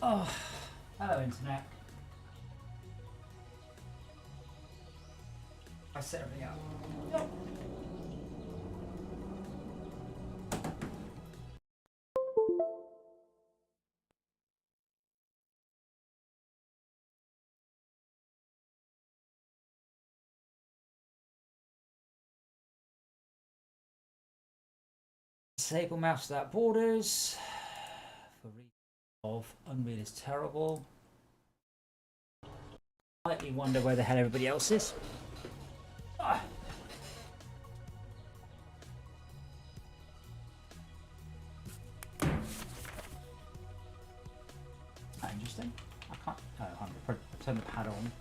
Oh, hello internet. I set everything up. Yep. Disable mouse without borders. For of Unreal is terrible. Slightly wonder where the hell everybody else is. Ah. Interesting. I can't. Oh, I'm going to turn the pad on.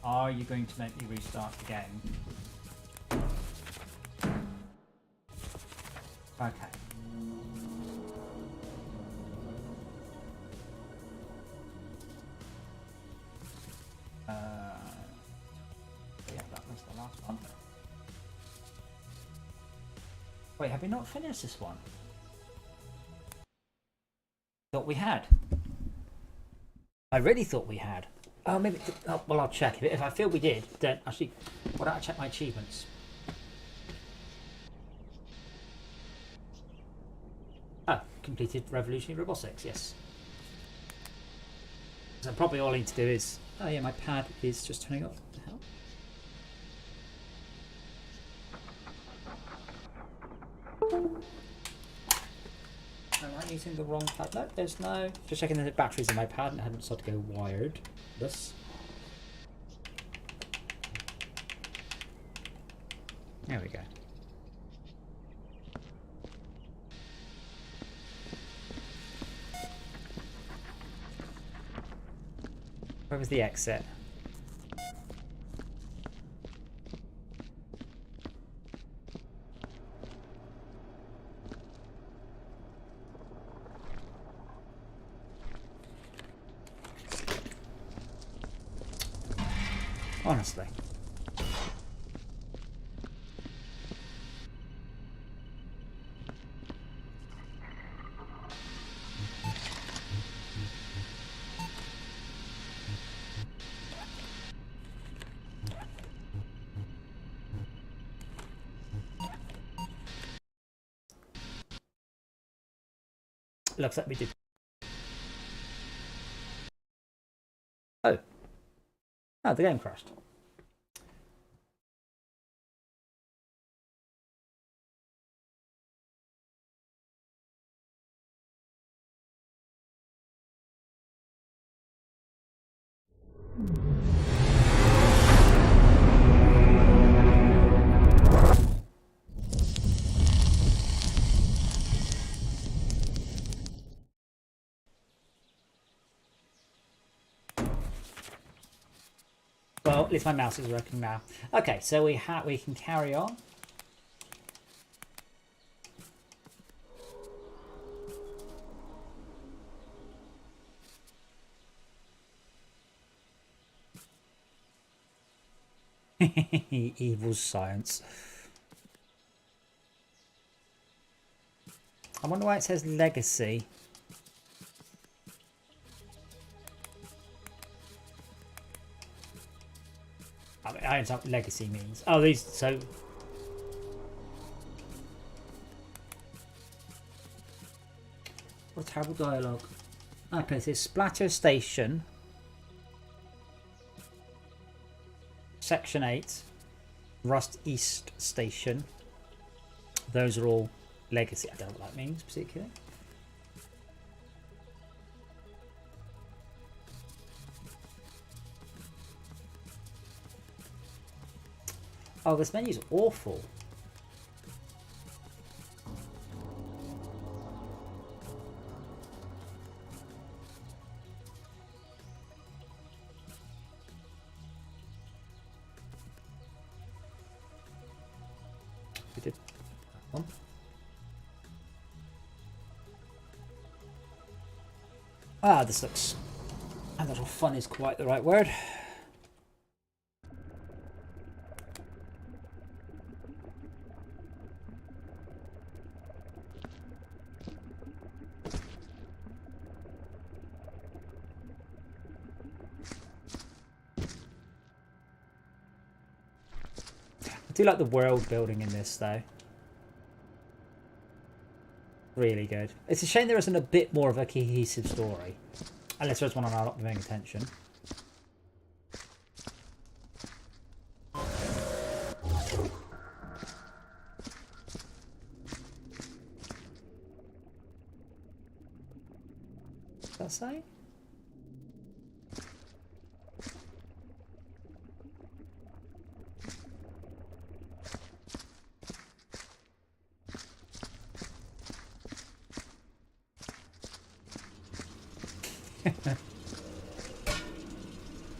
Are you going to make me restart the game? Okay. Yeah, that was the last one. Wait, have we not finished this one? Thought we had. I really thought we had. Oh, maybe. Oh, well, I'll check. If I feel we did, then actually, why don't I check my achievements? Oh, completed Revolutionary Robotics, yes. So probably all I need to do is. Oh, yeah, my pad is just turning off. What the hell? Am I using the wrong pad? No, there's no. Just checking the batteries in my pad and I hadn't started to go wired. This. There we go. Where was the exit? Honestly. Looks like we did. Oh. Oh, the game crashed. Well, at least my mouse is working now. Okay, so we can carry on. Evil science. I wonder why it says legacy. I don't know what legacy means. Oh, these so. What a terrible dialogue. Okay, so Splatter Station. Section 8. Rust East Station. Those are all legacy. I don't know what that means particularly. Oh, this menu's awful. We did that one. Ah, this looks a little fun is quite the right word. do like the world building in this though. Really good. It's a shame there isn't a bit more of a cohesive story. Unless there's one I'm not paying attention. What's that say?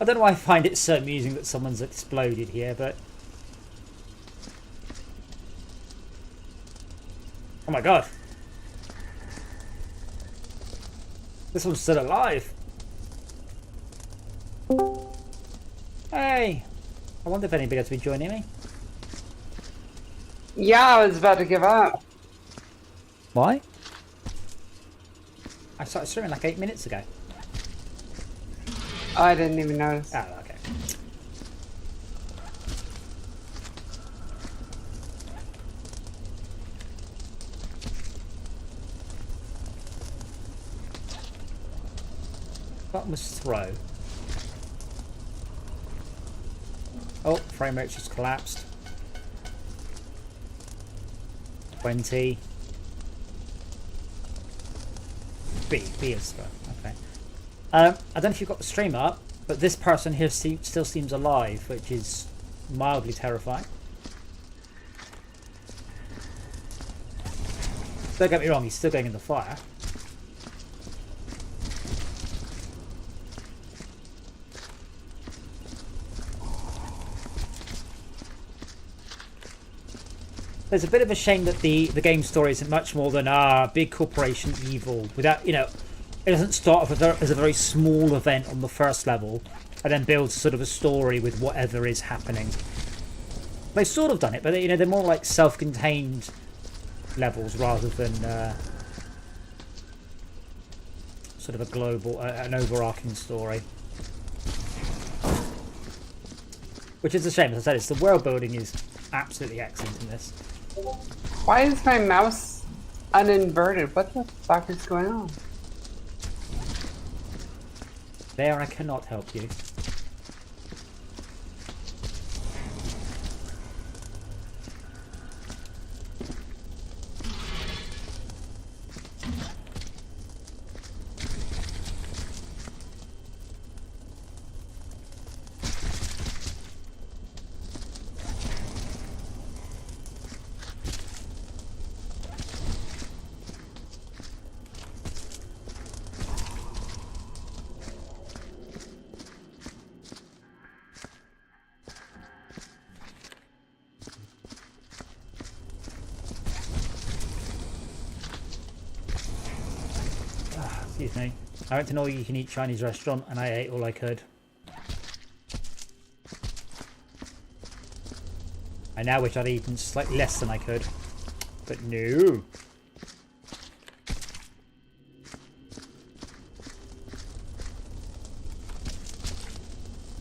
I don't know why I find it so amusing that someone's exploded here, but... Oh my god! This one's still alive! Hey! I wonder if anybody else will be joining me. Yeah, I was about to give up. Why? I started streaming like 8 minutes ago. Oh, I didn't even notice. Oh, okay. Button was throw. Oh, frame rate just collapsed. 20. B is throw. Okay. I don't know if you've got the stream up, but this person here still seems alive, which is mildly terrifying. Don't get me wrong, he's still going in the fire. There's a bit of a shame that the game story isn't much more than big corporation evil. Without, you know, it doesn't start off as a very small event on the first level, and then builds sort of a story with whatever is happening. They've sort of done it, but you know they're more like self-contained levels rather than sort of a global, an overarching story. Which is a shame. As I said, the world building is absolutely excellent in this. Why is my mouse uninverted? What the fuck is going on? There, I cannot help you. Excuse me. I went to an all-you-can-eat Chinese restaurant and I ate all I could. I now wish I'd eaten slightly less than I could. But no.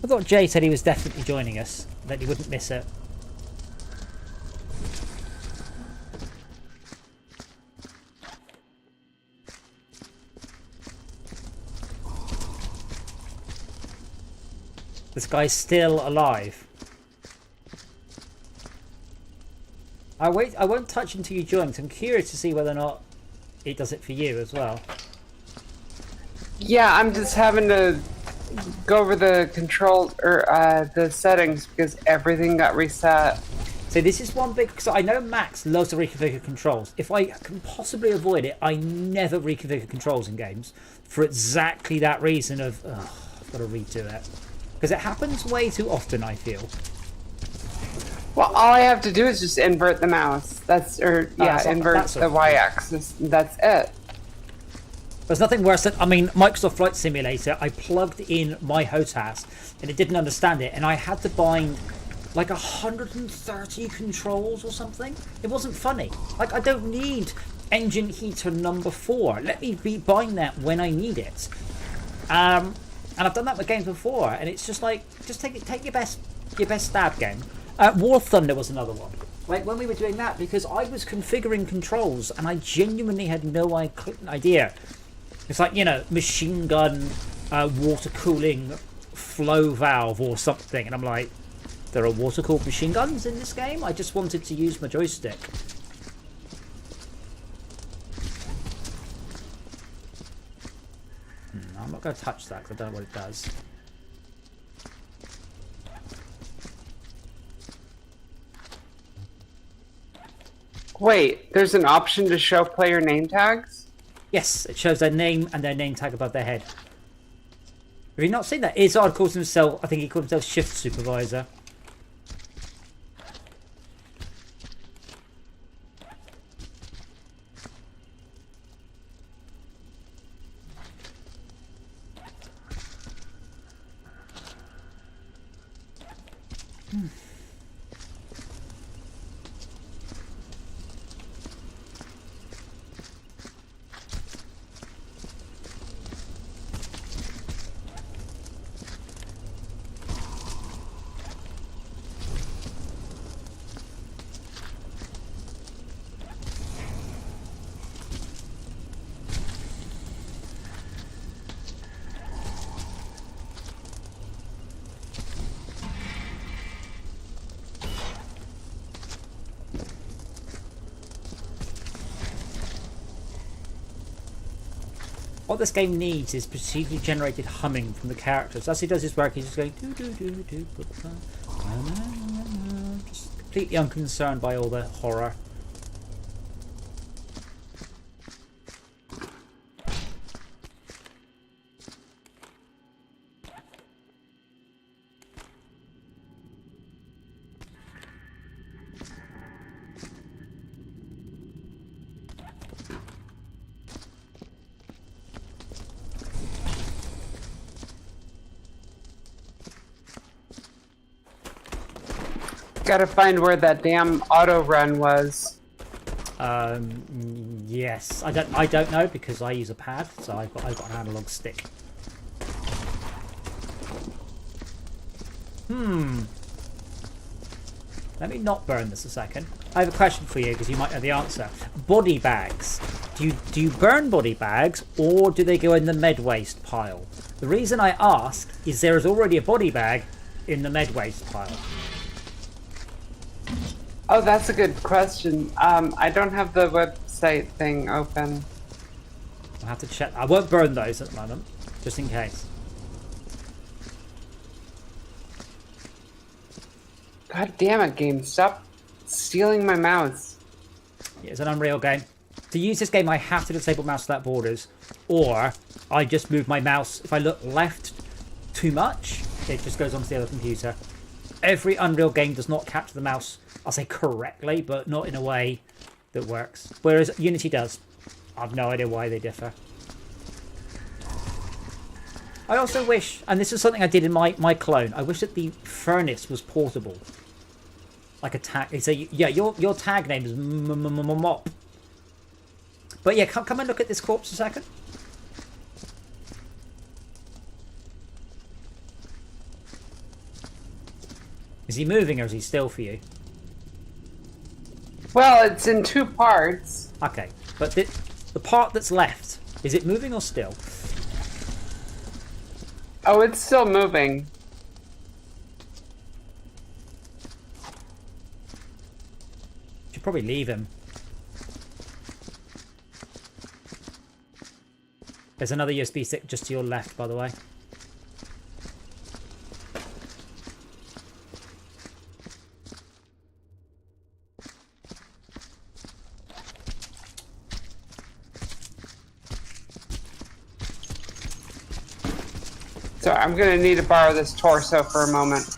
I thought Jay said he was definitely joining us, that he wouldn't miss it. This guy's still alive. I won't touch until you join, because I'm curious to see whether or not it does it for you as well. Yeah, I'm just having to go over the control or the settings because everything got reset. So this is one big, because I know Max loves to reconfigure controls. If I can possibly avoid it, I never reconfigure controls in games for exactly that reason of, I've got to redo it. Because it happens way too often, I feel. Well, all I have to do is just invert the mouse. Invert the y-axis. That's it. There's nothing worse than, I mean, Microsoft Flight Simulator, I plugged in my HOTAS and it didn't understand it, and I had to bind like 130 controls or something. It wasn't funny. Like, I don't need engine heater number 4. Let me bind that when I need it. And I've done that with games before, and it's just like, just take your best stab game, War Thunder was another one. Like when we were doing that, because I was configuring controls and I genuinely had no idea. It's like, you know, machine gun, water cooling flow valve or something. And I'm like, there are water cooled machine guns in this game? I just wanted to use my joystick. I'm not going to touch that because I don't know what it does. Wait, there's an option to show player name tags? Yes, it shows their name and their name tag above their head. Have you not seen that? Izzard calls himself, I think he calls himself Shift Supervisor. What this game needs is procedurally generated humming from the characters. As he does his work, he's just going do do do do, just completely unconcerned by all the horror. Gotta find where that damn auto run was. Yes. I don't know because I use a pad, so I've got an analog stick. Let me not burn this a second. I have a question for you because you might know the answer. Body bags. Do you burn body bags or do they go in the med waste pile? The reason I ask is there is already a body bag in the med waste pile. Oh, that's a good question. I don't have the website thing open. I'll have to check. I won't burn those at the moment, just in case. God damn it, game. Stop stealing my mouse. Yeah, it's an Unreal game. To use this game, I have to disable mouse without borders, or I just move my mouse. If I look left too much, it just goes onto the other computer. Every Unreal game does not capture the mouse, I'll say correctly, but not in a way that works. Whereas Unity does. I've no idea why they differ. I also wish, and this is something I did in my clone, I wish that the furnace was portable. Like a tag. So yeah, your tag name is Mop. But yeah, come and look at this corpse a second. Is he moving or is he still for you? Well, it's in two parts. Okay, but the part that's left, is it moving or still? Oh, it's still moving. Should probably leave him. There's another USB stick just to your left, by the way. So I'm gonna need to borrow this torso for a moment.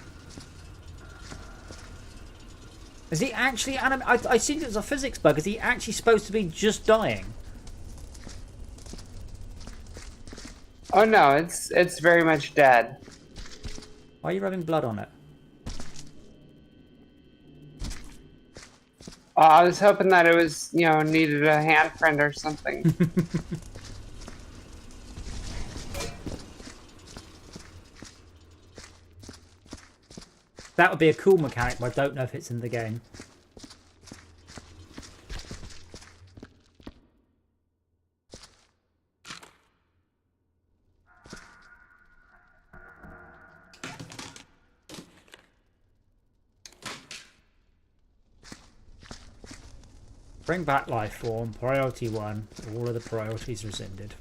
Is he actually I think it was a physics bug. Is he actually supposed to be just dying? Oh no, it's very much dead. Why are you rubbing blood on it? I was hoping that it was, you know, needed a handprint or something. That would be a cool mechanic, but I don't know if it's in the game. Bring back life form. Priority 1. All of the priorities rescinded.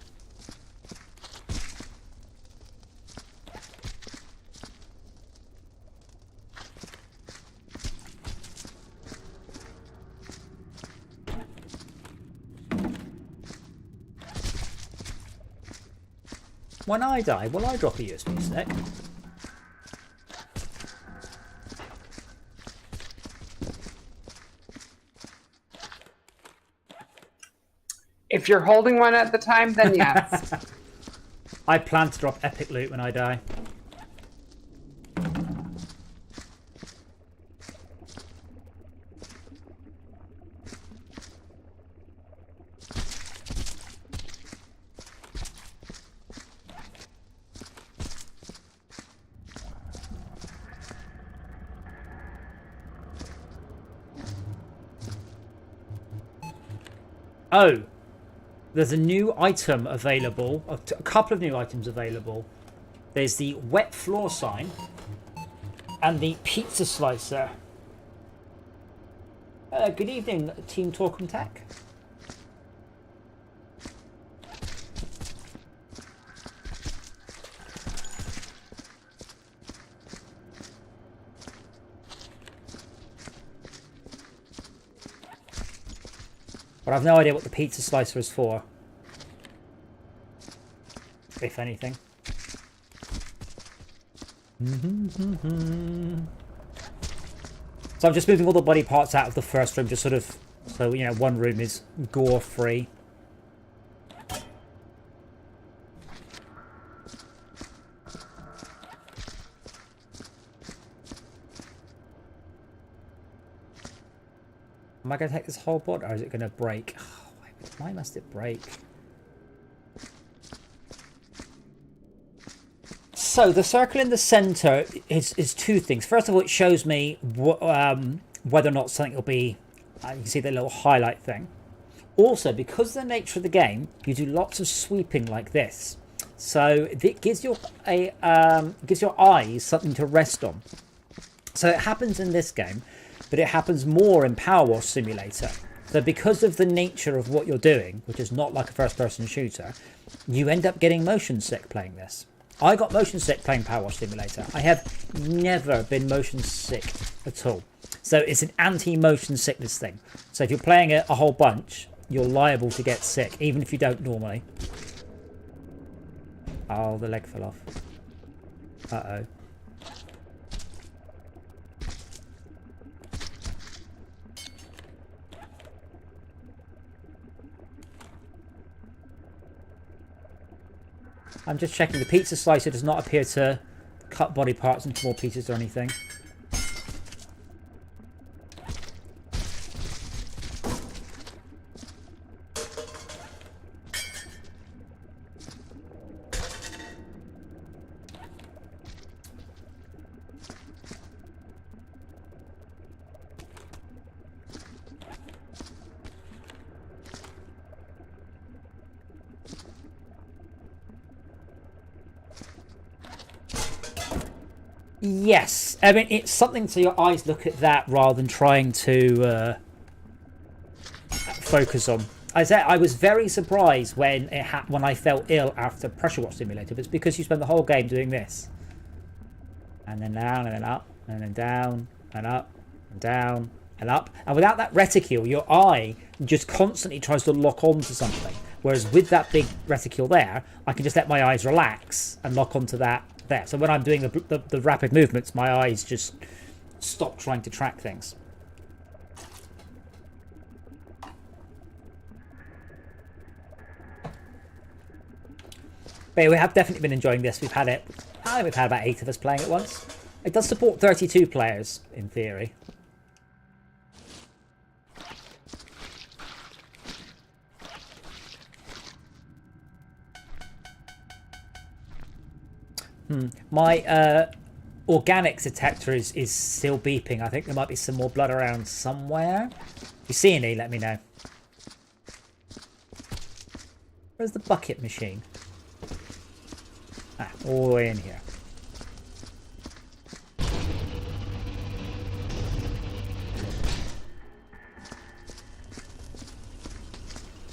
When I die, will I drop a USB stick? If you're holding one at the time, then yes. I plan to drop epic loot when I die. Oh! There's a new item available, a couple of new items available. There's the wet floor sign and the pizza slicer. Good evening, Team Talk and Tech. But I've no idea what the pizza slicer is for. If anything. So I'm just moving all the body parts out of the first room, just sort of, so, you know, one room is gore free. Am I going to take this whole board, or is it going to break? Oh, why must it break? So the circle in the center is two things. First of all, it shows me whether or not something will be. You can see the little highlight thing. Also, because of the nature of the game, you do lots of sweeping like this, so it gives your eyes something to rest on. So it happens in this game, but it happens more in Power Wash Simulator. So because of the nature of what you're doing, which is not like a first-person shooter, you end up getting motion sick playing this. I got motion sick playing Power Wash Simulator. I have never been motion sick at all. So it's an anti-motion sickness thing. So if you're playing it a whole bunch, you're liable to get sick, even if you don't normally. Oh, the leg fell off. Uh-oh. I'm just checking. The pizza slicer does not appear to cut body parts into more pieces or anything. Yes, I mean, it's something so your eyes look at that rather than trying to focus on. I was very surprised when when I felt ill after Pressure Wash Simulator, but it's because you spend the whole game doing this. And then down, and then up, and then down, and up, and down, and up. And without that reticule, your eye just constantly tries to lock onto something. Whereas with that big reticule there, I can just let my eyes relax and lock onto that there. So when I'm doing the rapid movements, my eyes just stop trying to track things. But yeah, we have definitely been enjoying this. We've had it. I think we've had about 8 of us playing it once. It does support 32 players in theory. My organic detector is still beeping. I think there might be some more blood around somewhere. If you see any, let me know. Where's the bucket machine? Ah, all the way in here.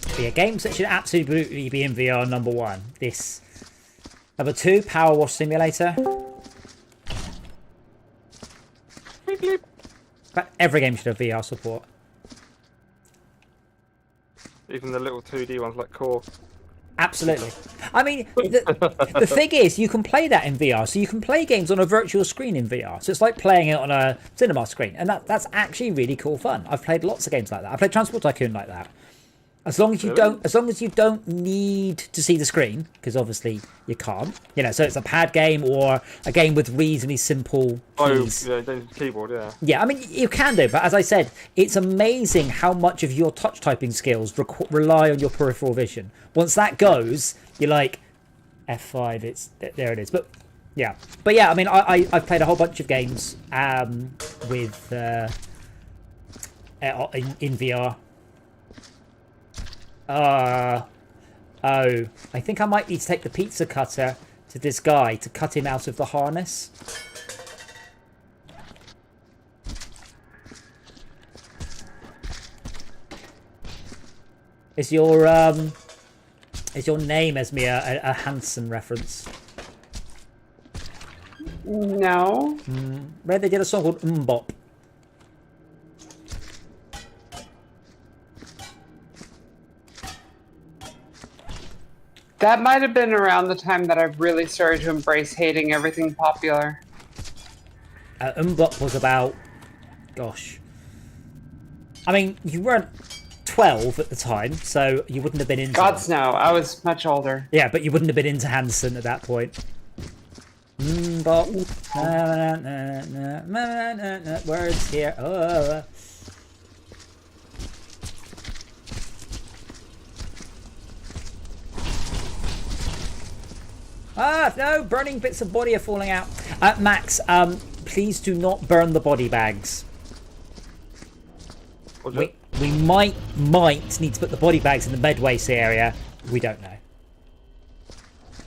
But yeah, games that should absolutely be in VR, number 1. This. Number 2, Power Wash Simulator. Bleep, bleep. But every game should have VR support. Even the little 2D ones like Core. Absolutely. I mean, the thing is, you can play that in VR. So you can play games on a virtual screen in VR. So it's like playing it on a cinema screen. And that's actually really cool fun. I've played lots of games like that. I played Transport Tycoon like that. As long as you don't need to see the screen, because obviously you can't. You know, so it's a pad game or a game with reasonably simple keys. Oh, yeah, don't use the keyboard, yeah. Yeah, I mean, you can do, but as I said, it's amazing how much of your touch typing skills rely on your peripheral vision. Once that goes, you're like, F5, there it is. But yeah, I mean, I've played a whole bunch of games with in VR. Oh, I think I might need to take the pizza cutter to this guy to cut him out of the harness. Is your name, Esme, a Hanson reference? No. Where they did a song called Mbop. That might have been around the time that I really started to embrace hating everything popular. Mbop was about, gosh. I mean, you weren't 12 at the time, so you wouldn't have been into Gods no, I was much older. Yeah, but you wouldn't have been into Hanson at that point. Mbop. Words here. Oh. Ah, no, burning bits of body are falling out. Max, please do not burn the body bags. We might need to put the body bags in the med waste area. We don't know.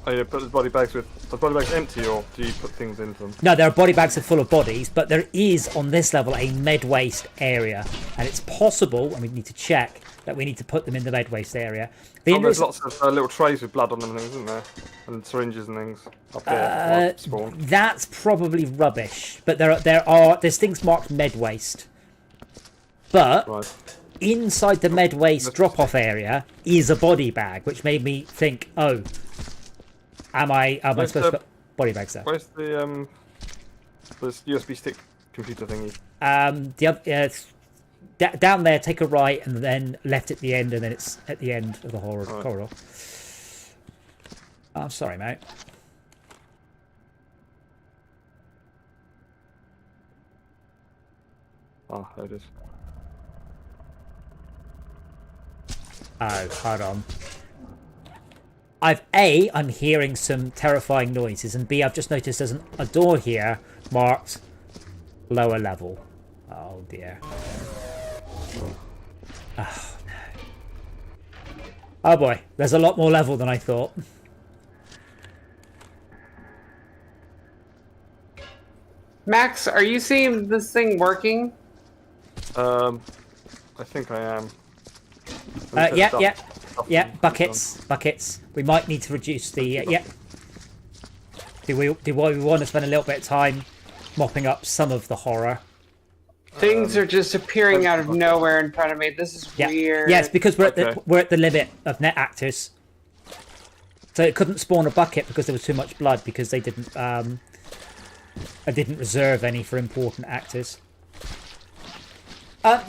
Oh yeah, put the body bags with... Are the body bags empty or do you put things into them? No, there are body bags full of bodies, but there is, on this level, a med waste area. And it's possible, and we need to check, that we need to put them in the med waste area. There's lots of little trays with blood on them and things, isn't there? And syringes and things up there. That's probably rubbish. But there's things marked med waste. But right. Inside the med waste drop-off area is a body bag, which made me think, oh, am I supposed to put body bags there? Where's the USB stick computer thingy? Down there, take a right and then left at the end, and then it's at the end of the corridor. Oh, I'm sorry, mate. Oh, there it is. Oh, hold on. I'm hearing some terrifying noises, and B, I've just noticed there's a door here marked lower level. Oh dear. Oh no. Oh boy, there's a lot more level than I thought. Max, are you seeing this thing working? I think I am. Yeah, buckets. We might need to reduce the, Do we want to spend a little bit of time mopping up some of the horror? Things are just appearing out of nowhere in front of me. This is weird. Yes, because we're at the limit of net actors. So it couldn't spawn a bucket because there was too much blood, because they didn't reserve any for important actors.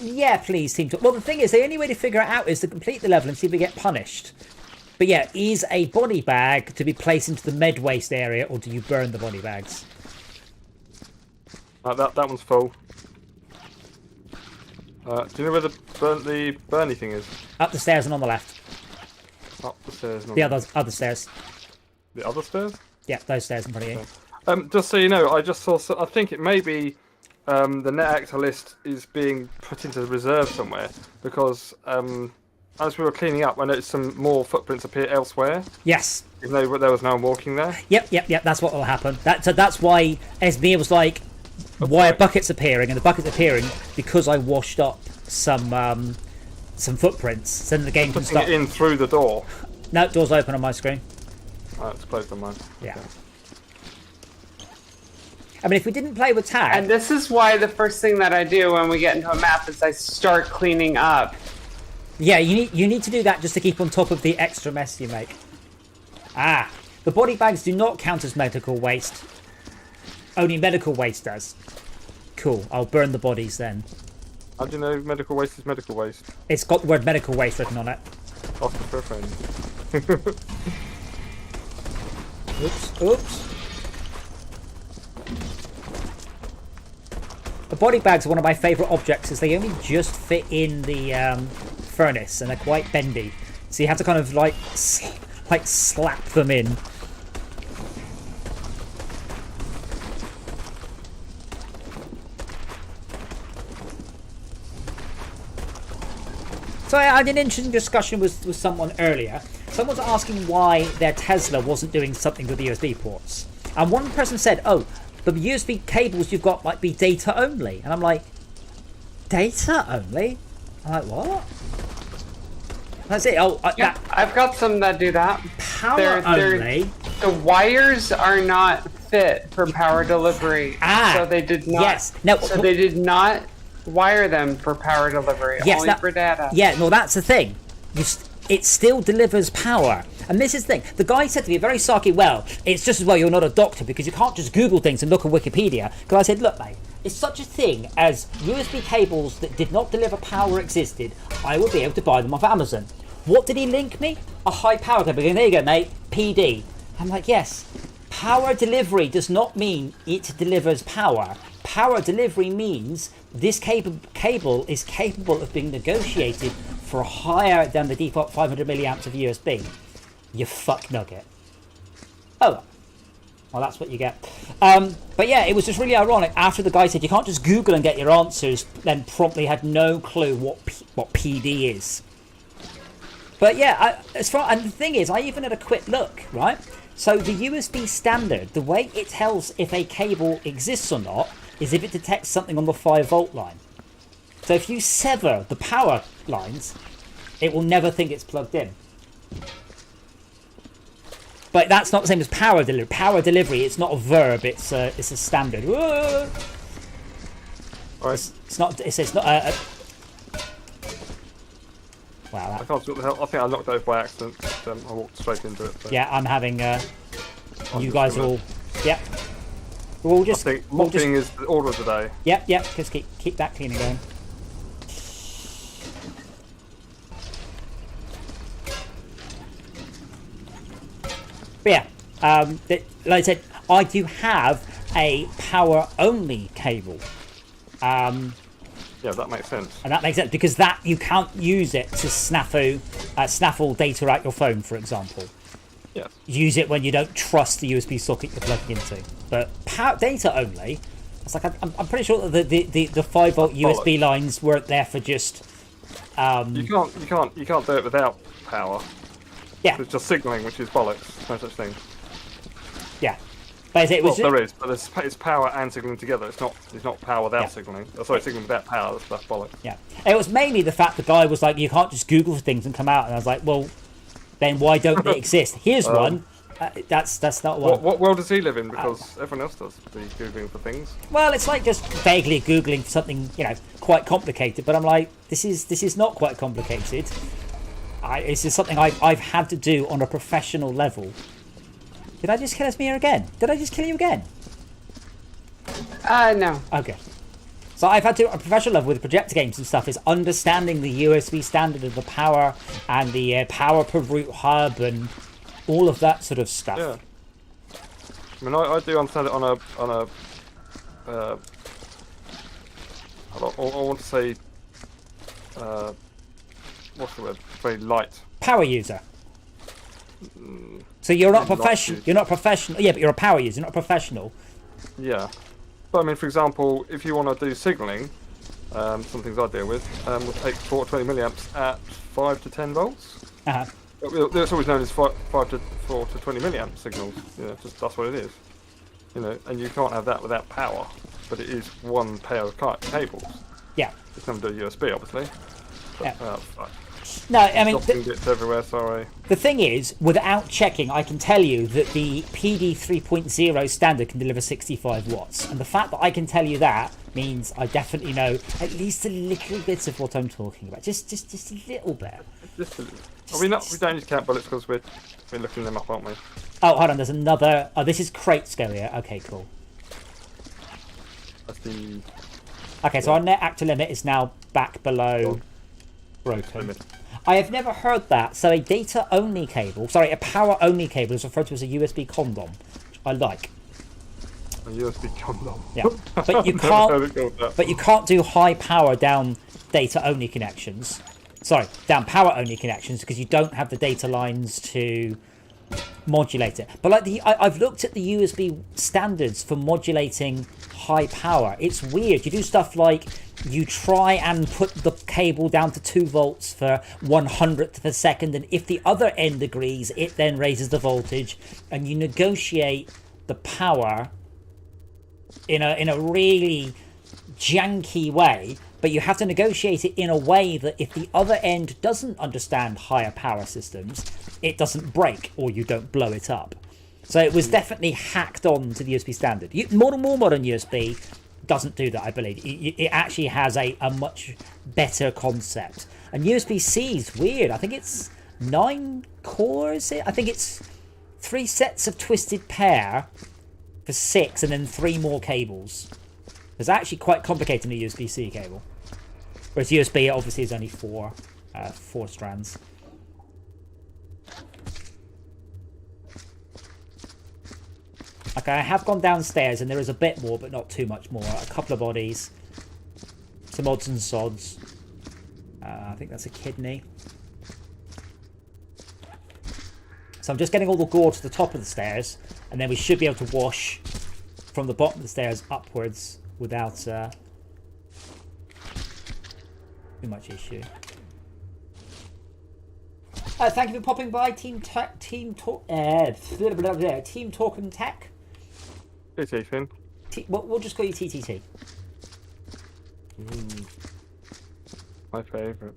Yeah, please, Team Talk. Well, the thing is, the only way to figure it out is to complete the level and see if we get punished. But yeah, is a body bag to be placed into the med waste area, or do you burn the body bags? That one's full. Do you know where the Bernie thing is? Up the stairs and on the left. Up the stairs. The other stairs. The other stairs? Yeah, those stairs in front of you. Just so you know, I just saw. I think it may be the net actor list is being put into the reserve somewhere because as we were cleaning up, I noticed some more footprints appear elsewhere. Yes. Even though there was no one walking there. Yep. That's what will happen. That's why Esme was like, "Why are buckets appearing?" And the buckets appearing because I washed up some footprints. So then the game can start. It in through the door. No, door's open on my screen. Oh, it's closed on mine. Yeah. Okay. I mean, if we didn't play with tag... And this is why the first thing that I do when we get into a map is I start cleaning up. Yeah, you need to do that just to keep on top of the extra mess you make. Ah, the body bags do not count as medical waste. Only medical waste does. Cool, I'll burn the bodies then. How do you know medical waste is medical waste? It's got the word medical waste written on it. Ask for a friend. Oops. The body bags are one of my favourite objects as they only just fit in the furnace and they're quite bendy. So you have to kind of like slap them in. So I had an interesting discussion with someone earlier. Someone was asking why their Tesla wasn't doing something with the USB ports. And one person said, oh, the USB cables you've got might be data only. And I'm like, data only? I'm like, what? That's it. Oh, yeah, I've got some that do that. Power only? The wires are not fit for power delivery. So they did not. Yes. No, so they did not wire them for power delivery. Yes, only for data. Yeah, no, that's the thing. It still delivers power. And this is the thing. The guy said to me very sarky, well, it's just as well you're not a doctor because you can't just Google things and look at Wikipedia. Because I said, look, mate, if such a thing as USB cables that did not deliver power existed, I would be able to buy them off Amazon. What did he link me? A high power cable. There you go, mate. PD. I'm like, yes. Power delivery does not mean it delivers power. Power delivery means this cable is capable of being negotiated for higher than the default 500 milliamps of USB. You fuck nugget. Oh, well, that's what you get. But yeah, it was just really ironic. After the guy said you can't just Google and get your answers, then promptly had no clue what PD is. But yeah, and the thing is, I even had a quick look, right? So the USB standard, the way it tells if a cable exists or not, is if it detects something on the 5-volt line. So if you sever the power lines, it will never think it's plugged in. But that's not the same as power delivery. Power delivery, it's not a verb, it's a standard. Whoa! Right. It's not. It's not. Wow. I can't see what the hell. I think I knocked it over by accident. I walked straight into it. So. Yeah, I'm having. You guys are all. Yep. We'll just. I think mopping is the order of the day. Yep. Just keep that cleaning going. But yeah, like I said, I do have a power-only cable. Yeah, that makes sense. And that makes sense because that you can't use it to snaffle data out your phone, for example. Yes. Use it when you don't trust the USB socket you're plugging into. But data only, it's like I'm pretty sure that the 5-volt USB lines weren't there for just. You can't do it without power. Yeah. It's just signalling, which is bollocks. No such thing. Yeah. But it was there is, but it's power and signalling together. It's not power without signalling. Oh, sorry, signalling without power. That's bollocks. Yeah. It was mainly the fact the guy was like, you can't just Google things and come out, and I was like, well, then why don't they exist? Here's one. That's not one. What world does he live in? Because everyone else does the Googling for things. Well, it's like just vaguely Googling for something, quite complicated. But I'm like, this is not quite complicated. It's just something I've had to do on a professional level. Did I just kill Esmir again? Did I just kill you again? No. Okay. So I've had to, on a professional level with projector games and stuff, is understanding the USB standard of the power and the power per root hub and all of that sort of stuff. Yeah. I mean, I do understand it on a I want to say, what's the word? Very light. Power user. So you're not professional. You're not professional. Yeah, but you're a power user. You're not a professional. Yeah, but I mean, for example, if you want to do signalling, some things I deal with, will take 4 to 20 milliamps at 5 to 10 volts. It's always known as 4 to 20 milliamp signals. That's what it is. And you can't have that without power. But it is one pair of cables. Yeah. It's never do USB, obviously. But, no, I mean, bits everywhere. Sorry. The thing is, without checking, I can tell you that the PD 3.0 standard can deliver 65 watts, and the fact that I can tell you that means I definitely know at least a little bit of what I'm talking about. Just a little bit. We don't need to count bullets because we're looking them up, aren't we? Oh, hold on. There's another. Oh, this is crate scale here. Okay, cool. That's the. Okay, so our net actor limit is now back below broken. I have never heard that. So a a power-only cable is referred to as a USB condom, which I like. A USB condom. Yeah, but you can't. But you can't do high power down data-only connections. Sorry, down power-only connections because you don't have the data lines to modulate it. But like I've looked at the USB standards for modulating high power. It's weird. You do stuff like you try and put the cable down to 2 volts for 1/100th of a second, and if the other end agrees, it then raises the voltage, and you negotiate the power in a really janky way. But you have to negotiate it in a way that if the other end doesn't understand higher power systems, it doesn't break or you don't blow it up. So it was definitely hacked on to the USB standard. More modern USB doesn't do that, I believe. It actually has a much better concept. And USB-C is weird. I think it's 9 cores. I think it's 3 sets of twisted pair for 6 and then 3 more cables. It's actually quite complicated in a USB-C cable. Whereas USB obviously is only 4 strands. Okay, I have gone downstairs and there is a bit more, but not too much more. A couple of bodies. Some odds and sods. I think that's a kidney. So I'm just getting all the gore to the top of the stairs, and then we should be able to wash from the bottom of the stairs upwards without too much issue. Thank you for popping by, Team Talk and Tech. It's Ethan. We'll just call you TTT. My favourite.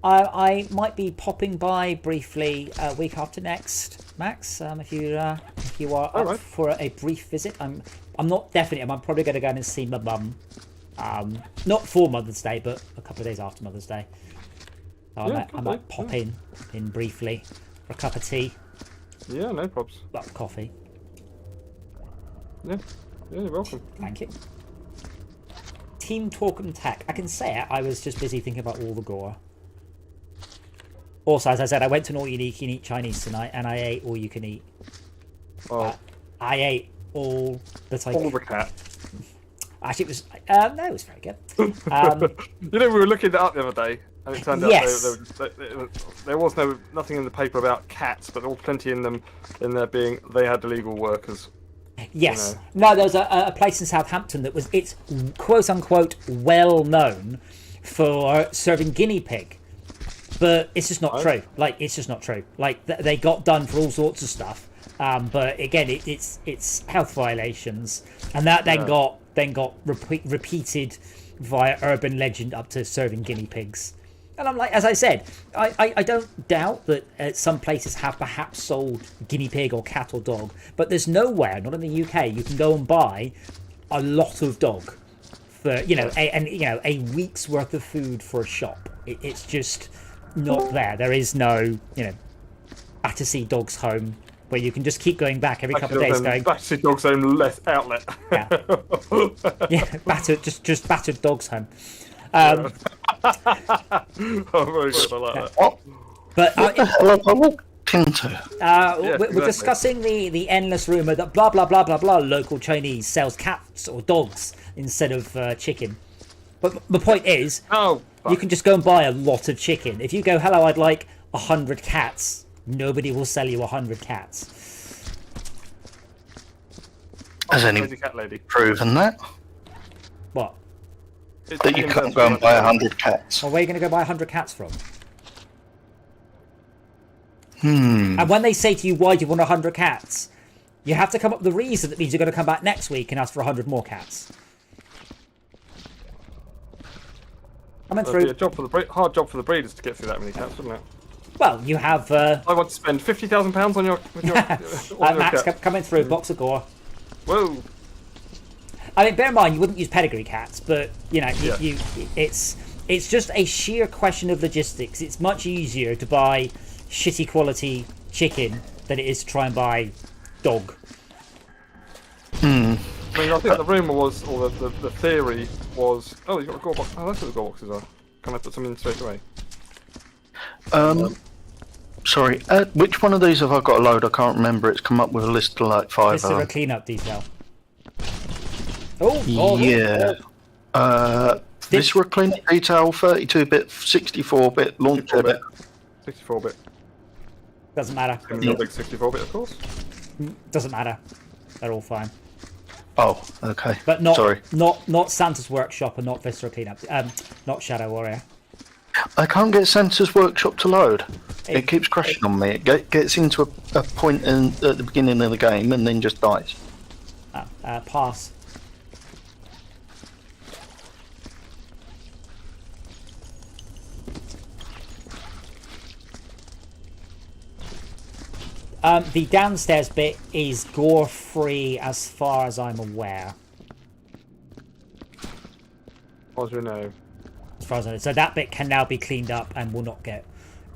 I might be popping by briefly week after next, Max. If you are up for a brief visit, I'm not definitely. I'm probably going to go and see my mum. Not for Mother's Day, but a couple of days after Mother's Day. So I might pop in briefly for a cup of tea. Yeah, no probs. Well, coffee. Yeah, you're welcome. Thank you. Team Talk and Tech. I can say it. I was just busy thinking about all the gore. Also, as I said, I went to an all-you-can-eat Chinese tonight, and I ate all-you-can-eat. Oh. I ate all that I all the cat. Actually, it was no, it was very good. We were looking it up the other day, and it turned out there was nothing in the paper about cats, but there was plenty in there being they had illegal workers. Yes. No, there was a place in Southampton that it's quote unquote well known for serving guinea pig. But it's just not true. Like, it's just not true. Like, they got done for all sorts of stuff. But again, it's health violations, and that then got repeated via urban legend up to serving guinea pigs. And I'm like, as I said, I don't doubt that some places have perhaps sold guinea pig or cat or dog, but there's nowhere, not in the UK, you can go and buy a lot of dog for a week's worth of food for a shop. It's just not there. There is no, Battersea Dogs Home where you can just keep going back every couple of days going. Battersea Dogs Home outlet. Yeah, yeah, just battered Dogs Home. Oh, very good. I like that. But Hello, into? We're discussing the endless rumor that blah blah blah blah blah local Chinese sells cats or dogs instead of chicken. But the point is, you can just go and buy a lot of chicken. If you go, hello, I'd like 100 cats, nobody will sell you 100 cats. Has any proven that? What? That you can't go and buy 100 cats. Well, where are you going to go buy 100 cats from? And when they say to you, why do you want 100 cats? You have to come up with a reason that means you're going to come back next week and ask for 100 more cats. Coming through. It'd be a hard job for the breeders to get through that many cats, wouldn't it? Well, you have... I want to spend £50,000 on your... Max, coming through, box of gore. Whoa. I mean, bear in mind, you wouldn't use pedigree cats, but, you know, it's just a sheer question of logistics. It's much easier to buy shitty quality chicken than it is to try and buy dog. I mean, I think the rumour was, or the theory was, oh, you've got a gore box. Oh, that's what the gore boxes are. Can I put some in straight away? Sorry, which one of these have I got a load? I can't remember. It's come up with a list of like 5. This is a cleanup detail. Yeah. Viscera cleanup detail, 32-bit, 64-bit, launcher bit. 64-bit. Doesn't matter. Big 64-bit, of course. Doesn't matter. They're all fine. Oh, okay. But not Sorry. not Santa's Workshop and not Viscera Cleanup. Not Shadow Warrior. I can't get Santa's Workshop to load. It keeps crashing on me. It gets into a point at the beginning of the game and then just dies. Pass. The downstairs bit is gore-free as far as I'm aware. As you know. As far as I know. So that bit can now be cleaned up and will not get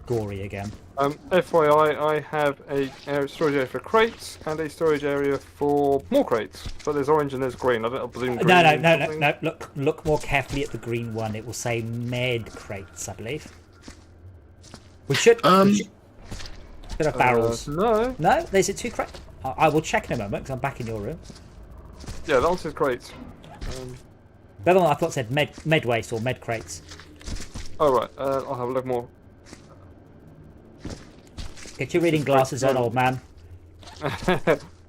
gory again. FYI, I have a storage area for crates and a storage area for more crates. But there's orange and there's green. I presume green. No. Look more carefully at the green one. It will say med crates, I believe. We should bit of barrels. No. No? There's 2 crates. I will check in a moment because I'm back in your room. Yeah, that one says crates. The other one I thought said med waste or med crates. Oh, right. I'll have a look more. Get your reading glasses on, old man.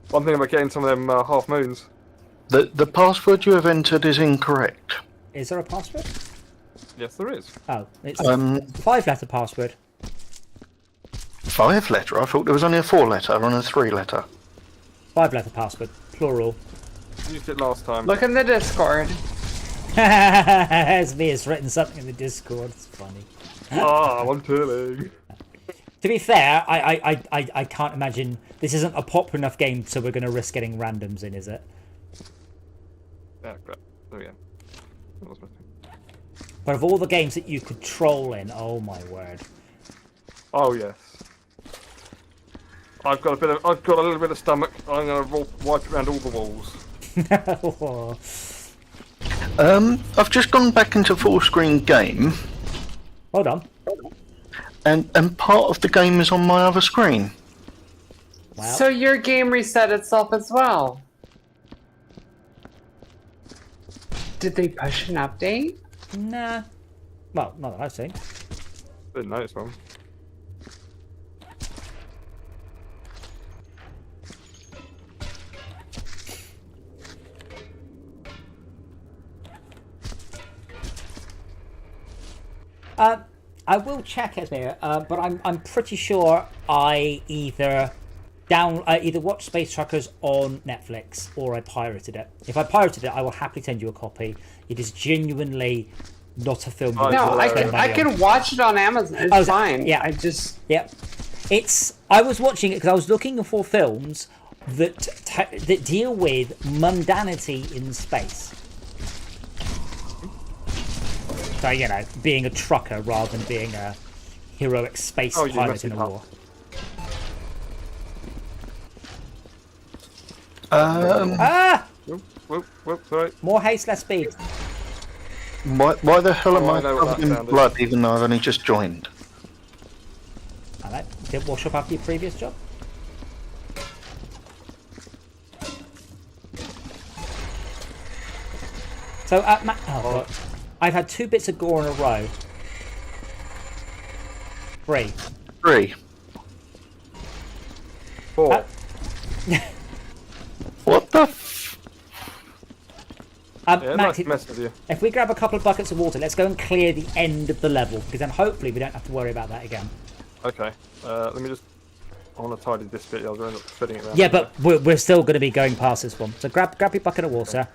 One thing about getting some of them half moons. The password you have entered is incorrect. Is there a password? Yes, there is. Oh, it's a 5-letter password. 5-letter? I thought there was only a 4-letter and a 3-letter. 5-letter password, plural. Used it last time. Look in the Discord. It's me. It's written something in the Discord. It's funny. I'm telling. To be fair, I can't imagine this isn't a popular enough game, so we're going to risk getting randoms in, is it? Yeah, crap. There we go. That was my thing. But of all the games that you could troll in, oh my word. Oh yes. I've got a little bit of stomach. I'm going to wipe it around all the walls. I've just gone back into full screen game. Hold on. And part of the game is on my other screen. Wow. So your game reset itself as well. Did they push an update? Nah. Well, not that I've seen. Didn't notice one. I will check it here, but I'm pretty sure I either watched Space Truckers on Netflix or I pirated it. If I pirated it, I will happily send you a copy. It is genuinely not a film. No, I can watch it on Amazon. It's fine. Yeah, I was watching it because I was looking for films that deal with mundanity in space. So, you know, being a trucker rather than being a heroic space pilot in a war. Whoop, sorry. More haste, less speed. Why the hell am I covered in blood even though I've only just joined? Did it wash up after your previous job? So, God. I've had 2 bits of gore in a row. 3. 3. 4. What the Yeah, Max, nice to mess with you. if we grab a couple of buckets of water, let's go and clear the end of the level, because then hopefully we don't have to worry about that again. Okay. Let me just... I want to tidy this bit. I'll end up filling it around. Yeah, but we're still going to be going past this one. So grab your bucket of water.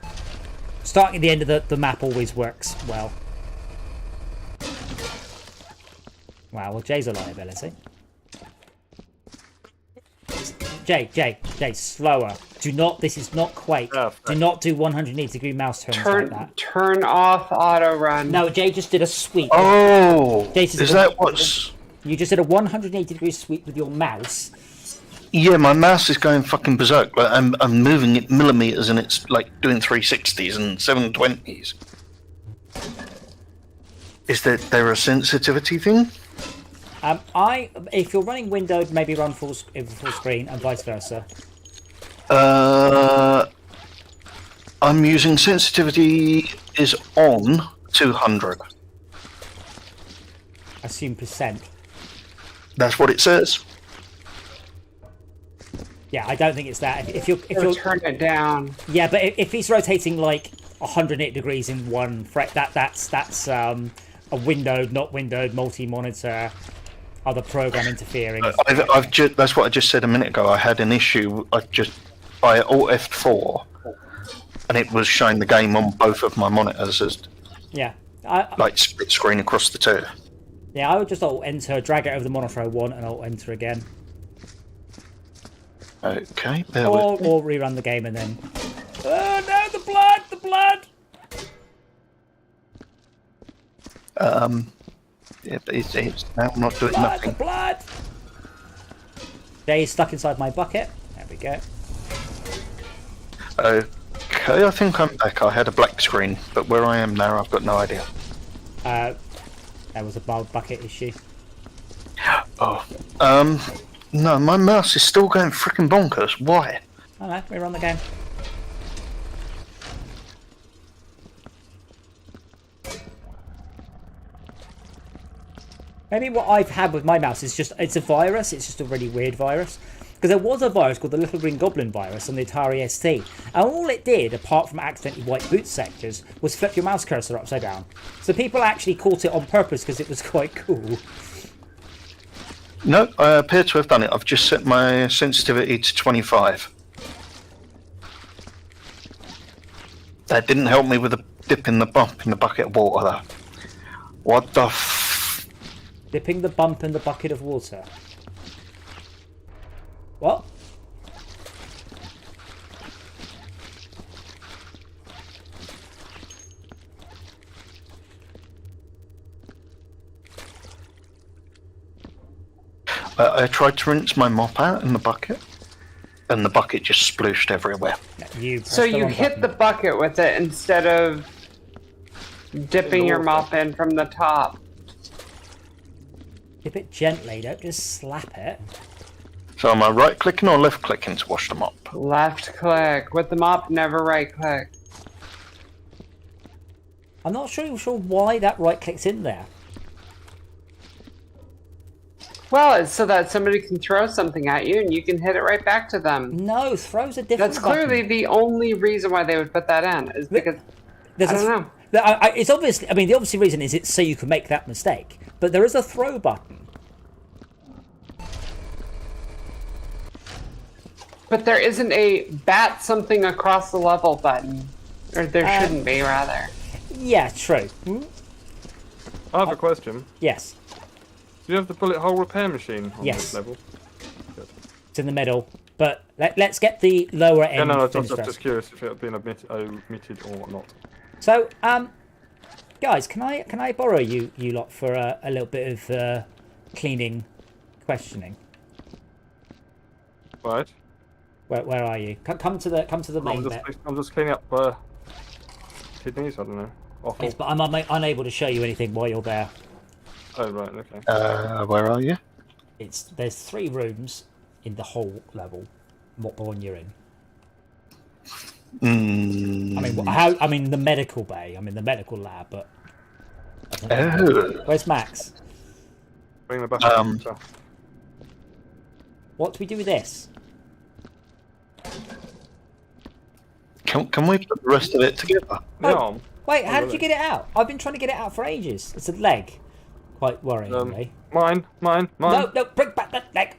Starting at the end of the map always works well. Wow, well, Jay's a liability. Jay, slower. Do not, this is not Quake. Do not do 180-degree mouse turns like that. Turn off auto run. No, Jay just did a sweep. Oh, is that what's... You just did a 180-degree sweep with your mouse. Yeah, my mouse is going fucking berserk. But I'm moving it millimeters and it's like doing 360s and 720s. Is there a sensitivity thing? If you're running windowed, maybe run full screen and vice versa. I'm using sensitivity is on 200. Assume percent. That's what it says. Yeah, I don't think it's that. If you're turn it down. Yeah, but if he's rotating like 108 degrees in one fret, that's a windowed, not windowed, multi-monitor, other program interfering. That's what I just said a minute ago. I had an issue. I Alt F4, and it was showing the game on both of my monitors as like split screen across the 2. Yeah, I would just Alt Enter, drag it over the monitor I want, and Alt Enter again. Okay. Or rerun the game and then. Oh no, the blood! The blood! Yeah, but it's now not doing nothing. The blood! Jay's stuck inside my bucket. There we go. Okay, I think I'm back. I had a black screen, but where I am now, I've got no idea. There was a bucket issue. Oh, no, my mouse is still going freaking bonkers. Why? I don't know, rerun the game. Maybe what I've had with my mouse is it's a virus. It's just a really weird virus. Because there was a virus called the Little Green Goblin virus on the Atari ST. And all it did, apart from accidentally white boot sectors, was flip your mouse cursor upside down. So people actually caught it on purpose because it was quite cool. No, I appear to have done it. I've just set my sensitivity to 25. That didn't help me with the dipping the bump in the bucket of water, though. What the f... Dipping the bump in the bucket of water. What? I tried to rinse my mop out in the bucket, and the bucket just splooshed everywhere. So you hit the bucket with it instead of dipping your mop in from the top. Dip it gently, don't just slap it. So am I right clicking or left clicking to wash the mop? Left click. With the mop, never right click. I'm not sure why that right click's in there. Well, it's so that somebody can throw something at you and you can hit it right back to them. No, throws a different That's clearly the only reason why they would put that in, is because, I don't know. It's obviously, I mean, the obvious reason is it's so you can make that mistake. But there is a throw button. But there isn't a bat something across the level button. Or there shouldn't be, rather. Yeah, true. I have a question. Yes. Do you have the bullet hole repair machine on this level? Good. It's in the middle. But let's get the lower end. No, I'm just curious if it had been omitted or whatnot. So, guys, can I borrow you lot for a little bit of cleaning, questioning? Right. Where are you? Come to the main bit. I'm just cleaning up kidneys. I don't know. Awful. Yes, but I'm unable to show you anything while you're there. Oh right, okay. Where are you? there's 3 rooms in the whole level. What one you're in? I mean the medical bay. I'm in the medical lab, but. Where's Max? Bring the back. What do we do with this? Can we put the rest of it together? No. Wait, how did you get it out? I've been trying to get it out for ages. It's a leg. Quite worryingly. Mine. No, bring back that leg.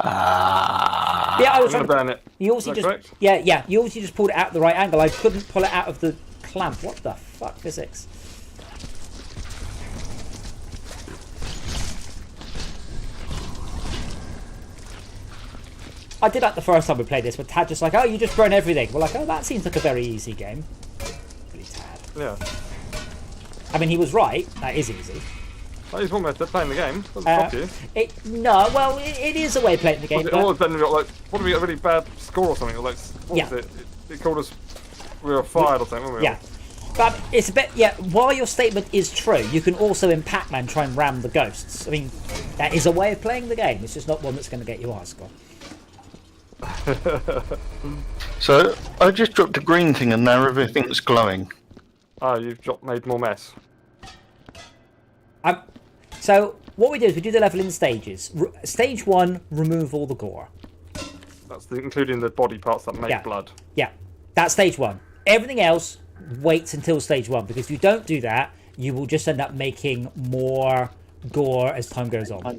Yeah, I was trying to burn it. You also just correct? yeah. You also just pulled it out at the right angle. I couldn't pull it out of the clamp. What the fuck, physics? I did that the first time we played this, but Tad just like, oh, you just burn everything. We're like, oh, that seems like a very easy game. Really, Tad. Yeah. I mean, he was right. That is easy. That is one way of playing the game. Doesn't stop you. It is a way of playing the game. What if we got a really bad score or something? Or like, what was it? It called us. We were fired or something, weren't we? Yeah. But it's a bit, while your statement is true, you can also in Pac-Man try and ram the ghosts. I mean, that is a way of playing the game. It's just not one that's going to get you a high score. So, I just dropped a green thing and now everything's glowing. Oh, you've made more mess. So, what we do is we do the level in stages. Stage 1, remove all the gore. That's including the body parts that make blood. Yeah, that's stage 1. Everything else waits until stage 1, because if you don't do that, you will just end up making more gore as time goes on. I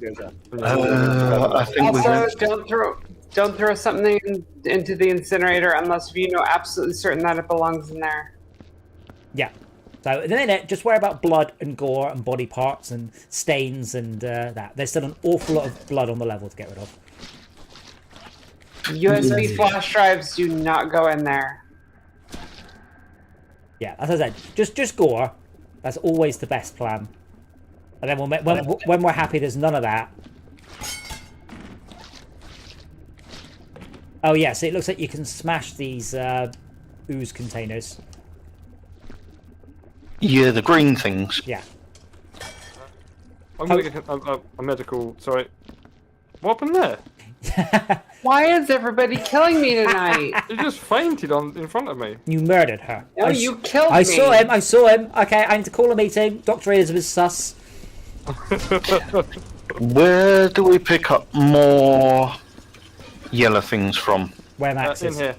think also, don't throw something into the incinerator unless you know absolutely certain that it belongs in there. Yeah. So at the minute, just worry about blood and gore and body parts and stains and that. There's still an awful lot of blood on the level to get rid of. USB flash drives do not go in there. Yeah, as I said, just gore. That's always the best plan. And then when we're happy, there's none of that. Oh yeah, so it looks like you can smash these ooze containers. Yeah, the green things. Yeah. I'm going to get a medical... Sorry. What happened there? Why is everybody killing me tonight? You just fainted in front of me. You murdered her. No, you killed me. I saw him. Okay, I need to call a meeting. Dr. Elizabeth sus. Where do we pick up more yellow things from? Where Max in is. here.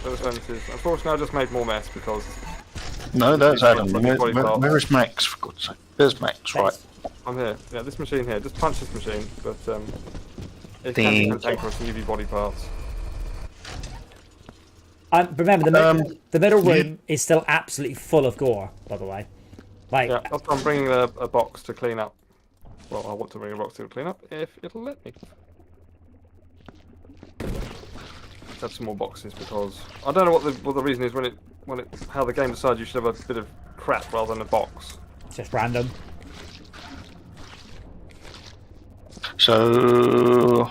Unfortunately, I just made more mess because... No, that's Adam. Where is Max, for God's sake? There's Max, right. I'm here. Yeah, this machine here. Just punch this machine, but it can be cantankerous and give you body parts. Remember, the middle room is still absolutely full of gore, by the way. Like, yeah, I'm bringing a box to clean up. Well, I want to bring a box to clean up if it'll let me. Let's have some more boxes because I don't know what the reason is how the game decides you should have a bit of crap rather than a box. It's just random. So,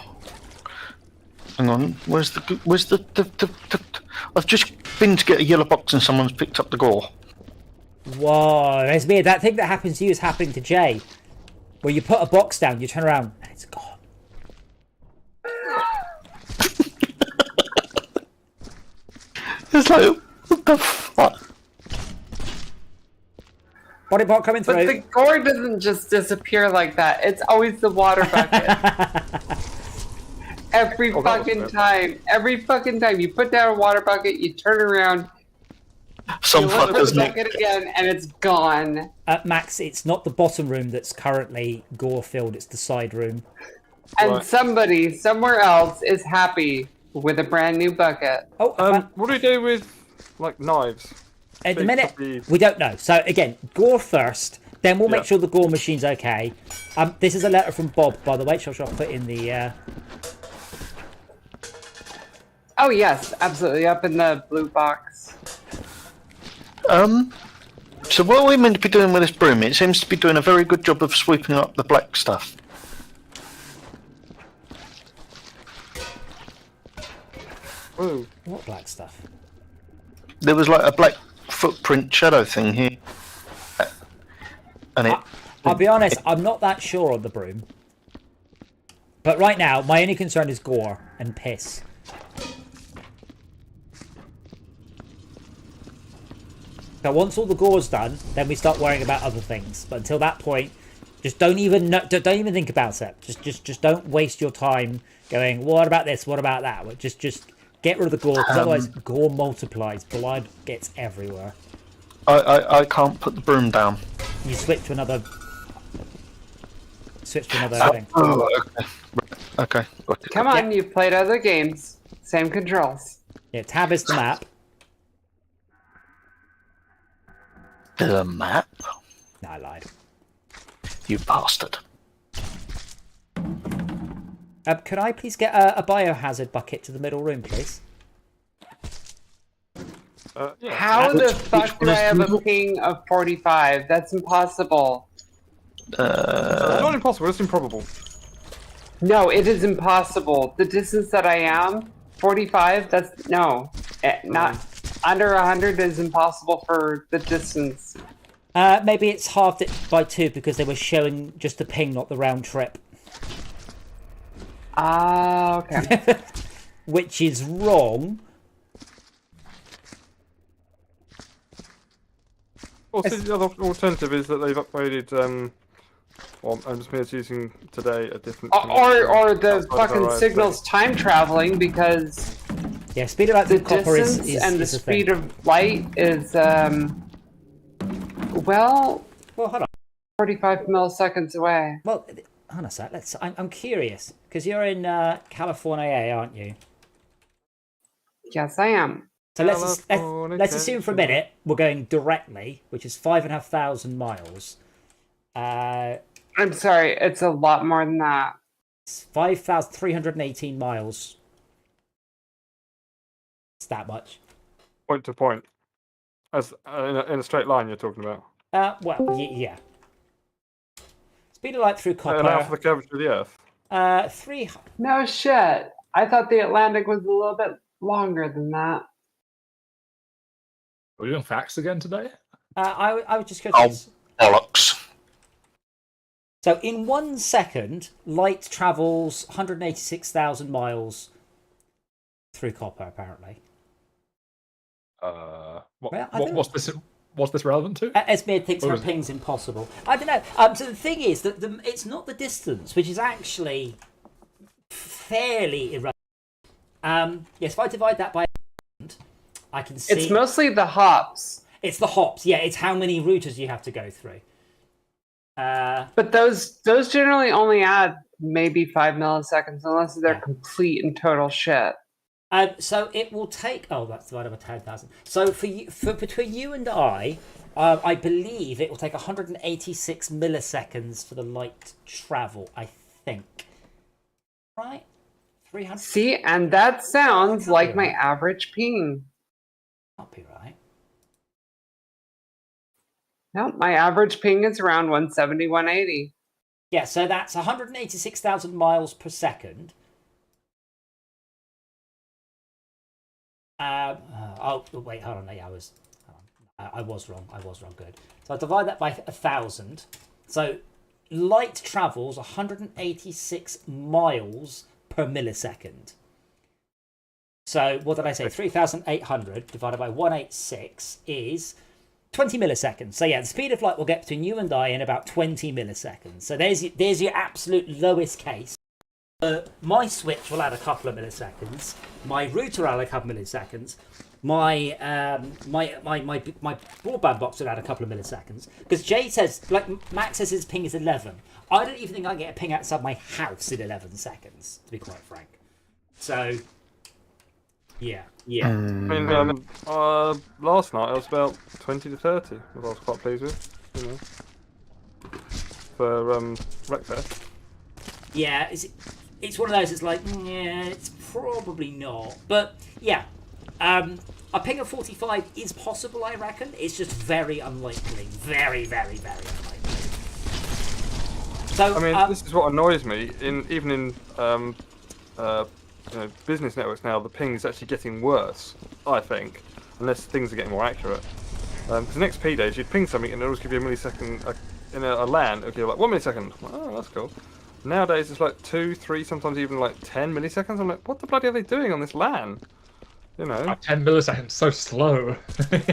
hang on. Where's the? I've just been to get a yellow box and someone's picked up the gore. Whoa, that's weird. That thing that happens to you is happening to Jay, where you put a box down, you turn around, and it's gone. It's like, what the fuck? Body part coming through. But the gore doesn't just disappear like that. It's always the water bucket. Every fucking time you put down a water bucket, you turn around, some you look fuckers the bucket again, and it's gone. Max, it's not the bottom room that's currently gore filled, it's the side room. And somebody somewhere else is happy with a brand new bucket. Oh, what do we do with like knives? At the minute, we don't know. So again, gore first, then we'll make sure the gore machine's okay. This is a letter from Bob, by the way. Shall I put in the? Oh yes, absolutely, up in the blue box. So what are we meant to be doing with this broom? It seems to be doing a very good job of sweeping up the black stuff. Ooh. What black stuff? There was like a black footprint shadow thing here, and I'll be honest, I'm not that sure on the broom. But right now, my only concern is gore and piss. So once all the gore's done, then we start worrying about other things. But until that point, just don't even think about it. Just don't waste your time going, what about this? What about that? Just get rid of the gore, because otherwise gore multiplies. Blood gets everywhere. I can't put the broom down. You switch to another thing. Oh, okay. Come on, you've played other games. Same controls. Yeah, tab is the map. The map? No, I lied. You bastard. Could I please get a biohazard bucket to the middle room, please? Yeah. How the fuck do I have a ping of 45? That's impossible. It's not impossible, it's improbable. No, it is impossible. The distance that I am, 45, that's... No. Not... Under 100 is impossible for the distance. Maybe it's halved it by 2 because they were showing just the ping, not the round trip. Ah, okay. Which is wrong. Also, the other alternative is that they've upgraded, well, I'm just using today a different... Or the fucking signal's time traveling because... Yeah, speed of light the through copper is and the speed thing. of light is, well, hold on. 45 milliseconds away. Well, hold on a sec. I'm curious, because you're in California, aren't you? Yes, I am. So let's assume for a minute we're going directly, which is 5,500 miles. I'm sorry, it's a lot more than that. It's 5,318 miles. It's that much. Point to point. As in a straight line you're talking about? Well, yeah. Speed of light through copper. And half the curvature of the Earth? 3... No shit. I thought the Atlantic was a little bit longer than that. Are we doing facts again today? I would just go... Oh, bollocks. So in 1 second, light travels 186,000 miles through copper, apparently. What's this relevant to? Esmir thinks her ping's impossible. I don't know. So the thing is that it's not the distance, which is actually fairly irrelevant. Yes, if I divide that by I can see... It's mostly the hops. It's the hops, yeah. It's how many routers you have to go through. But those generally only add maybe 5 milliseconds, unless they're complete and total shit. So it will take... Oh, that's divided by 10,000. So between you and I believe it will take 186 milliseconds for the light travel, I think. Right? 300... See, and that sounds like my average ping. Can't be right. No, my average ping is around 170, 180. Yeah, so that's 186,000 miles per second. Oh, wait, hold on. Yeah, I was wrong. Good. So I divide that by 1,000. So light travels 186 miles per millisecond. So what did I say? 3,800 divided by 186 is 20 milliseconds. So yeah, the speed of light will get between you and I in about 20 milliseconds. So there's your absolute lowest case. My switch will add a couple of milliseconds. My router will add a couple of milliseconds. My broadband box will add a couple of milliseconds. Because Jay says, like Max says, his ping is 11. I don't even think I can get a ping outside my house in 11 seconds, to be quite frank. So, yeah. I mean, last night I was about 20 to 30, which I was quite pleased with, you know, for Wreckfest. Yeah, it's one of those. It's like, yeah, it's probably not. But yeah, a ping of 45 is possible. I reckon it's just very unlikely. Very, very, very unlikely. So I mean, this is what annoys me. Even in business networks now, the ping is actually getting worse. I think, unless things are getting more accurate. Because in XP days, you'd ping something and it'll always give you a millisecond in a LAN, it'll give like 1 millisecond. Oh, that's cool. Nowadays it's like 2, 3, sometimes even like 10 milliseconds. I'm like, what the bloody are they doing on this LAN? You know, 10 milliseconds, so slow.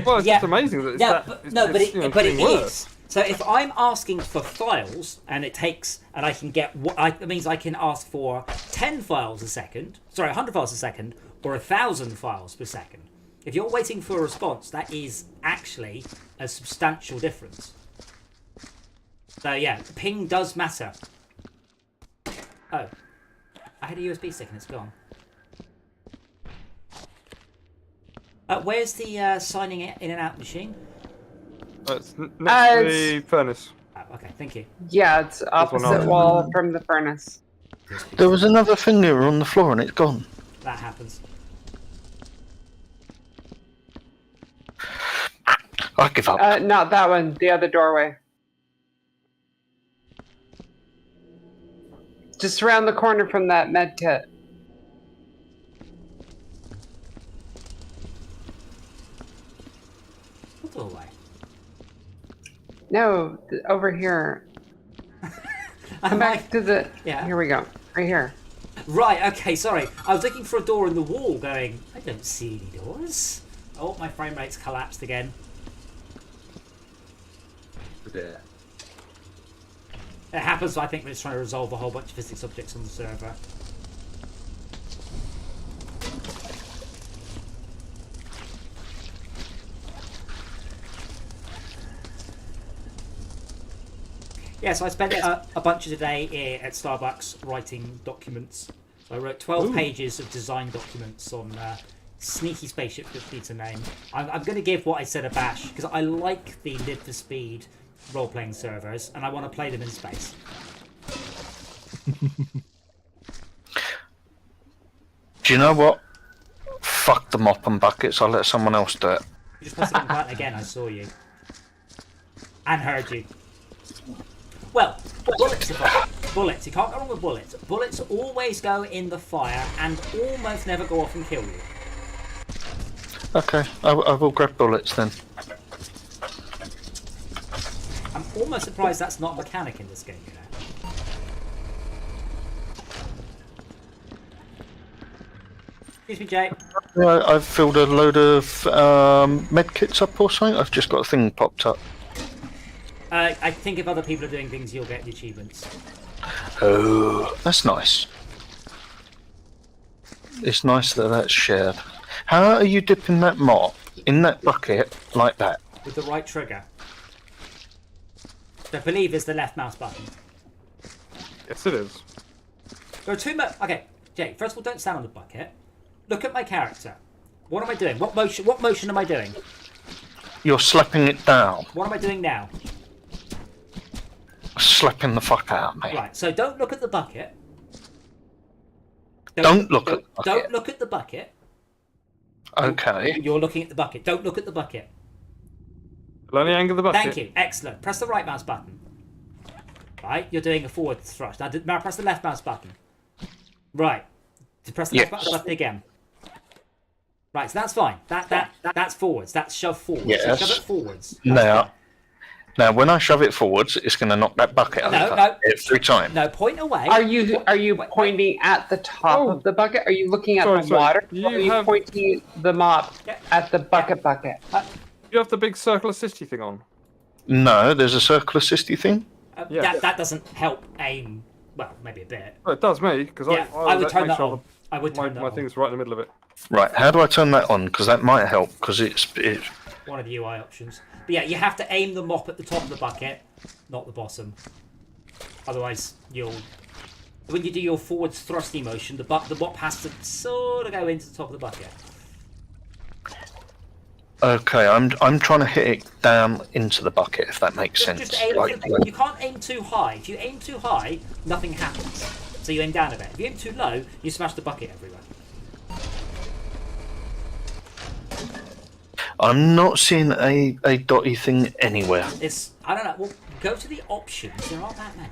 well, it's just amazing that it's that. But it is. So if I'm asking for files and it takes, and I can get that means I can ask for 10 files a second. Sorry, 100 files a second, or 1,000 files per second. If you're waiting for a response, that is actually a substantial difference. So yeah, ping does matter. Oh, I had a USB stick and it's gone. Where's the signing in and out machine? It's next to the furnace. Oh, okay, thank you. Yeah, it's opposite wall from the furnace. There was another finger on the floor and it's gone. That happens. I give up. Not that one. The other doorway. Just around the corner from that med kit. What doorway? No, over here. Come back to the... Yeah. Here we go. Right here. Right, okay, sorry. I was looking for a door in the wall going, I don't see any doors. Oh, my frame rate's collapsed again. Yeah. It happens, I think, when it's trying to resolve a whole bunch of physics objects on the server. Yeah, so I spent a bunch of the day at Starbucks writing documents. So I wrote 12 pages of design documents on Sneaky Spaceship 50 to name. I'm going to give what I said a bash, because I like the Live for Speed role-playing servers, and I want to play them in space. Do you know what? Fuck the mop and buckets, I'll let someone else do it. You just pressed the button again, I saw you. And heard you. Well, bullets are fine. Bullets, you can't go wrong with bullets. Bullets always go in the fire and almost never go off and kill you. Okay, I will grab bullets then. I'm almost surprised that's not a mechanic in this game, you know. Excuse me, Jay. I've filled a load of medkits up or something. I've just got a thing popped up. I think if other people are doing things, you'll get the achievements. Oh, that's nice. It's nice that that's shared. How are you dipping that mop in that bucket like that? With the right trigger. I believe is the left mouse button. Yes, it is. There are two okay, Jay, first of all, don't stand on the bucket. Look at my character. What am I doing? What motion am I doing? You're slapping it down. What am I doing now? Slapping the fuck out of me. Right, so don't look at the bucket. Don't look at the bucket. Don't look at the bucket. Okay. You're looking at the bucket. Don't look at the bucket. Only angle the bucket. Thank you. Excellent. Press the right mouse button. Right, you're doing a forward thrust. Now press the left mouse button. Right. To press the left mouse button again. Right, so that's fine. That's forwards. That's shove forwards. Yes. So shove it forwards. Now, when I shove it forwards, it's going to knock that bucket over every time. No, point away. Are you pointing at the top of the bucket? Are you looking at the water? Or are you pointing the mop at the bucket? You have the big circle assisty thing on. No, there's a circle assisty thing. That doesn't help aim. Well, maybe a bit. Well, it does me because I would turn that on. I would turn that on. My thing's right in the middle of it. Right, how do I turn that on? Because that might help. Because it's one of the UI options. But yeah, you have to aim the mop at the top of the bucket, not the bottom. Otherwise, when you do your forwards thrusty motion, the mop has to sort of go into the top of the bucket. Okay, I'm trying to hit it down into the bucket, if that makes sense. Just aim you can't aim too high. If you aim too high, nothing happens. So you aim down a bit. If you aim too low, you smash the bucket everywhere. I'm not seeing a dotty thing anywhere. I don't know. Well, go to the options. There aren't that many.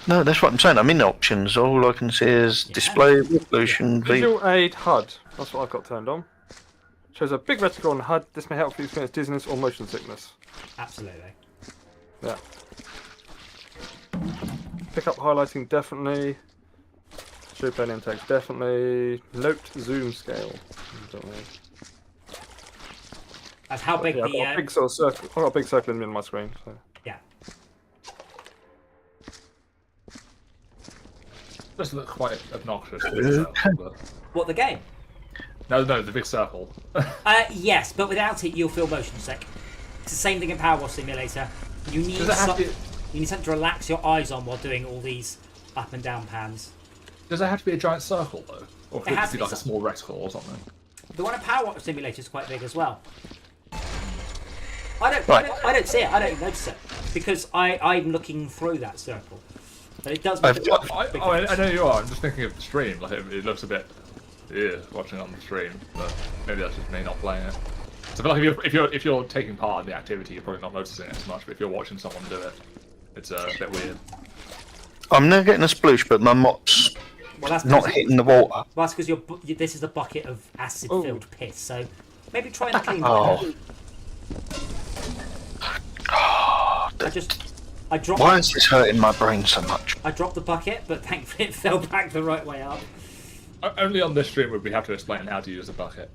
No, that's what I'm saying. I'm in options. All I can see is display, resolution, Visual aid HUD. That's what I've got turned on. Shows a big reticle on the HUD. This may help you experience dizziness or motion sickness. Absolutely. Yeah. Pick up highlighting definitely. Show pen name tags definitely. Note zoom scale. Don't know. That's how big Yeah, I've the got a big sort of circle. I've got a big circle in the middle of my screen. So. yeah. Does look quite obnoxious. What, the game? No, the big circle. Yes, but without it, you'll feel motion sick. It's the same thing in Power Wash Simulator. You need Does it have to... you need something to relax your eyes on while doing all these up and down pans. Does it have to be a giant circle though, or could it has be to be like a small rectangle or something? The one in Power Wash Simulator is quite big as well. I don't see it. I don't even notice it because I'm looking through that circle. But it does. Make I know you are. I'm just thinking of the stream. Like it looks a bit, watching on the stream. But maybe that's just me not playing it. So I feel like if you're taking part in the activity, you're probably not noticing it as much. But if you're watching someone do it, it's a bit weird. I'm now getting a sploosh, but my mop's not hitting the water. Well, that's because this is a bucket of acid-filled piss. So maybe try and clean Oh. I dropped. Why is this hurting my brain so much? I dropped the bucket, but thankfully it fell back the right way up. Only on this stream would we have to explain how to use a bucket.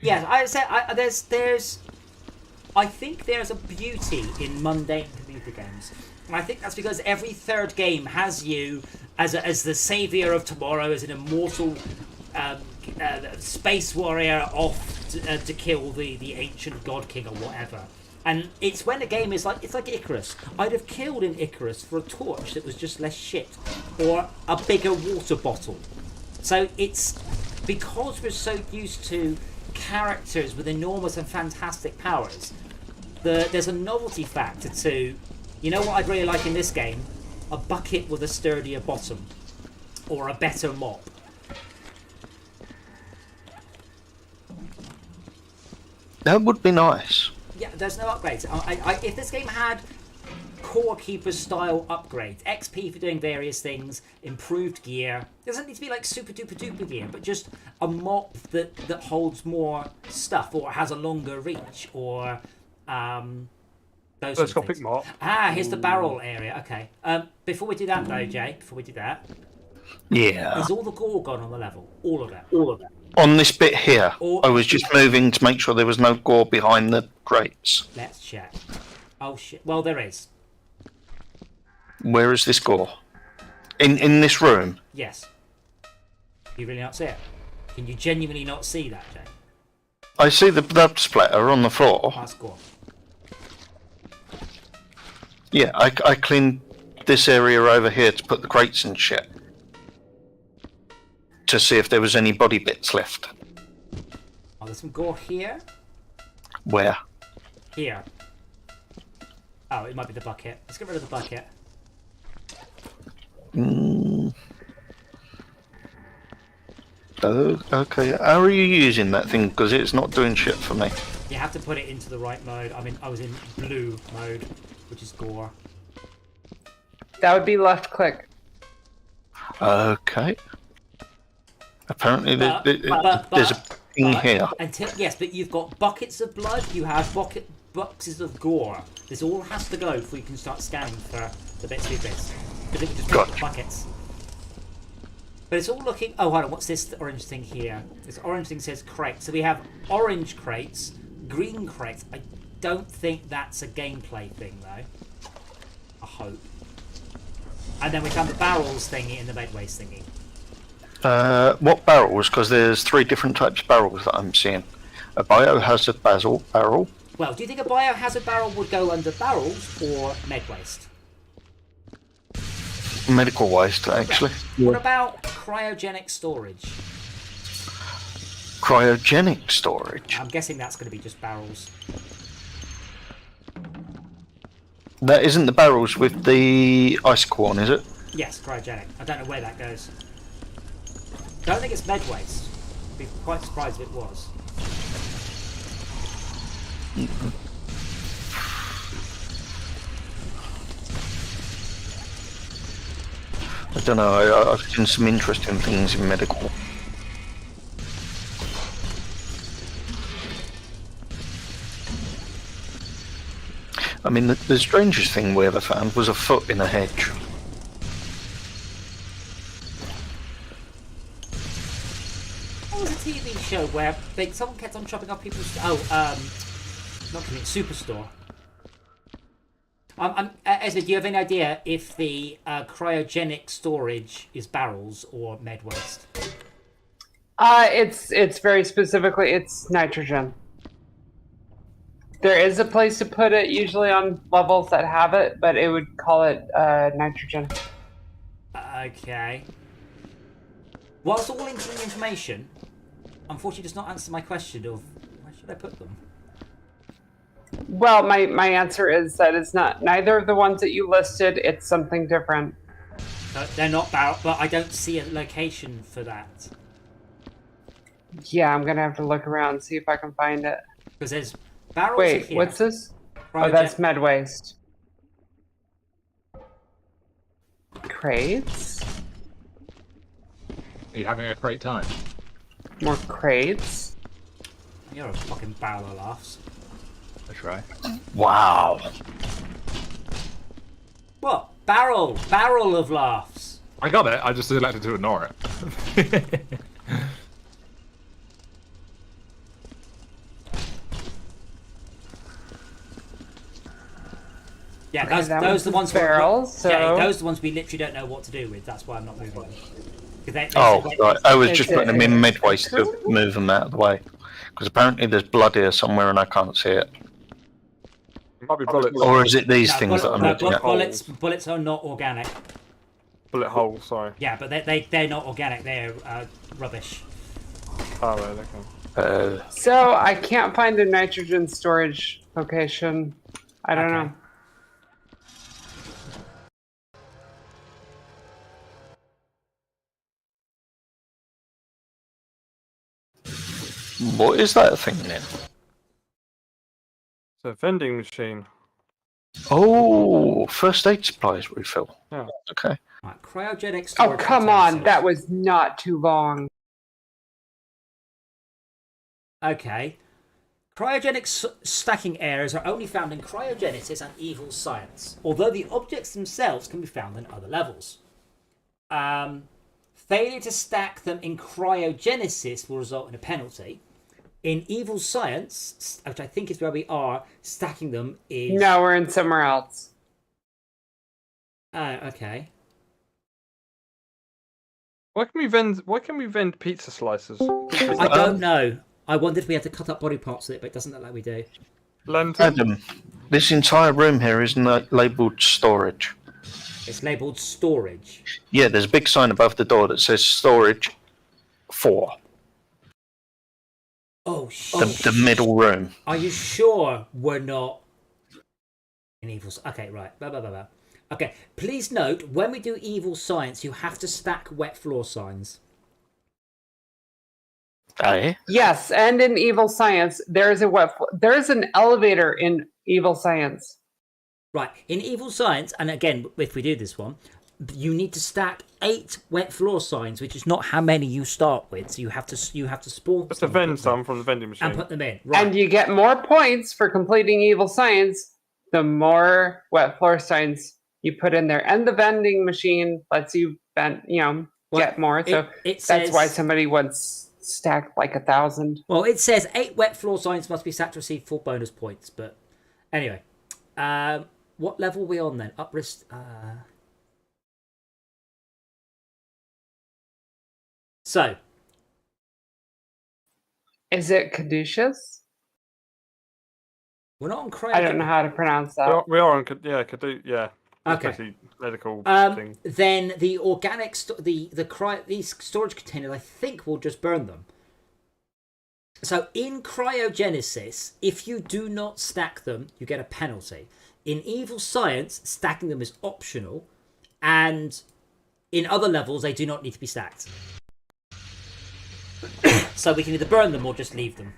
Yeah, I said there's. I think there's a beauty in mundane computer games, and I think that's because every third game has you as the savior of tomorrow, as an immortal space warrior off to kill the ancient god king or whatever. And it's when a game is it's like Icarus. I'd have killed an Icarus for a torch that was just less shit, or a bigger water bottle. So it's because we're so used to characters with enormous and fantastic powers. There's a novelty factor to, you know what I'd really like in this game? A bucket with a sturdier bottom, or a better mop. That would be nice. Yeah, there's no upgrades. If this game had Core Keeper style upgrades, XP for doing various things, improved gear, it doesn't need to be like super duper duper gear, but just a mop that holds more stuff, or has a longer reach, or those Telescopic mop. Here's the barrel area. Okay. Before we do that though, Jay, Yeah. is all the gore gone on the level? All of it. On this bit here, I was just moving to make sure there was no gore behind the crates. Let's check. Oh shit. Well, there is. Where is this gore? In this room? Yes. You really not see it? Can you genuinely not see that, Jay? I see the blood splatter on the floor. That's gore. Yeah, I cleaned this area over here to put the crates and shit. To see if there was any body bits left. Oh, there's some gore here. Where? Here. Oh, it might be the bucket. Let's get rid of the bucket. Oh, okay. How are you using that thing? Because it's not doing shit for me. You have to put it into the right mode. I was in blue mode, which is gore. That would be left click. Okay. Apparently there's a thing here. Yes, but you've got buckets of blood, you have boxes of gore. This all has to go before you can start scanning for the bits of bits. Because it can just take the buckets. But it's all looking... Oh, hold on, what's this orange thing here? This orange thing says crate. So we have orange crates, green crates. I don't think that's a gameplay thing, though. I hope. And then we found the barrels thingy and the bed waste thingy. What barrels? Because there's 3 different types of barrels that I'm seeing. A biohazard barrel. Well, do you think a biohazard barrel would go under barrels or med waste? Medical waste, actually. Yeah. What about cryogenic storage? Cryogenic storage? I'm guessing that's going to be just barrels. That isn't the barrels with the icicle on, is it? Yes, cryogenic. I don't know where that goes. Don't think it's med waste. I'd be quite surprised if it was. I don't know, I've seen some interesting things in medical. I mean, the strangest thing we ever found was a foot in a hedge. What was a TV show where someone kept on chopping up people's... not Superstore. Ezra, do you have any idea if the cryogenic storage is barrels or med waste? It's very specifically, it's nitrogen. There is a place to put it, usually on levels that have it, but it would call it nitrogen. Okay. Whilst all incoming information, unfortunately does not answer my question of where should I put them? Well, my answer is that it's not neither of the ones that you listed. It's something different. They're not barrel, but I don't see a location for that. Yeah, I'm gonna have to look around and see if I can find it. Because there's barrels. Wait, here. what's this? Oh, that's med waste. Crates? Are you having a great time? More crates? You're a fucking barrel of laughs. I try. Wow. What? Barrel of laughs. I got it. I just elected to ignore it. Yeah, Okay, those are the ones. Barrels. So... Yeah, those are the ones we literally don't know what to do with. That's why I'm not moving them. They Right. I was just Is putting them it- in mid-waste to move them out of the way. Because apparently there's blood here somewhere and I can't see it. It might be bullets. Or is it these things that I'm looking at? Bullets are not organic. Bullet hole, sorry. Yeah, but they're not organic. They're rubbish. Oh, right, okay. So I can't find a nitrogen storage location. I don't know. What is that thing then? It's a vending machine. Oh, first aid supplies refill. Yeah. Okay. Right, cryogenic Oh, storage. come on. utensils. That was not too long. Okay. Cryogenic stacking areas are only found in cryogenesis and evil science, although the objects themselves can be found in other levels. Failure to stack them in cryogenesis will result in a penalty. In evil science, which I think is where we are, stacking them is... No, we're in somewhere else. Okay. Why can we vend pizza slices? I don't know. I wondered if we had to cut up body parts with it, but it doesn't look like we do. Lantern. Adam, this entire room here is labelled storage. It's labelled storage. Yeah, there's a big sign above the door that says storage 4. Oh, shit. The middle room. Are you sure we're not in evil? Okay, right. Blah, blah, blah, blah. Okay, please note, when we do evil science, you have to stack wet floor signs. Eh? Yes, and in evil science, there is an elevator in evil science. Right, in evil science, and again, if we do this one, you need to stack 8 wet floor signs, which is not how many you start with. So you have to spawn. Just to vend some from the vending machine. and put them in. Right. And you get more points for completing evil science the more wet floor signs you put in there. And the vending machine lets you get more. So it that's says, why somebody once stacked like 1,000. Well, it says 8 wet floor signs must be stacked to receive full bonus points. But anyway, what level are we on then? Up risk. So, Is it caduceus? we're not on cryo. I don't know how to pronounce that. We are on, yeah. Okay. Especially medical thing. Then the organic, these storage containers, I think we'll just burn them. So in cryogenesis, if you do not stack them, you get a penalty. In evil science, stacking them is optional, and in other levels, they do not need to be stacked. So we can either burn them or just leave them.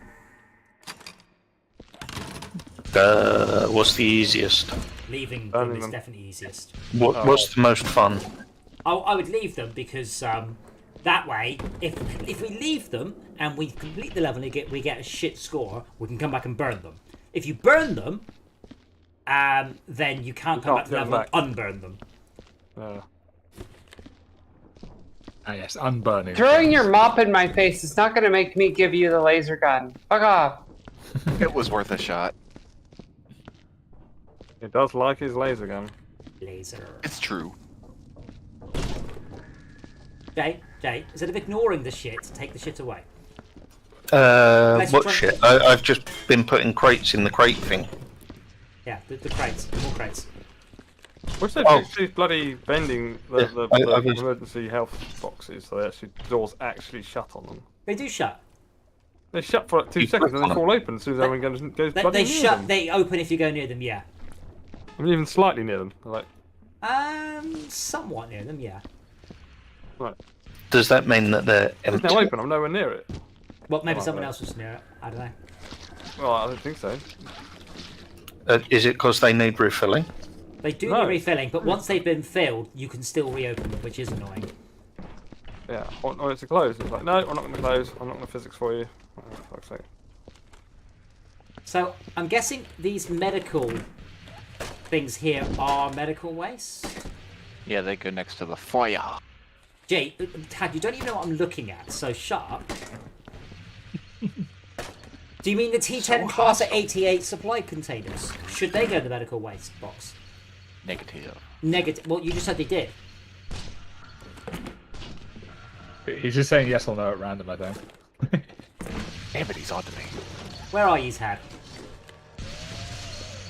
What's the easiest? Leaving Burning them is them. definitely easiest. What's the most fun? I would leave them because that way, if we leave them and we complete the level and we get a shit score, we can come back and burn them. If you burn them, then you can't come back to the level and unburn them. Ah, yes, unburning. Throwing your mop in my face is not going to make me give you the laser gun. Fuck off. It was worth a shot. He does like his laser gun. Laser. It's true. Jay, instead of ignoring the shit, take the shit away. What shit? I've just been putting crates in the crate thing. Yeah, the crates. More crates. Wish they'd fix bloody vending the emergency health boxes so the doors actually shut on them. They do shut. They shut for like 2 seconds and they fall open as soon as everyone goes bloody near them. They open if you go near them, yeah. I mean, even slightly near them. Like, somewhat near them, yeah. right. Does that mean that they're It's empty? now open, I'm nowhere near it. Well, maybe someone else was near it. I don't know. Well, I don't think so. Is it because they need refilling? They do need refilling, but once they've been filled, you can still reopen them, which is annoying. Yeah, I want it to close. It's like, no, I'm not going to close. I'm not going to physics for you. Oh, fuck's sake. So, I'm guessing these medical things here are medical waste? Yeah, they go next to the fire. Jay, Tag, you don't even know what I'm looking at, so shut up. Do you mean the T10 class at 88 supply containers? Should they go in the medical waste box? Negative. Negative. Well, you just said they did. He's just saying yes or no at random, I think. Damn it, he's on to me. Where are you, Tad?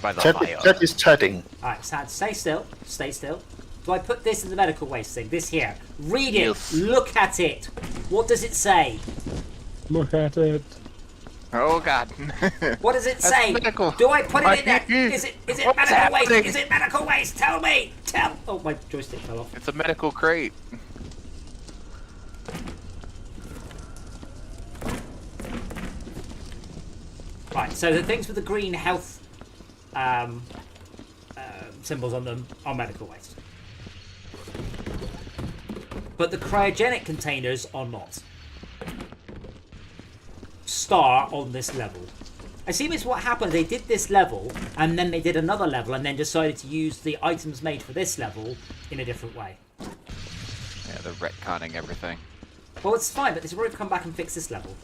By the fire. That is tadding. Alright, Tad, stay still. Stay still. Do I put this in the medical waste thing? This here. Read it. Yes. Look at it. What does it say? Look at it. Oh god. What does it That's say? medical. Do I put it in there? Is it What's medical waste? happening? Is it medical waste? Tell me. Tell. Oh, my joystick fell off. It's a medical crate. Right. So the things with the green health symbols on them are medical waste, but the cryogenic containers are not. Star on this level. I assume it's what happened. They did this level, and then they did another level, and then decided to use the items made for this level in a different way. Yeah, they're retconning everything. Well, it's fine, but they've already come back and fixed this level.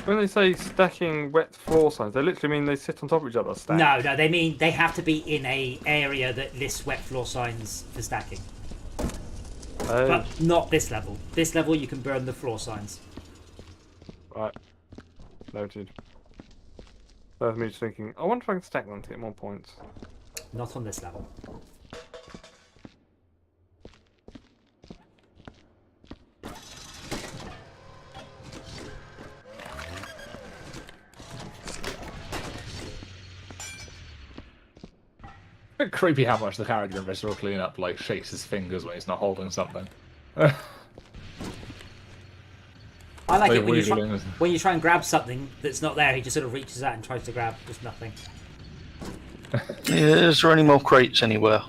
When they say stacking wet floor signs, they literally mean they sit on top of each other. Stack. No, they mean they have to be in a area that lists wet floor signs for stacking. Oh. But not this level. This level you can burn the floor signs. Right. Noted. That was me just thinking, I wonder if I can stack them to get more points. Not on this level. It's creepy how much the character in Viscera Cleanup like shakes his fingers when he's not holding something. I like Like it when wiggling. you try and grab something that's not there. He just sort of reaches out and tries to grab just nothing. Is there any more crates anywhere?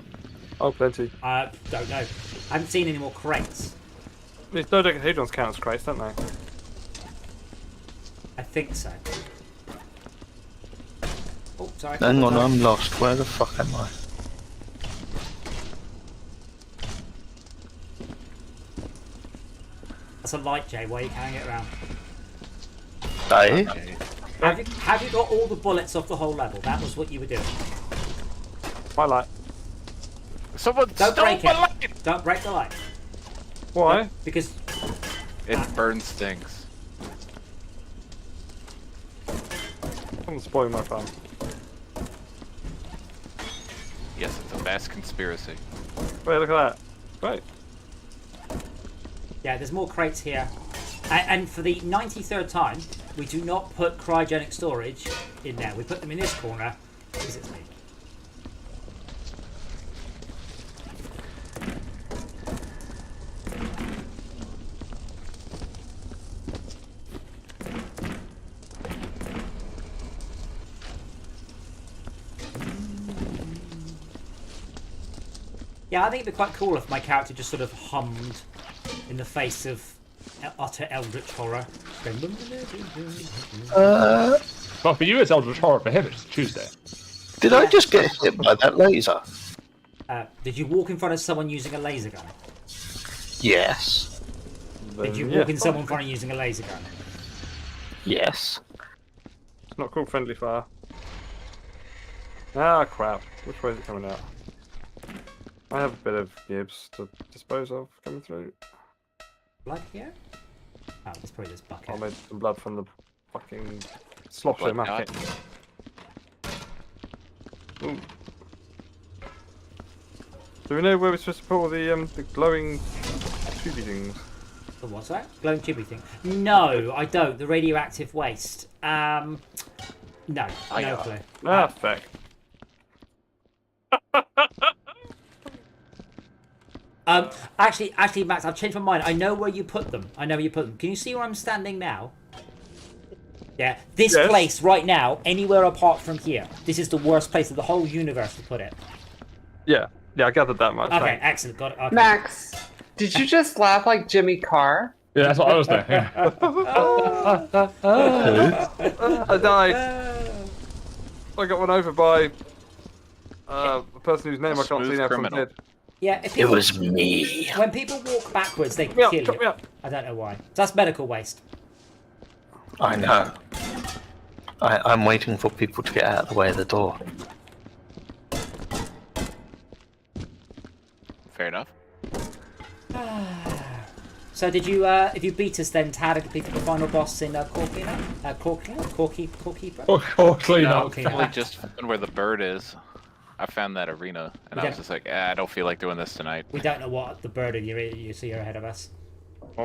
Oh, plenty. Don't know. I haven't seen any more crates. These dodecahedrons count as crates, don't they? I think so. Oh, sorry. Hang on, I'm lost. Where the fuck am I? That's a light, Jay. Why are you carrying it around? Hey? Have you got all the bullets off the whole level? That was what you were doing. My light. Someone Don't stole break my it. light! Don't break the light. Why? Because It burns things. Someone's spoiling my fun. Yes, it's a mass conspiracy. Wait, look at that. Great. yeah, there's more crates here. And for the 93rd time, we do not put cryogenic storage in there. We put them in this corner because it's me. Yeah, I think it'd be quite cool if my character just sort of hummed in the face of utter eldritch horror. Well, for you it's Eldritch Horror. For him it's Tuesday. Did I just get hit by that laser? Did you walk in front of someone using a laser gun? Yes. Did you walk in someone in front of using a laser gun? Yes. It's not called friendly fire. Ah, crap. Which way is it coming out? I have a bit of gibs to dispose of coming through. Blood here? Oh, it's probably this bucket. I made some blood from the fucking slosher Blood market. Ooh. Do we know where we're supposed to put all the glowing tubey things? The what's that? Glowing tubey thing? No, I don't. The radioactive waste. No, no clue. Ah, feck. Actually, Max, I've changed my mind. I know where you put them. Can you see where I'm standing now? Yeah, this Yes. place right now, anywhere apart from here, this is the worst place in the whole universe to put it. Yeah, I gathered that much. Okay, thanks. excellent, got it. Okay. Max, did you just laugh like Jimmy Carr? Yeah, that's what I was doing. I died. I got run over by a person whose name I can't see now from criminal. dead. Yeah, if It people, was me. when people walk backwards, they Chop me up, kill chop me you. up. I don't know why. So that's medical waste. I know. I'm waiting for people to get out of the way of the door. Fair enough. So did you, if you beat us then, Tad, complete the final boss in Core Cleaner? Core Keeper? Oh, clean No, up. clean Probably up. just found where the bird is. I found that arena, and I was just like, I don't feel like doing this tonight. We don't know what the bird in you see ahead of us. You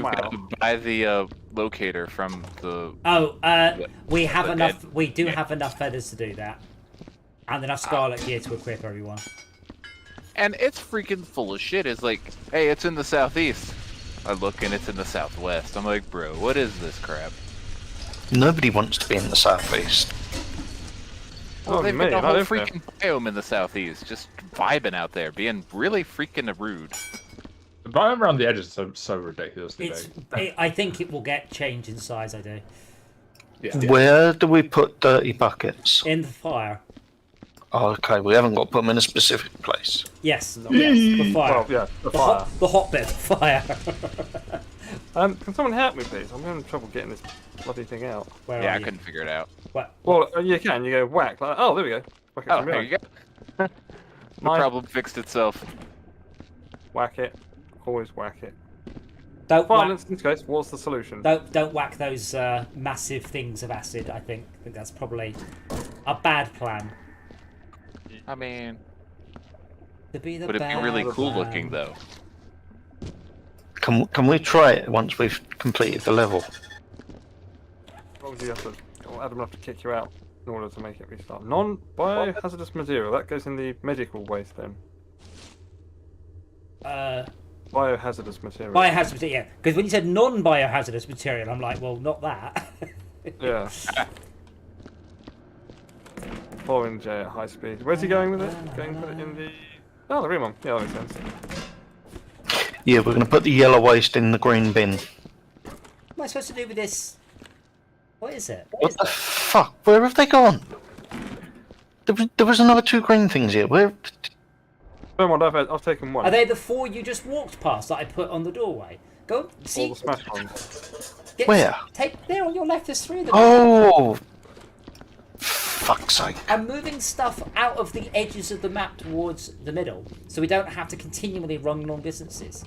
gotta buy the locator from the. Oh, we have the enough. dead- We do yeah. have enough feathers to do that, and enough scarlet gear to equip everyone. And it's freaking full of shit. It's like, hey, it's in the southeast. I look and it's in the southwest. I'm like, bro, what is this crap? Nobody wants to be in the southeast. Well, Oh, they've mate, got the I whole live there. freaking biome in the southeast, just vibing out there, being really freaking rude. The biome around the edges is so ridiculously It's. big. I think it will get changed in size. I do. Yeah. Where do we put dirty buckets? In the fire. Oh, okay, we haven't got to put them in a specific place. Yes. Yes. The fire. Well, yeah, the the fire. hot bit. Fire. Can someone help me, please? I'm having trouble getting this bloody thing out. Where Yeah, are I you? couldn't figure it out. What? Well, you can. You go whack. Like, oh, there we go. Whack it Oh, from there behind. you go. The Nice. problem fixed itself. Whack it. Always whack it. Don't whack. Violence in this case. What's the solution? Don't whack those massive things of acid. I think that's probably a bad plan. I mean, To be the would it be bad really cool plan. looking though? Can we try it once we've completed the level? Obviously, you have to. Well, Adam will have to kick you out in order to make it restart. Non-biohazardous material. That goes in the medical waste then. Biohazardous material. Biohazardous material, yeah. Because when you said non-biohazardous material, I'm like, well, not that. Yeah. Following Jay at high speed. Where's he going with it? Going to put it in the. Oh, the green one. Yeah, that makes sense. Yeah, we're going to put the yellow waste in the green bin. What am I supposed to do with this? What is it? What the fuck? Where have they gone? There was another 2 green things here. Where? Don't mind, I've taken one. Are they the 4 you just walked past that I put on the doorway? Go All see. the smash ones. Where? Take there on your left. There's 3 of them. Oh! Fuck's sake. I'm moving stuff out of the edges of the map towards the middle, so we don't have to continually run long distances.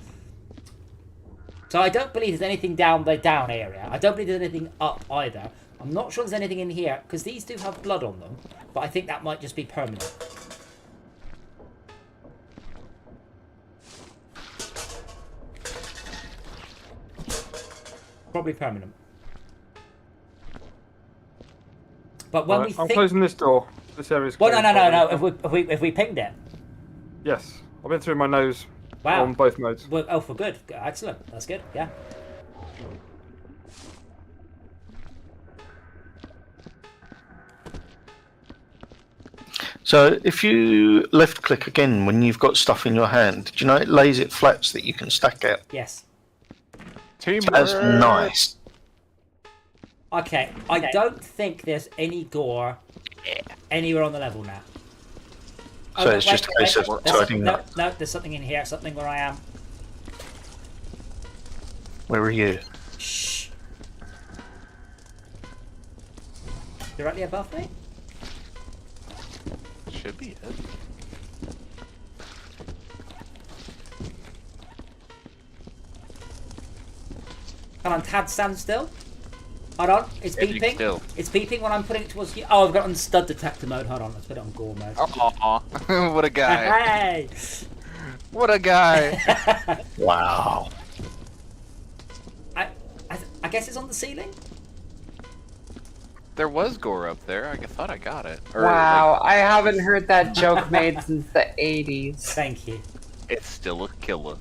So I don't believe there's anything down the down area. I don't believe there's anything up either. I'm not sure there's anything in here, because these do have blood on them, but I think that might just be permanent. Probably permanent. But when Right, we I'm think... closing this door. This area's Well, clear. no. If we pinged it. Yes. I've been through my nose Wow. on both modes. Well, oh, for good. Excellent. That's good. Yeah. So if you left click again when you've got stuff in your hand, do you know it lays it flat so that you can stack it? Yes. Teamwork. That's nice. Okay, I don't think there's any gore anywhere on the level now. So it's just a case of tidying no, up. no, there's something in here, something where I am. Where are you? Shh. Directly above me? Should be it. Hold on, Tad, stand still. Hold on, it's Standing beeping. still. It's beeping when I'm putting it towards you. Oh, I've got it on stud detector mode. Hold on, let's put it on gore mode. Aw, what a guy. Hey! What a guy. Wow. I guess it's on the ceiling? There was gore up there. I thought I got it. Or, Wow, I haven't heard that joke made since the 80s. Thank you. it's still a killer.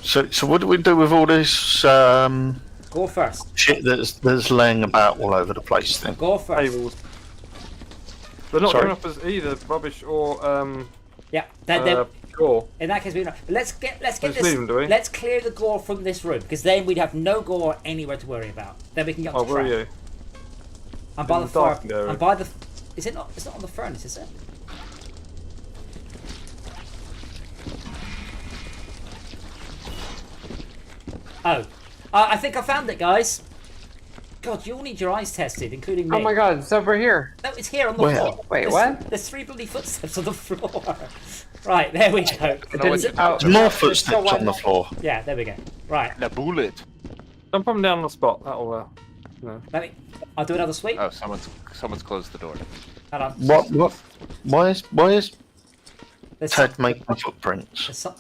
So what do we do with all this Go first. shit that's laying about all over the place then? Go first. Tables. They're not Sorry. coming up as either rubbish or Yeah, then gore. in that case we don't. Let's get Let's this. leave them, do we? Let's clear the gore from this room because then we'd have no gore anywhere to worry about. Then we can get Oh, on to where are trap. you? I'm by In the the fire. darkened area. I'm by the. Is it not? It's not on the furnace, is it? Oh, I think I found it, guys. God, you all need your eyes tested, including me. Oh my god, it's over here. No, it's here on the Where? floor. Wait, There's- what? There's 3 bloody footsteps on the floor. Right, there we go. It didn't, oh, There's more there's still footsteps on one. the floor. Yeah, there we go. Right, The bullet. Jump them down on the spot. That'll no. let me. I'll do another sweep. Oh, someone's closed the door. Hold on. What? Why is There's, Ted making footprints? there's some.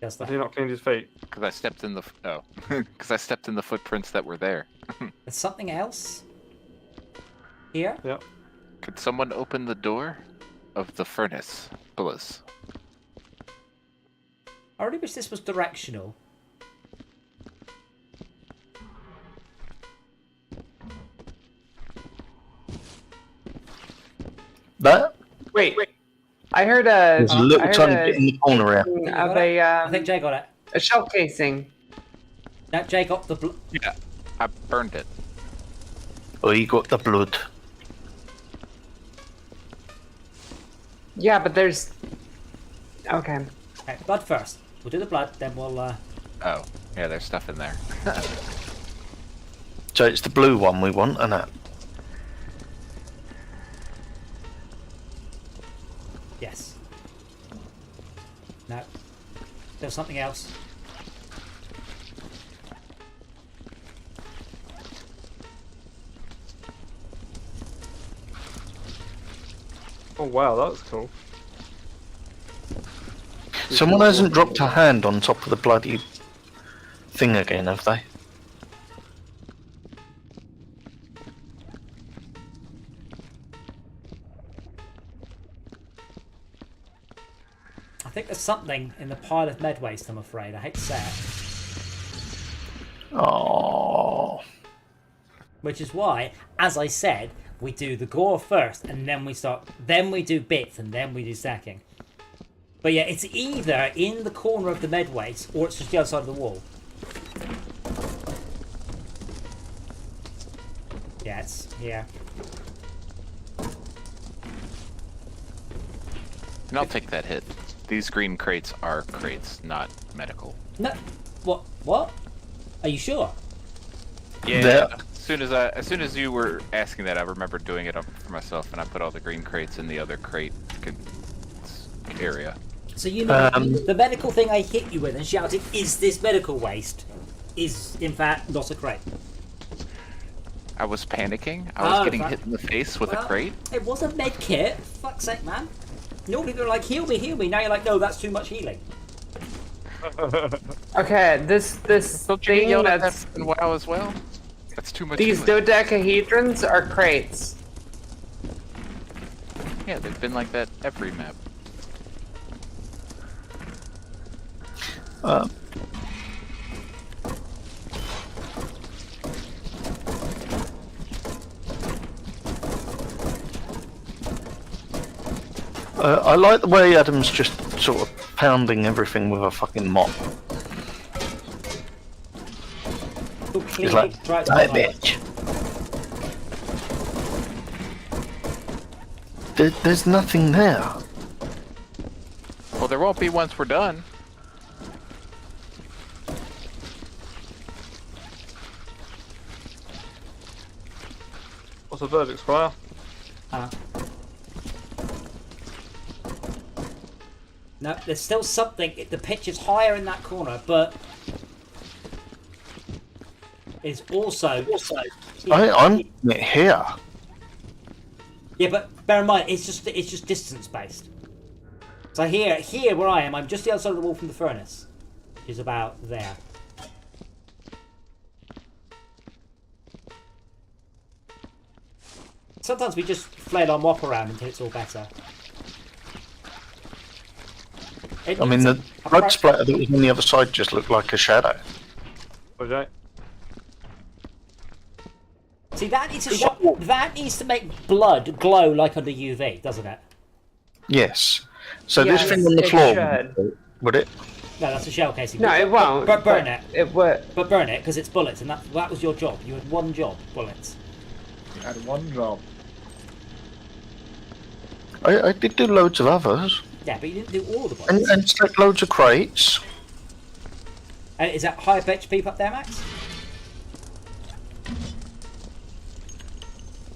Just Has that. he not cleaned his feet? Because I stepped in the because I stepped in the footprints that were there. There's something else here. Yep. Could someone open the door of the furnace, please? I really wish this was directional. That? Wait, I heard a. There's a little I heard tiny a bit in the corner here. casing You of got it? a, I think Jay got it. a shell casing. No, Jay got the. Yeah, I burned it. Oh, you got the blood. Yeah, but there's. Okay. Okay, blood first. We'll do the blood, then we'll. Oh, yeah, there's stuff in there. So it's the blue one we want, isn't it? Yes. No. There's something else. Oh wow, that was cool. Someone hasn't dropped a hand on top of the bloody thing again, have they? I think there's something in the pile of med waste, I'm afraid. I hate to say it. Oh. Which is why, as I said, we do the gore first, and then we do bits, and then we do stacking. But yeah, it's either in the corner of the med waste, or it's just the other side of the wall. Yeah, it's here. And I'll take that hit. These green crates are crates, not medical. No, what? What? Are you sure? Yeah. There. As soon as you were asking that, I remembered doing it up for myself, and I put all the green crates in the other crate area. So you know the medical thing I hit you with and shouted, "Is this medical waste?" is in fact not a crate. I was panicking. I was getting hit in the face with a crate. It was a med kit. Fuck's sake, man. Normally people are like, heal me, heal me. Now you're like, no, that's too much healing. Okay, this Don't you get thing yelled at that's. that in WoW as well? That's too much. These healing. dodecahedrons are crates. Yeah, they've been like that every map. I like the way Adam's just sort of pounding everything with a fucking mop. clean He's like, it. Try it "Die, tonight. bitch." There's nothing there. Well, there won't be once we're done. What's the verdict, Squire? No, there's still something. The pitch is higher in that corner, but it's also. I'm here. Yeah, but bear in mind, it's just distance based. So here where I am, I'm just the other side of the wall from the furnace, which is about there. Sometimes we just flail our mop around until it's all better. I mean, the blood splatter that was on the other side just looked like a shadow. Okay. See, that needs to make blood glow like under UV, doesn't it? Yes. So Yes, this thing on the it floor, should. would it? No, that's a shell casing. No, it won't. But burn it. It would. But burn it, because it's bullets, and that was your job. You had one job, bullets. You had one job. I did do loads of others. Yeah, but you didn't do all the bullets. And stack loads of crates. Is that higher HP up there, Max?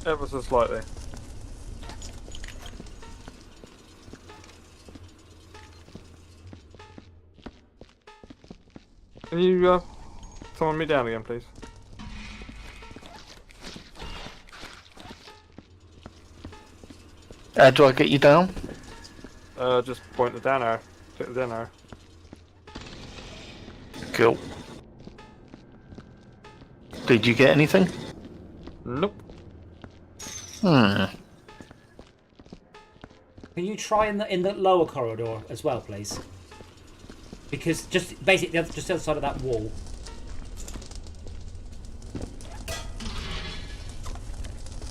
Ever so slightly. Can you summon me down again, please? How do I get you down? Just point the down arrow. Click the down arrow. Cool. Did you get anything? Nope. Can you try in the lower corridor as well, please? Because just basically just the other side of that wall.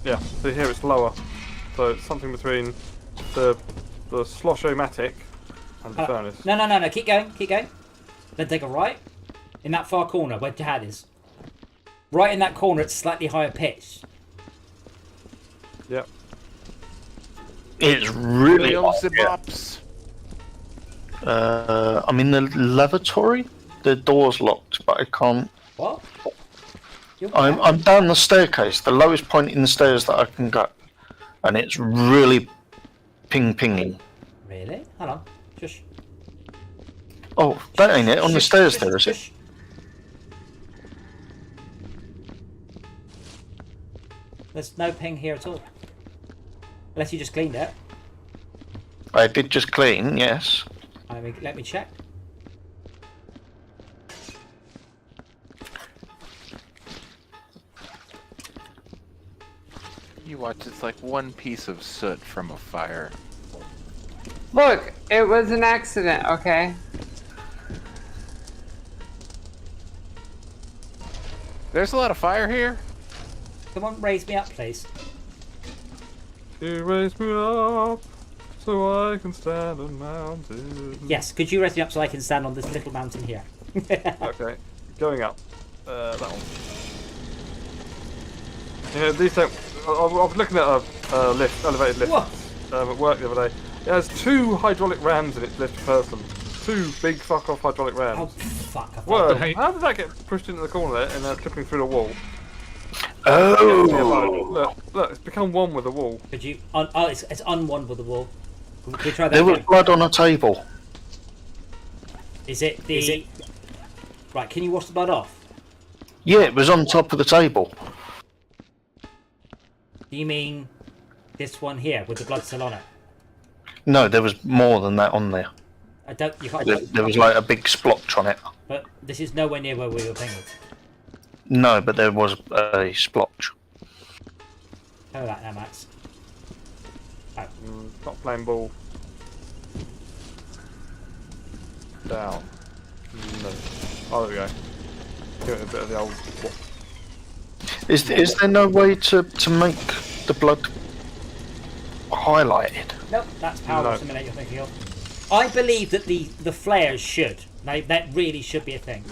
Yeah, so here it's lower. So it's something between the slosh-o-matic and the furnace. No, keep going. Then take a right. In that far corner where Dad is. Right in that corner, it's slightly higher pitched. Yep. It's really hot here. Bops. I'm in the lavatory. The door's locked, but I can't. What? I'm down the staircase, the lowest point in the stairs that I can go, and it's really pinging. Really? Hold on. Shush. Oh, that ain't it. On the stairs there, is it? Shush. There's no ping here at all. Unless you just cleaned it. I did just clean, yes. Let me check. You watch, it's like one piece of soot from a fire. Look, it was an accident, okay? There's a lot of fire here. Someone raise me up, please. You raise me up so I can stand on mountains. Yes, could you raise me up so I can stand on this little mountain here? Okay, going up. That one. Yeah, these don't. I was looking at a lift, elevated lift, What? at work the other day. It has 2 hydraulic rams in its lift per person. 2 big fuck off hydraulic rams. Oh, fuck. Whoa! How did that get pushed into the corner there and clipping through the wall? Oh! Look, it's become one with the wall. Could you... it's on one with the wall. Can we try that There was again? blood on a table. Is it the... Right, can you wash the blood off? Yeah, it was on top of the table. Do you mean this one here with the blood still on it? No, there was more than that on there. I don't... You can't... There was like a big splotch on it. But this is nowhere near where we were pinging. No, but there was a splotch. Tell that now, Max. Oh. Not playing ball. Down. No. Oh, there we go. Give it a bit of the old. Is there no way to make the blood highlighted? Nope, that's power No. simulate you're thinking of. I believe that the flares should. That really should be a thing.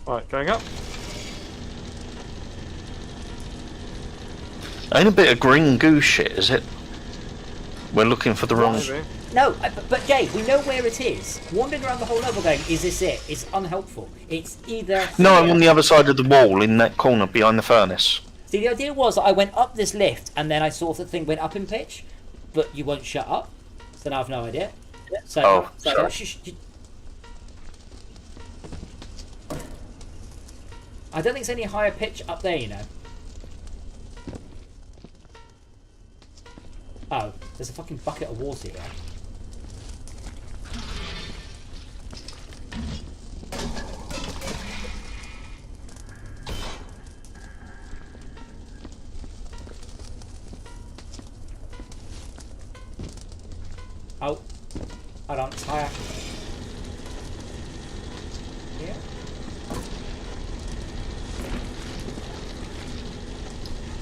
Right, going up. Ain't a bit of green goo shit, is it? We're looking for the wrong. Maybe. No, but Jay, we know where it is. Wandering around the whole level going, is this it? It's unhelpful. It's either... No, I'm here- on the other side of the wall in that corner behind the furnace. See, the idea was that I went up this lift and then I saw the thing went up in pitch, but you won't shut up. So now I've no idea. So, Oh, sorry. I don't think it's any higher pitch up there, you know. Oh, there's a fucking bucket of water here. Oh, hold on, it's higher. Here?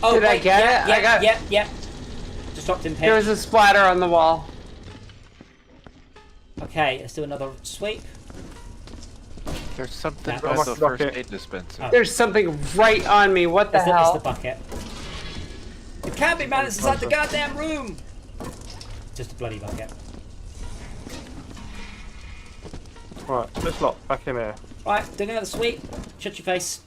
Oh, Did I wait, get yeah, it? Yeah, I got- yeah. Just dropped in pitch. There was a splatter on the wall. Okay, let's do another sweep. There's something That about was- the first bucket. aid dispenser. Oh. There's something right on me. What the It's hell? the bucket. It can't be, man. It's inside the goddamn room. Just a bloody bucket. Right, this lot back in here. Right, doing another sweep. Shut your face.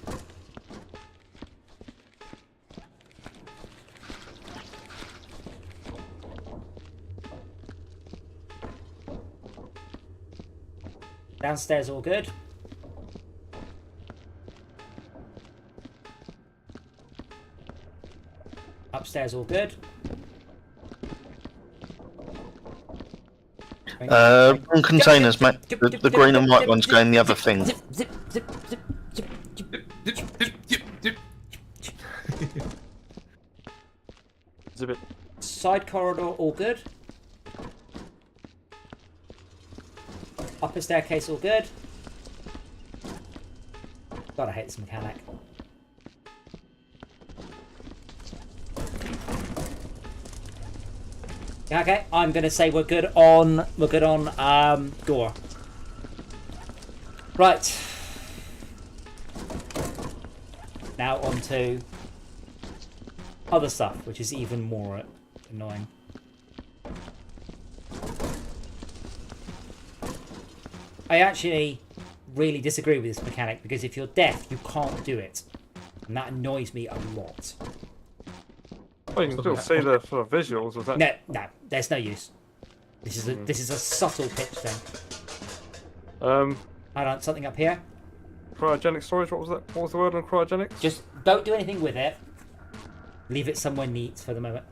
Downstairs, all good. Upstairs, all good. Wrong containers, mate. The green and white one's going the other thing. Zip, zip, zip, zip, zip, zip. Zip it. Side corridor, all good. Upper staircase, all good. God, I hate this mechanic. Yeah, okay, I'm gonna say we're good on gore. Right. Now on to other stuff, which is even more annoying. I actually really disagree with this mechanic because if you're deaf, you can't do it. And that annoys me a lot. Well, you can still see the sort of visuals of that. No, there's no use. This is a subtle pitch thing. Hold on, something up here. Cryogenic storage. What was that? What was the word on cryogenics? Just don't do anything with it. Leave it somewhere neat for the moment.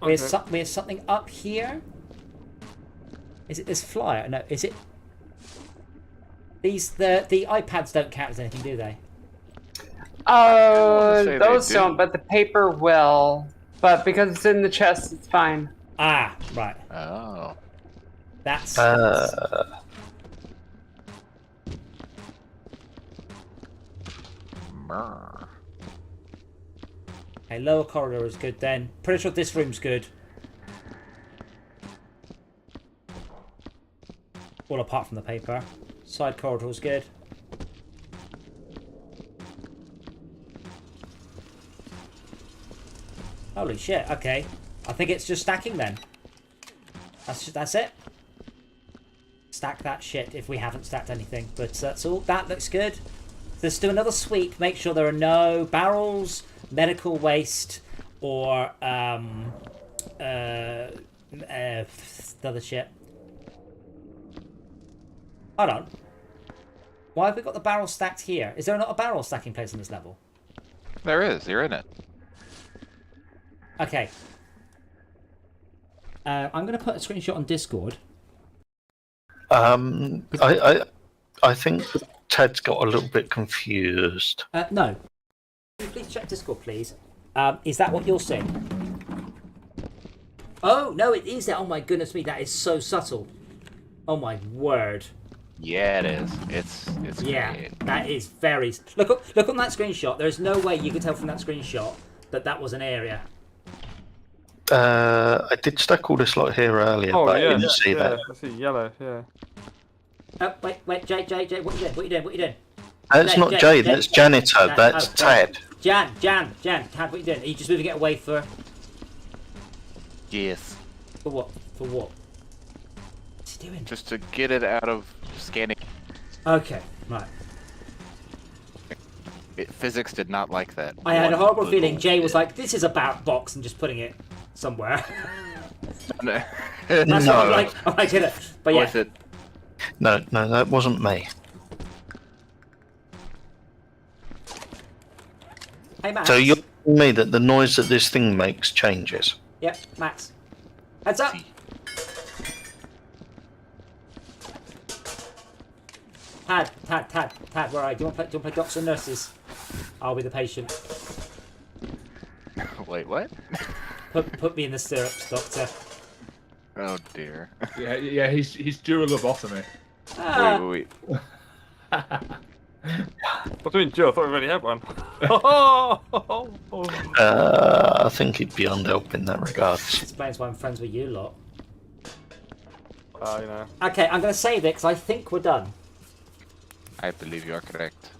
We have something up here. Is it this flyer? No, is it? The iPads don't count as anything, do they? Oh, say they those do. don't, but the paper will. But because it's in the chest, it's fine. Ah, right. Oh. That's. Brr. Okay, lower corridor is good then. Pretty sure this room's good. All apart from the paper. Side corridor is good. Holy shit, okay. I think it's just stacking then. That's it. Stack that shit if we haven't stacked anything. But that's all. That looks good. Let's do another sweep. Make sure there are no barrels, medical waste, or other shit. Hold on. Why have we got the barrel stacked here? Is there not a barrel stacking place on this level? There is. You're in it. Okay. I'm going to put a screenshot on Discord. I think Ted's got a little bit confused. No. Please check Discord, please. Is that what you're seeing? Oh, no, it is. Oh, my goodness me. That is so subtle. Oh, my word. Yeah, it is. It's Yeah, great. that is very... Look on that screenshot. There's no way you could tell from that screenshot that was an area. I did stack all this lot here earlier, Oh, but yeah, I didn't see that. I see yellow. Yeah. Oh, wait, Jay, what you doing? That's not Jay, that's janitor, that's Tad. Jan, Tad, what are you doing? Are you just moving it away for Yes. what? For what? What's he doing? Just to get it out of scanning. Okay, right. Physics did not like that. I had a horrible feeling Jay was like, this is a bad box, and just putting it somewhere. No. That's what I'm like, I get it. But yeah. Was it? No, that wasn't me. Hey, Max. So you're telling me that the noise that this thing makes changes? Yep, Max. Heads up. Tad, where are you? Do you want to play doctors and nurses? I'll be the patient. Wait, what? Put me in the stirrups, doctor. Oh dear. Yeah, he's dual lobotomy. Wait. What do you mean, Joe? I thought we already had one. I think he'd be unhelped in that regard. Explains why I'm friends with you lot. You know. Okay, I'm going to save it because I think we're done. I believe you are correct.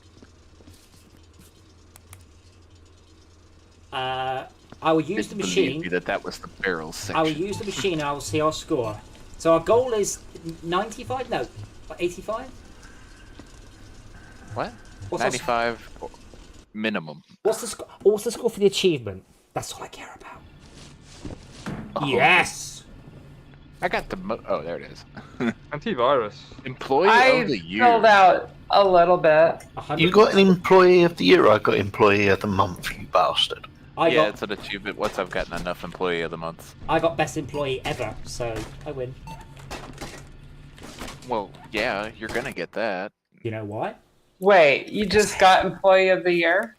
I will use the machine. That was the barrel section. I will use the machine and I will see our score. So our goal is 95? No, 85? What? What's 95 minimum. What's the score for the achievement? That's all I care about. Oh. Yes! I got the oh, there it is. Antivirus. Employee of the year. I filled out a little bit. You got an employee of the year, I got employee of the month, you bastard. It's an achievement once I've gotten enough employee of the month. I got best employee ever, so I win. Well, yeah, you're gonna get that. You know why? Wait, you just got employee of the year?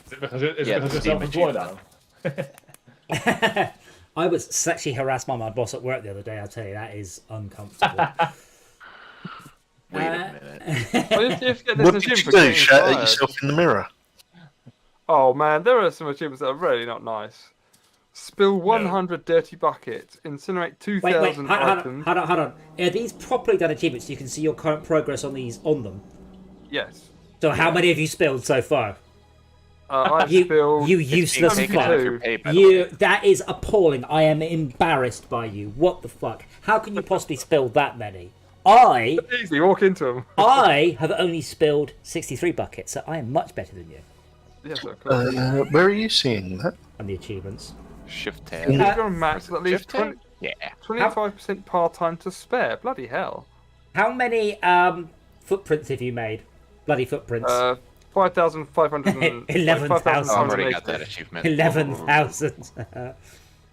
Is it because it's Steam self-employed now? I was sexually harassed by my boss at work the other day. I'll tell you, that is uncomfortable. Wait a minute. Well, you have to get this What did you achievement for do? getting Shout at fired. yourself in the mirror? Oh man, there are some achievements that are really not nice. Spill 100 dirty buckets. Incinerate 2,000 Wait, items. hold on. Are these properly done achievements so you can see your current progress on them? Yes. So how many have you spilled so far? I've You spilled useless taken out of your fuck. pay, by the way. That is appalling. I am embarrassed by you. What the fuck? How can you possibly spill that many? Easy, walk into them. I have only spilled 63 buckets, so I am much better than you Yes, of course. Where are you seeing that? on the achievements. Shift tab. You've got a max at least Shift tab? Yeah. 25% part-time to spare. Bloody hell. How many footprints have you made? Bloody footprints. 5,500. 11,000. I've already got that achievement. 11,000.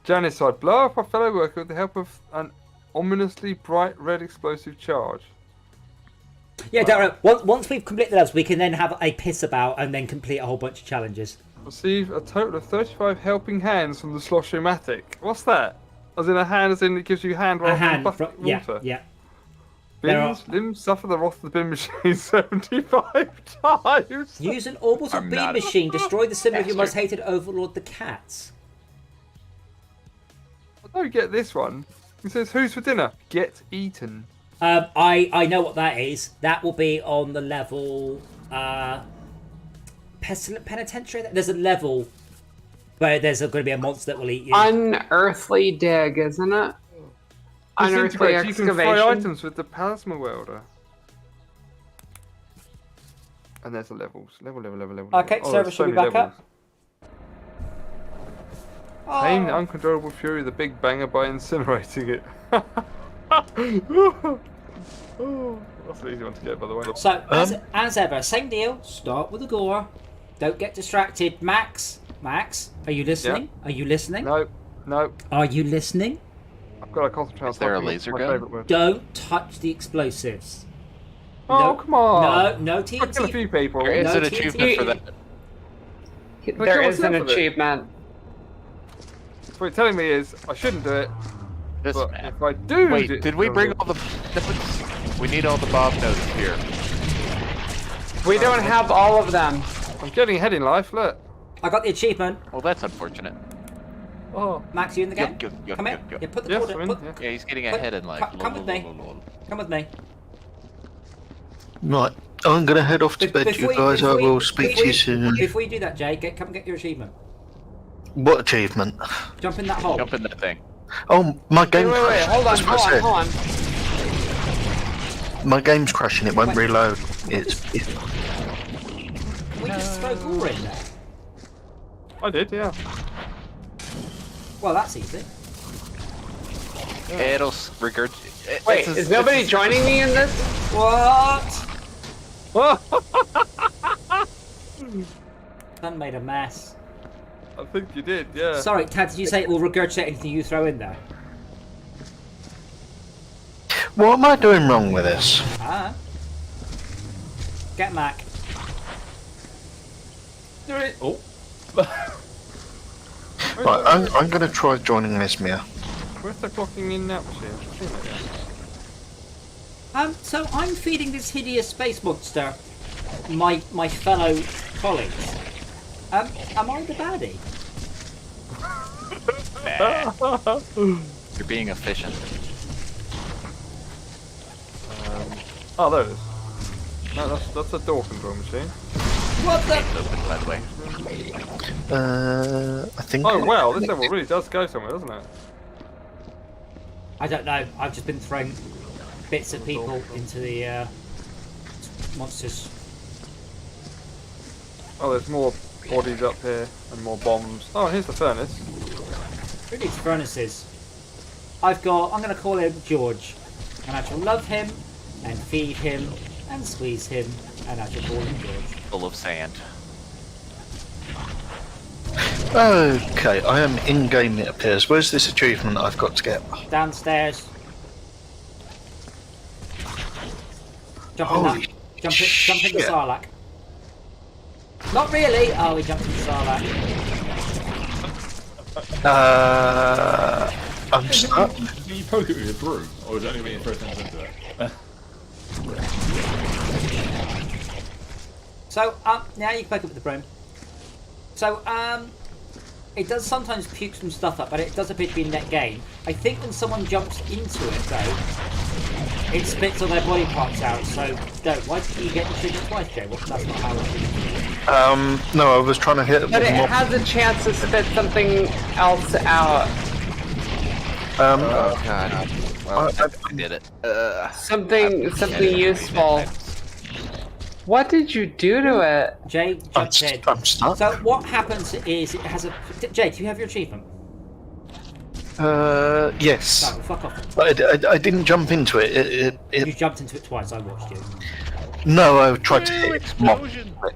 Janicide. Blow up a fellow worker with the help of an ominously bright red explosive charge. Yeah, don't worry. Once we've completed the levels, we can then have a piss about and then complete a whole bunch of challenges. Receive a total of 35 helping hands from the Sloshomatic. What's that? As in a hand, as in it gives you hand A rather than hand. bucket of Yeah, water. yeah. There Bins, limbs suffer the wrath of the bin machine 75 times. Use an orbital I'm beam not- machine. Destroy the symbol of your most Bastard. hated overlord, the cats. I don't get this one. It says, who's for dinner? Get eaten. I know what that is. That will be on the level pestilent penitentiary. There's a level where there's going to be a monster that will eat you. Unearthly dig, isn't it? Unearthly Disintegrate. You can fry excavation. items with the plasma welder. And there's the levels. Level. Okay, Oh, server there's should be many back up. Tame the uncontrollable fury of the Big Banger by incinerating it. Oh, that's an easy one to get, by the way. So, as ever, same deal. Start with the gore. Don't get distracted. Max, are you listening? Are you listening? No. Are you listening? I've got to concentrate on Is there a something. laser My gun? favourite word. Don't touch the explosives. Oh, No. come on. No I killed a TNT. few people. There is No, an TNT. achievement for that. There what's is an left of it? achievement. So what you're telling me is I shouldn't do it, This but man. if I do Wait, do- did we bring all the... We need all the Bob notes here. We don't have all of them. I'm getting ahead in life, look. I got the achievement. Well, that's unfortunate. Oh, Max, you in the game? Yup, Come here. yup, yup. Yeah, put the yes, cord I'm in. in. Put, Yeah. Yeah, he's getting Come- ahead in life. come with me. Come with me. Right. I'm gonna head off to bed, you guys. I will speak to you soon. Before you do that, Jay, come get your achievement. What achievement? Jump in that hole. Jump in that thing. Oh, my game Wait, crashed. hold on, That's what I hold said. on. My game's crashing. It won't reload. It's. We just throw gore in there. I did, yeah. Well, that's easy. It'll regurgitate. Wait, is nobody joining me in this? What? Done made a mess. I think you did, yeah. Sorry, Tad, did you say it will regurgitate anything you throw in there? What am I doing wrong with this? Ah. Get Mac. Do it. Oh. Right, I'm gonna try joining this, Mia. Where's the clocking in now machine? I've seen it, yeah. So I'm feeding this hideous space monster my fellow colleagues. Am I the baddie? You're being efficient. Oh, there it is. No, that's a door control machine. What the? It's open, by the way. I think. Oh, wow, this level really does go somewhere, doesn't it? I don't know. I've just been throwing bits of people into the monsters. Oh, there's more bodies up here and more bombs. Oh, here's the furnace. Who needs furnaces? I'm going to call him George, and I shall love him and feed him and squeeze him, and I shall call him George. Full of sand. Okay, I am in game. It appears. Where's this achievement I've got to get? Downstairs. Jump in Holy that. Jump in the shit. Sarlacc. Not really. Oh, he jumped in the Sarlacc. I'm stuck. Can you poke it with a broom, or is it only when you throw things into it? So, now you can poke it with the broom. So, it does sometimes puke some stuff up, but it does appear to be a net gain. I think when someone jumps into it, though, it spits all their body parts out, so don't. Why did you get the trigger twice, Jay? Well, that's not how it is. No, I was trying to hit it But with it more. has a chance to spit something else out. Oh god. Well, I did it. Something useful. What did you do to it? Jay jumped in. I'm stuck. So what happens is it has a... Jay, do you have your achievement? Yes. No, fuck off. But I didn't jump into it. You jumped into it twice, I watched you. No, I tried to hit it. Explosion! Right,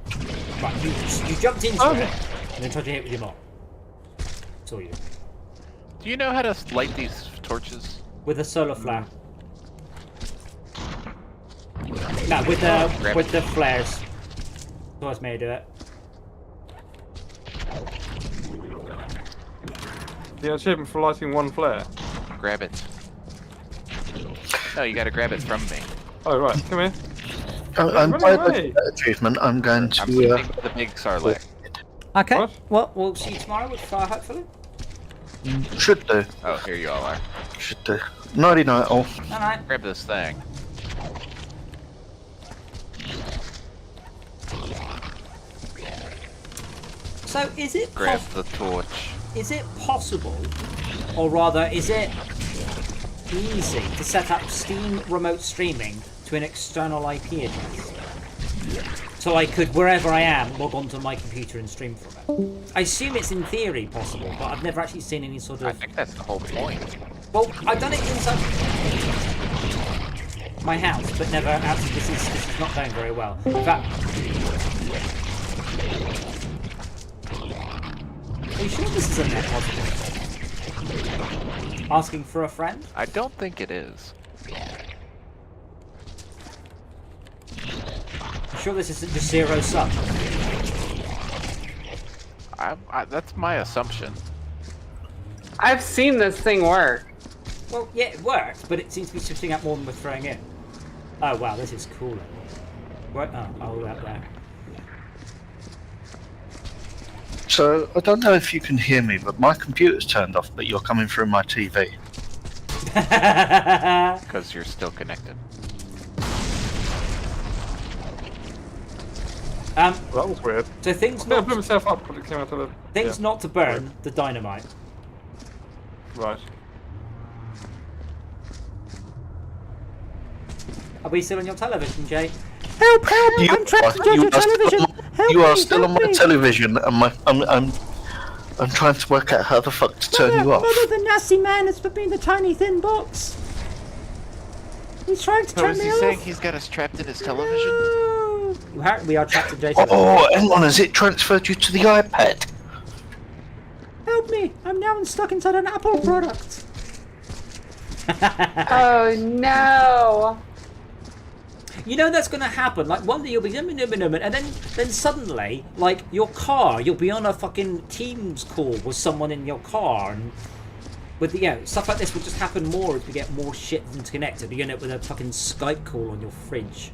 you jumped into it, and then tried to hit it with your mop. That's all you did. Do you know how to light these torches? With a solar flare. No, with the flares. That's me to do it. The achievement for lighting one flare. Grab it. No, you gotta grab it from me. Oh, right, come here. I'm Run by away. the achievement. I'm going I'm to. keeping the big Sarlacc. Okay. What? Well, we'll see you tomorrow with fire, hopefully. Should do. Oh, here you all are. Should do. Nighty night all. Alright. Grab this thing. So is it Grab the torch. is it possible, or rather, is it easy to set up Steam remote streaming to an external IP address? So I could, wherever I am, log onto my computer and stream from it. I assume it's in theory possible, but I've never actually seen any sort I of... think that's the whole point. Well, I've done it inside my house, but never actually. This is not going very well. In fact, are you sure this is a net positive? Asking for a friend? I don't think it is. You sure this isn't just zero sum? That's my assumption. I've seen this thing work. Well, yeah, it works, but it seems to be shifting out more than we're throwing in. Oh wow, this is cooler. Right, oh, out there. So I don't know if you can hear me, but my computer's turned off, but you're coming through my TV. Because you're still connected. Well, that was weird. So things I not blew myself up when it came out of the... things yeah. not to burn the dynamite. Right. Are we still on your television, Jay? Help! Help! You I'm trapped are- on you your are still television. on- Help You are me, still on help my me. television, and I'm trying to work out how the fuck to turn you off. Mother, the nasty man has put me in the tiny thin box. He's trying to So turn is me he off. saying he's got us trapped in his television? No. We are trapped in Jason's. Oh, hang on, has it transferred you to the iPad? Help me! I'm now stuck inside an Apple product. Oh no! You know that's going to happen. Like one day you'll be and then suddenly, like your car, you'll be on a fucking Teams call with someone in your car, and with stuff like this will just happen more as we get more shit interconnected. You end up with a fucking Skype call on your fridge.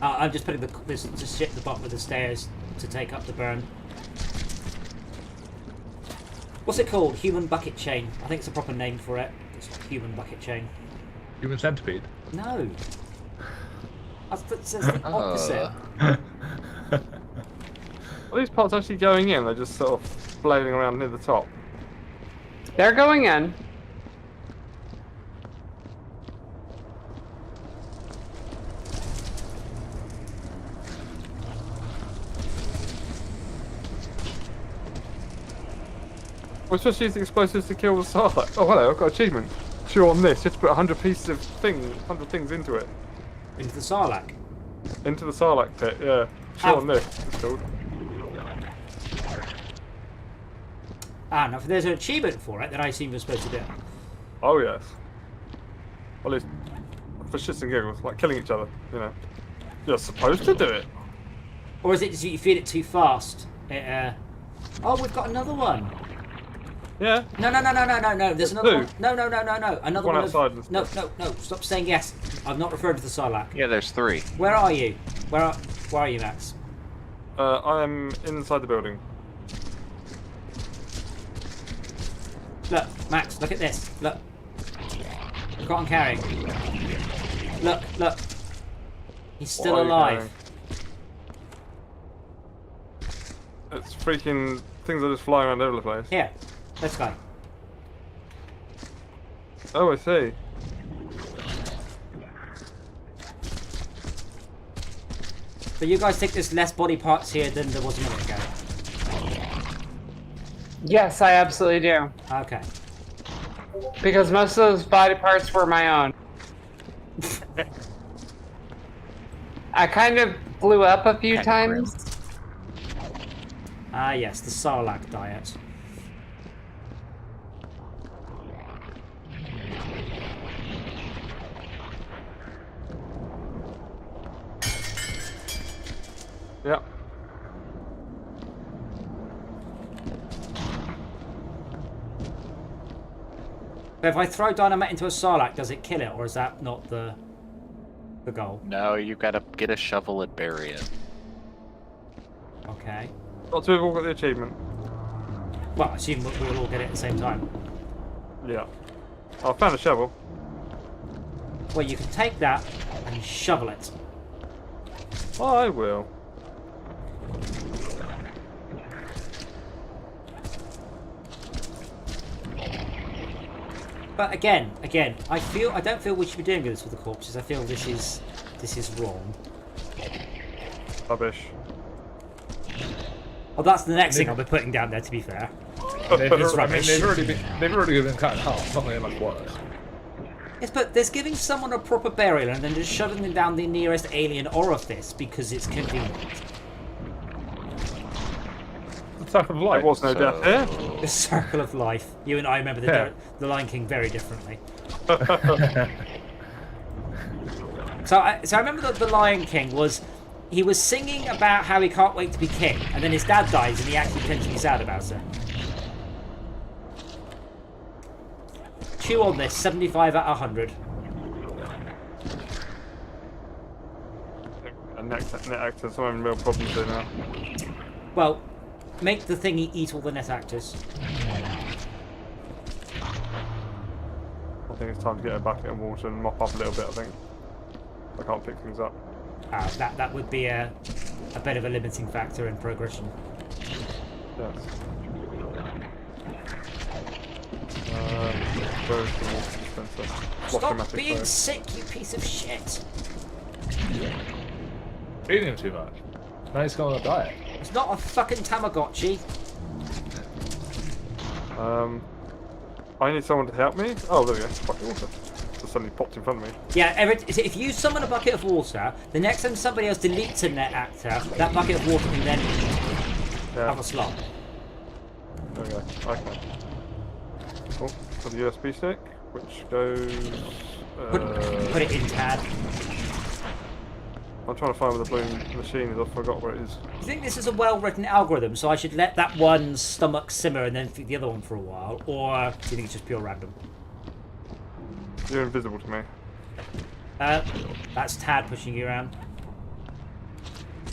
I'm just putting this shit at the bottom of the stairs to take up the burn. What's it called? Human bucket chain. I think it's a proper name for it. It's human bucket chain. Human centipede. No. That's the opposite. Are these parts actually going in? They're just sort of floating around near the top. They're going in. We're supposed to use the explosives to kill the Sarlacc. Oh, hello, I've got an achievement. Chew on this. You have to put 100 pieces of 100 things into it. Into the Sarlacc. Into the Sarlacc pit, yeah. Chew on this, it's called. Now if there's an achievement for it, then I assume you're supposed to do it. Oh, yes. Well, at least for shits and giggles, like killing each other, you know. You're supposed to do it. Or is it just you feed it too fast? Oh, we've got another one. Yeah. No. There's another one. No. Another One one. outside and No. stuff. Stop saying yes. I've not referred to the Sarlacc. Yeah, there's 3. Where are you? Where are you, Max? I'm inside the building. Look, Max, look at this. Look. Look what I'm carrying. Look. He's still What are you alive. carrying? It's freaking things are just flying around all over the place. Here, let's go. Oh, I see. So you guys think there's less body parts here than there was a minute ago? Yes, I absolutely do. Okay. Because most of those body parts were my own. I kind of blew up a few times. Ah, yes, the Sarlacc diet. Yeah. But if I throw dynamite into a Sarlacc, does it kill it, or is that not the goal? No, you gotta get a shovel and bury it. Okay. Not to have all got the achievement. Well, I assume we'll all get it at the same time. Yeah. I found a shovel. Well, you can take that and shovel it. I will. But again, I don't feel we should be doing this with the corpses. I feel this is wrong. Rubbish. Well, that's the next thing I'll be putting down there. To be fair, They've rubbish. already been cut in half. It's not really much worse. yes, but there's giving someone a proper burial and then just shoving them down the nearest alien orifice because it's convenient. Circle of life. There was no death here. The circle of life. You and I remember the Lion King very differently. So I remember that the Lion King he was singing about how he can't wait to be king, and then his dad dies, and he actually pretends to be sad about it. Chew on this. 75 out of 100. And net actors, I'm having real problems here now. Well, make the thingy eat all the net actors. I think it's time to get a bucket of water and mop up a little bit, I think. I can't pick things up. That would be a bit of a limiting factor in progression. Yes. Where's the water dispenser? Stop being sick, you piece of shit! Eating him too much. Now he's gone on a diet. It's not a fucking Tamagotchi. I need someone to help me. Oh, there we go. Bucket of water. Just suddenly popped in front of me. Yeah, if you summon a bucket of water, the next time somebody else deletes a net actor, that bucket of water can then have a slot. There we go. Okay. Oh, got the USB stick, which goes. Put it in tab. I'm trying to find where the blue machine is. I forgot where it is. Do you think this is a well-written algorithm, so I should let that one stomach simmer and then feed the other one for a while, or do you think it's just pure random? You're invisible to me. That's Tad pushing you around.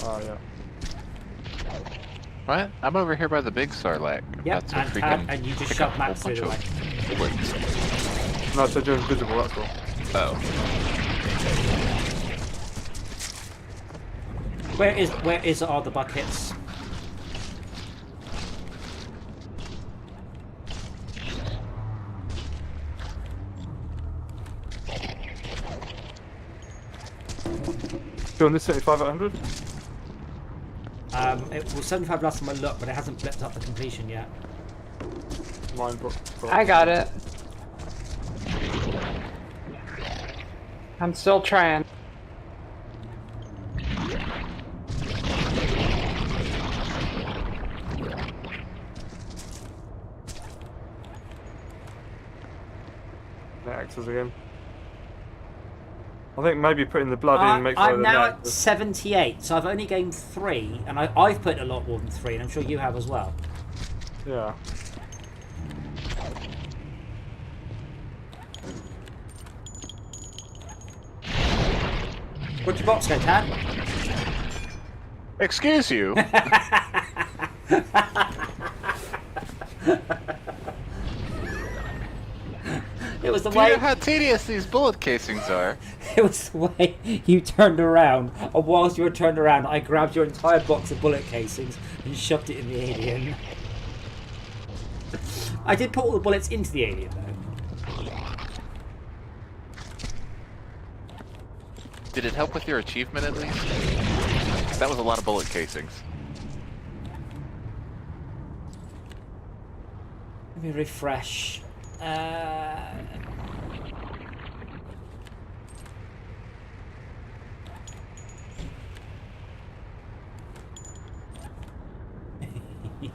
Oh yeah. What? I'm over here by the big Sarlacc. Yep, That's and Tad, and you just shove Max through the way. No, I said you're invisible. That's all. Oh. Where are the buckets? Doing this 75 at 100? It was 75 last time I looked, but it hasn't flipped up the completion yet. Mine book. I got it. I'm still trying. Axes again. I think maybe putting the blood in makes I'm now at 78, so I've only gained 3, and I've put a lot more than 3, and I'm sure you have as well. Yeah. Where'd your box go, Tad? Excuse you. It was the Do way. you know how tedious these bullet casings are? It was the way you turned around, and whilst you were turned around, I grabbed your entire box of bullet casings and shoved it in the alien. I did put all the bullets into the alien, though. Did it help with your achievement at least? That was a lot of bullet casings. Let me refresh.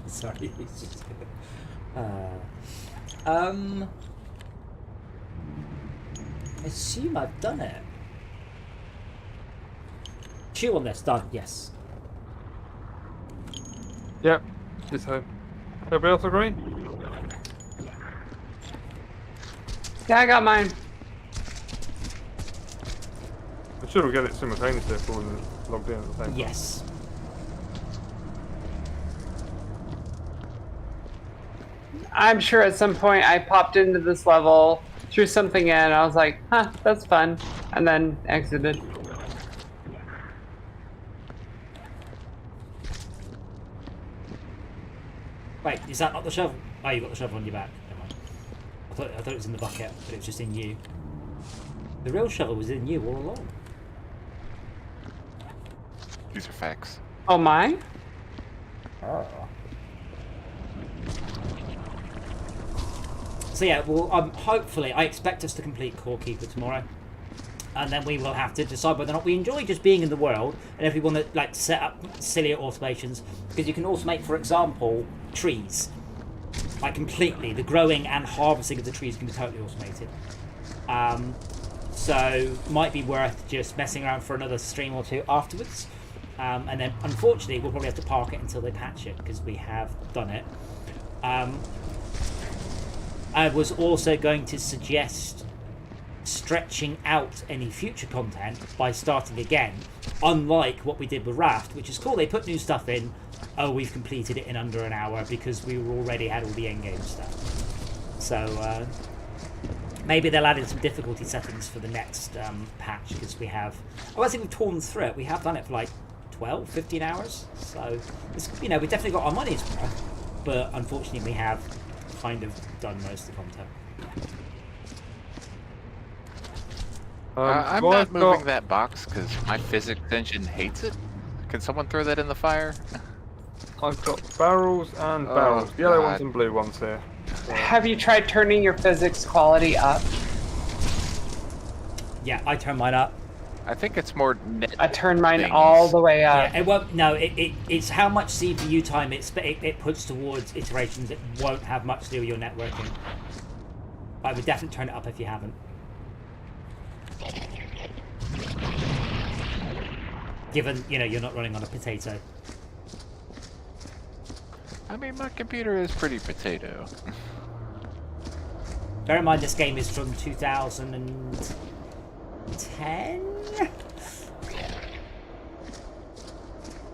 Sorry. It's just, I assume I've done it. Chew on this. Done. Yes. Yep. This home. Everybody else agree? Yeah, I got mine. I should have get it simultaneously if all logged in at the same time. Yes. I'm sure at some point I popped into this level, threw something in, I was like, huh, that's fun, and then exited. Wait, is that not the shovel? Oh, you got the shovel on your back. Never mind. I thought it was in the bucket, but it was just in you. The real shovel was in you all along. These are facts. Oh, mine? Oh. So yeah, well, hopefully, I expect us to complete Core Keeper tomorrow, and then we will have to decide whether or not we enjoy just being in the world, and if we want to like set up sillier automations, because you can automate, for example, trees, like completely. The growing and harvesting of the trees can be totally automated. So might be worth just messing around for another stream or two afterwards, and then unfortunately we'll probably have to park it until they patch it because we have done it. I was also going to suggest stretching out any future content by starting again, unlike what we did with Raft, which is cool. They put new stuff in. Oh, we've completed it in under an hour because we already had all the endgame stuff. So maybe they'll add in some difficulty settings for the next patch, because we have... I think we've torn through it. We have done it for like 12, 15 hours. So, it's, we've definitely got our money's worth. But unfortunately, we have kind of done most of the content. I'm not moving that box because my physics engine hates it. Can someone throw that in the fire? I've got barrels and barrels. Yellow ones and blue ones here. So. Have you tried turning your physics quality up? Yeah, I turn mine up. I think it's more net. I turned mine all the way up. Yeah, it won't. No, it's how much CPU time it puts towards iterations. It won't have much to do with your networking. I would definitely turn it up if you haven't. Given you're not running on a potato. I mean, my computer is pretty potato. Bear in mind, this game is from 2010.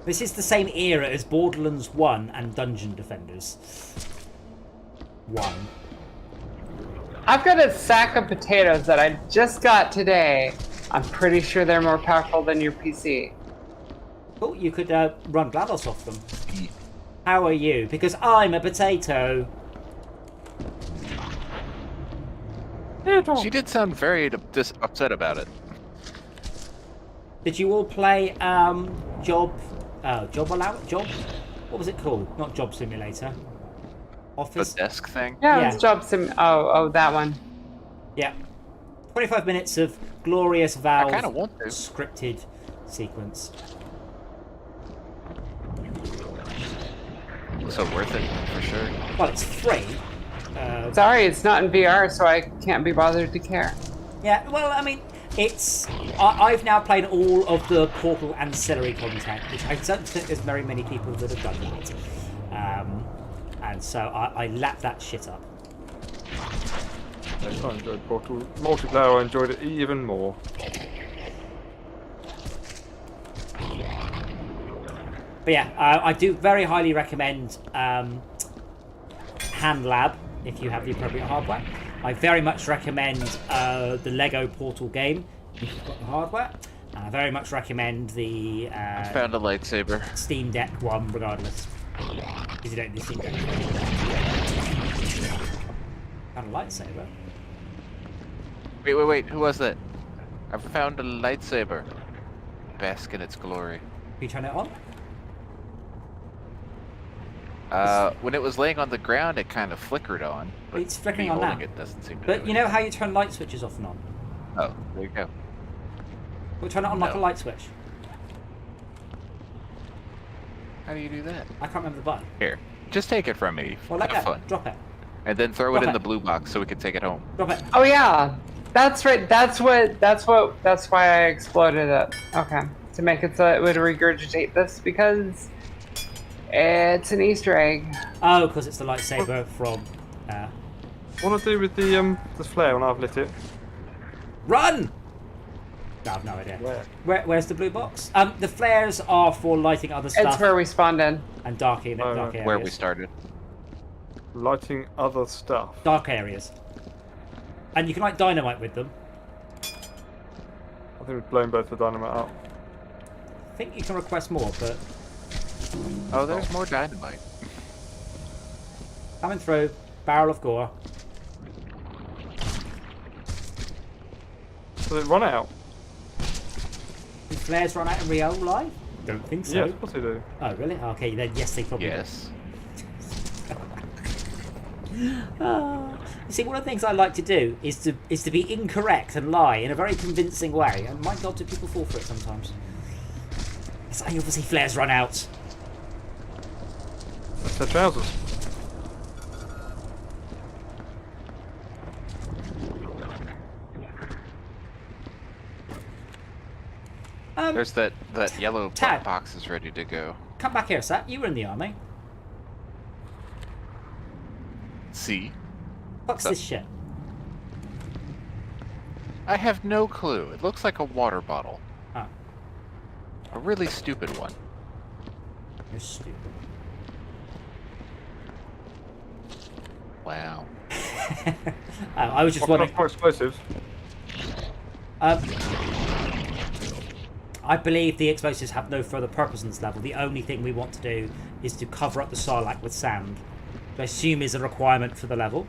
This is the same era as Borderlands 1 and Dungeon Defenders 1. I've got a sack of potatoes that I just got today. I'm pretty sure they're more powerful than your PC. Oh, you could run GLaDOS off them. How are you? Because I'm a potato. She did sound very upset about it. Did you all play Job Allowance? Job? What was it called? Not Job Simulator. Office? The desk thing? Yeah, it's Job Sim. Oh, that one. Yeah. 25 minutes of glorious Valve I kind of want to. scripted sequence. So worth it, for sure. Well, it's free. Sorry, it's not in VR, so I can't be bothered to care. Yeah, well, I mean, it's... I've now played all of the Portal ancillary content, which I don't think there's very many people that have done that. And so I lap that shit up. Yes, I enjoyed Portal. Multiplayer, I enjoyed it even more. But yeah, I do very highly recommend HandLab if you have the appropriate hardware. I very much recommend the Lego Portal game if you've got the hardware. And I very much recommend the Found a lightsaber. Steam Deck one, regardless. Because you don't need Steam Deck. Found a lightsaber? Wait. Who was that? I found a lightsaber. Bask in its glory. Can you turn it on? When it was laying on the ground, it kind of flickered on. But It's flickering me on holding now. It doesn't seem to But do you know how you turn light switches off and on? Oh, there you go. We'll turn it on like a No. light switch. How do you do that? I can't remember the button. Here, just take it from me. Well, let Have go. fun. Drop it. And then throw Drop it in it. the blue box so we can take it home. Drop it. Oh yeah, that's right. That's why I exploded it. Okay, to make it so it would regurgitate this because it's an Easter egg. Oh, because it's the lightsaber from... What do I do with the flare when I've lit it? Run! No, I've no idea. Where's the blue box? The flares are for lighting other stuff. It's where we spawned in. And dark areas. Where we started. Lighting other stuff. Dark areas. And you can light dynamite with them. I think we've blown both the dynamite up. I think you can request more, but... Oh, there's more dynamite. Coming through. Barrel of gore. Does it run out? Do flares run out in real life? Don't think so. Yes, of course they do. Oh, really? Okay, then yes, they probably Yes. You see, one of the things I like to do is to be incorrect and lie in a very convincing way, and my God, do people fall for it sometimes? Because I obviously flares run out. That's their trousers. There's that yellow Tad. box is ready to go. Come back here, Sat. You were in the army. See? What's this shit? I have no clue. It looks like a water bottle. Oh, A really stupid one. you're stupid. Wow. I was just What wondering. for explosives? I believe the explosives have no further purpose on this level. The only thing we want to do is to cover up the Sarlacc with sand, which I assume is a requirement for the level.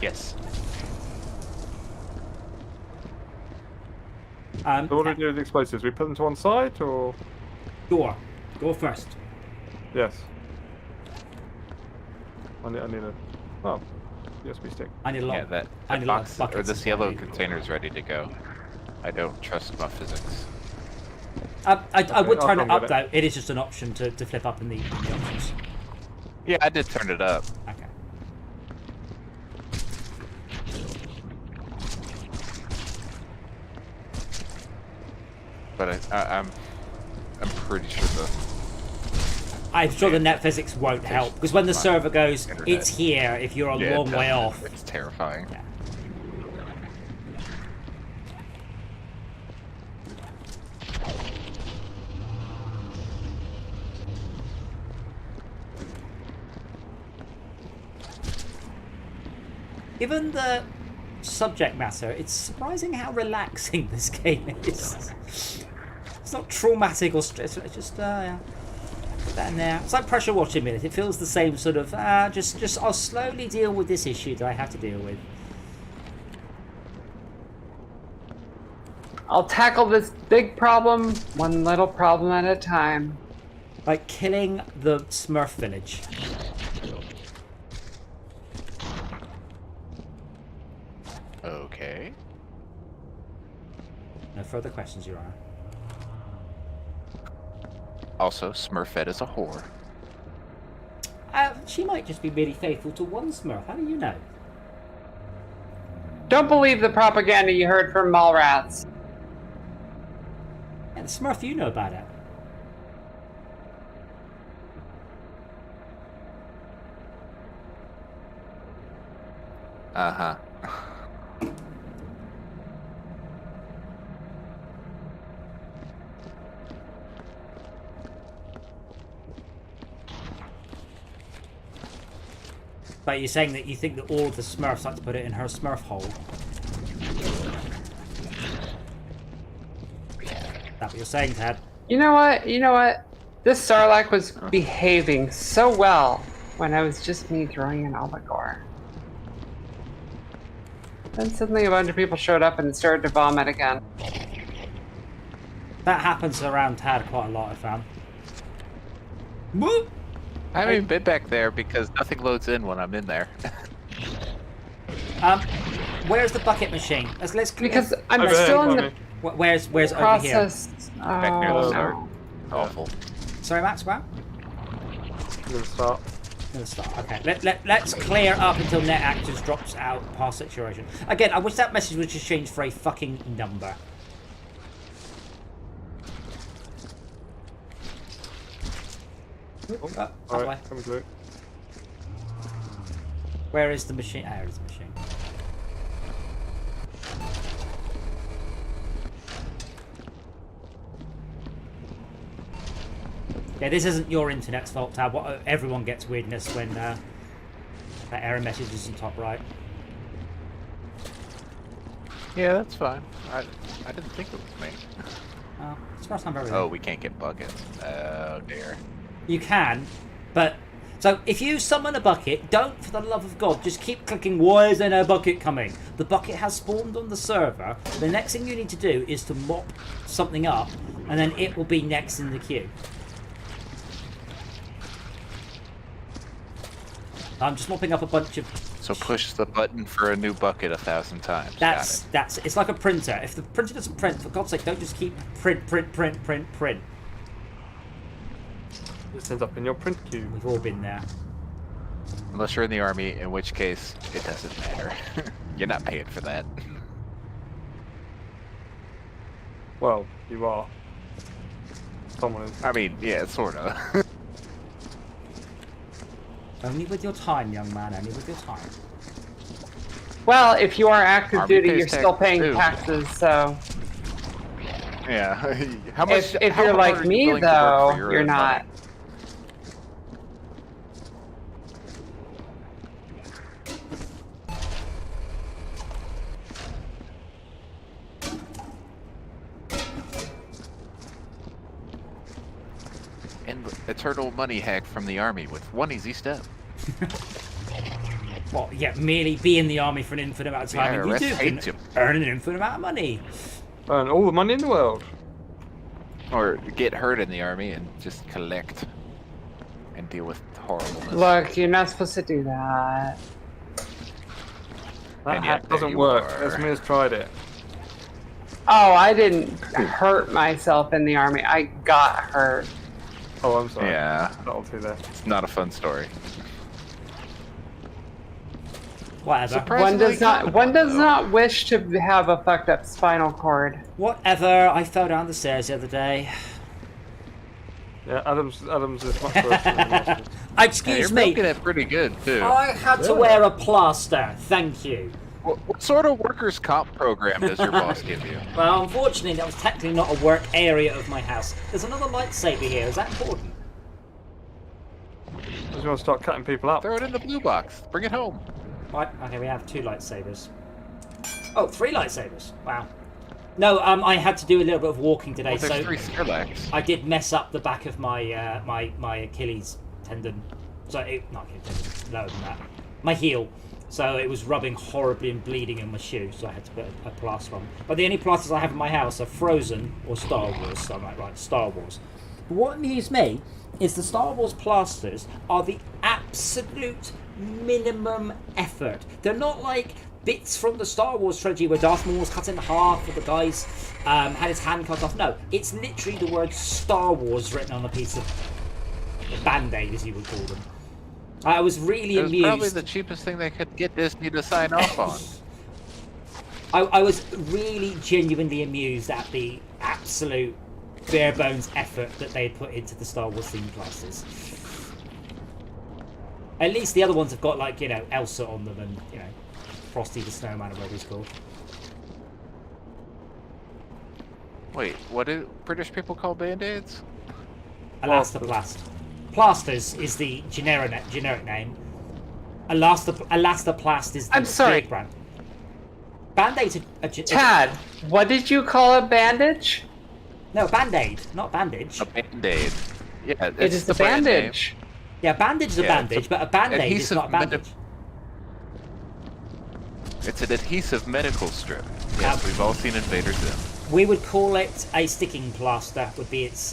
Yes. So what do we do with the explosives? We put them to one side, or...? Go first. Yes. I need a... Oh. USB stick. I need a lot. Yeah, that I need a lot of box, or buckets this of yellow money. container's ready to go. I don't trust my physics. I would I'll turn it come up get though. It is just an option to flip up in the options. Yeah, I did turn it up. Okay. But I'm pretty sure I'm sure the net physics won't help because when the server goes, it's here if you're a long way off. It's terrifying. Yeah. Given the subject matter, it's surprising how relaxing this game is. It's not traumatic or stressful. It's just yeah. Put that in there. It's like pressure washing minute. It feels the same sort of just I'll slowly deal with this issue that I have to deal with. I'll tackle this big problem one little problem at a time. Like killing the Smurf village. Okay. No further questions, Your Honor. Also, Smurfette is a whore. She might just be really faithful to one Smurf. How do you know? Don't believe the propaganda you heard from Mallrats. Yeah, the Smurf you know about it. Uh-huh. But you're saying that you think that all of the Smurfs like to put it in her Smurf hole. That's what you're saying, Tad. You know what? This Sarlacc was behaving so well when I was just me throwing an Albacore. Then suddenly a bunch of people showed up and it started to vomit again. That happens around Tad quite a lot, I found. Whoop! I haven't even been back there because nothing loads in when I'm in there. Where's the bucket machine? Let's Because I'm Over still here, in Bonnie. the where's over here? process. Back near the Oh, start. no. Awful. Sorry, Max. Wow. Let's start. Let's start. Okay. Let's clear up until net actors drops out past saturation. Again, I wish that message was just changed for a fucking number. That way. Alright, come through. Where is the machine? Ah, there is the machine. Yeah, this isn't your internet's fault, Tab. Everyone gets weirdness when that error message is in top right. Yeah, that's fine. I didn't think it was me. Oh, it's the first time I've ever. Oh, we can't get buckets. Oh dear. You can, but so if you summon a bucket, don't for the love of God just keep clicking. Why is there no bucket coming? The bucket has spawned on the server. The next thing you need to do is to mop something up, and then it will be next in the queue. I'm just mopping up a bunch of. So push the button for a new bucket 1,000 times. That's Got it. it's like a printer. If the printer doesn't print, for God's sake, don't just keep print. This ends up in your print queue. We've all been there. Unless you're in the army, in which case it doesn't matter. You're not paying for that. Well, you are. Someone is. I mean, yeah, sort of. Only with your time, young man. Only with your time. Well, if you are active Army duty, pays you're still taxes, paying too. taxes, so... Yeah. How much? If how you're hard like are you me, willing to work for though, your you're own not. money? eternal money hack from the army with one easy step. Well, yeah, merely be in the army for an infinite amount of time, and you IRS do hates can you. earn an infinite amount of money. And all the money in the world. Or get hurt in the army and just collect and deal with horribleness. Look, you're not supposed to do that. That And hack yet there doesn't you work. are. Esmir's tried it. Oh, I didn't hurt myself in the army. I got hurt. Oh, I'm sorry. Yeah, That'll do that. it's not a fun story. Whatever. One does not wish to have a fucked up spinal cord. Whatever. I fell down the stairs the other day. Yeah, Adams is much worse than the Masters. Excuse You're me. milking it pretty good too. I had to wear a plaster. Thank you. What sort of workers' comp program does your boss give you? Well, unfortunately, that was technically not a work area of my house. There's another lightsaber here. Is that important? I just want to start cutting people up. Throw it in the blue box. Bring it home. Right. Okay, we have 2 lightsabers. Oh, 3 lightsabers. Wow. No, I had to do a little bit of walking today, Well, there's so 3 Skrillex. I did mess up the back of my my Achilles tendon. Not Achilles tendon, lower than that. My heel. So it was rubbing horribly and bleeding in my shoe, so I had to put a plaster on. But the only plasters I have in my house are Frozen or Star Wars. So I'm like, right, Star Wars. But what amused me is the Star Wars plasters are the absolute minimum effort. They're not like bits from the Star Wars trilogy where Darth Maul was cut in half or the guy's had his hand cut off. No, it's literally the word Star Wars written on a piece of Band-Aid, as you would call them. I was really It was amused. probably the cheapest thing they could get Disney to sign off on. I was really genuinely amused at the absolute bare bones effort that they had put into the Star Wars themed classes. At least the other ones have got, like, you know, Elsa on them and, you know, Frosty the Snowman or whatever he's called. Wait, what do British people call band-aids? Elastoplast. Plasters is the generic name. Elastoplast is the I'm sorry. big brand. Band-Aid's Tad, what did you call a bandage? No, Band-Aid, not bandage. A band-aid. Yeah, It it's is the a brand name. bandage. Yeah, bandage is a Yeah, it's bandage, a but a Band-Aid is adhesive not a bandage. It's an adhesive medical strip. Yes, we've all seen Invader Zim. We would call it a sticking plaster, would be its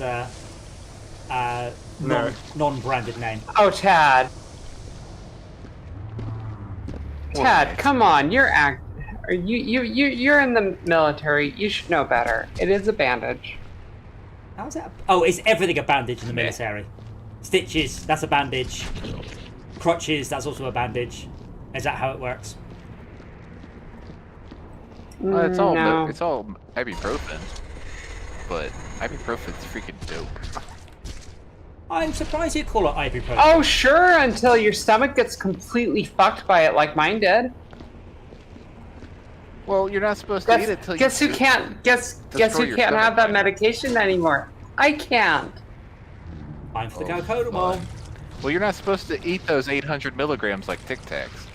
non-branded name. Oh, Tad. What Tad, name? come on. You're in the military. You should know better. It is a bandage. How's that? Oh, is everything a bandage in the Yeah. military? Stitches, that's a bandage. Crutches, that's also a bandage. Is that how it works? It's all No. it's all ibuprofen, but ibuprofen's freaking dope. I'm surprised you call it ibuprofen. Oh, sure, until your stomach gets completely fucked by it like mine did. Well, you're not supposed to eat it till Guess you who can't guess destroy who your can't stomach, have that man. medication anymore? I can't. I'm for the Oh, Coca-Cola Bowl. Well, you're not supposed to eat those 800 milligrams like Tic Tacs.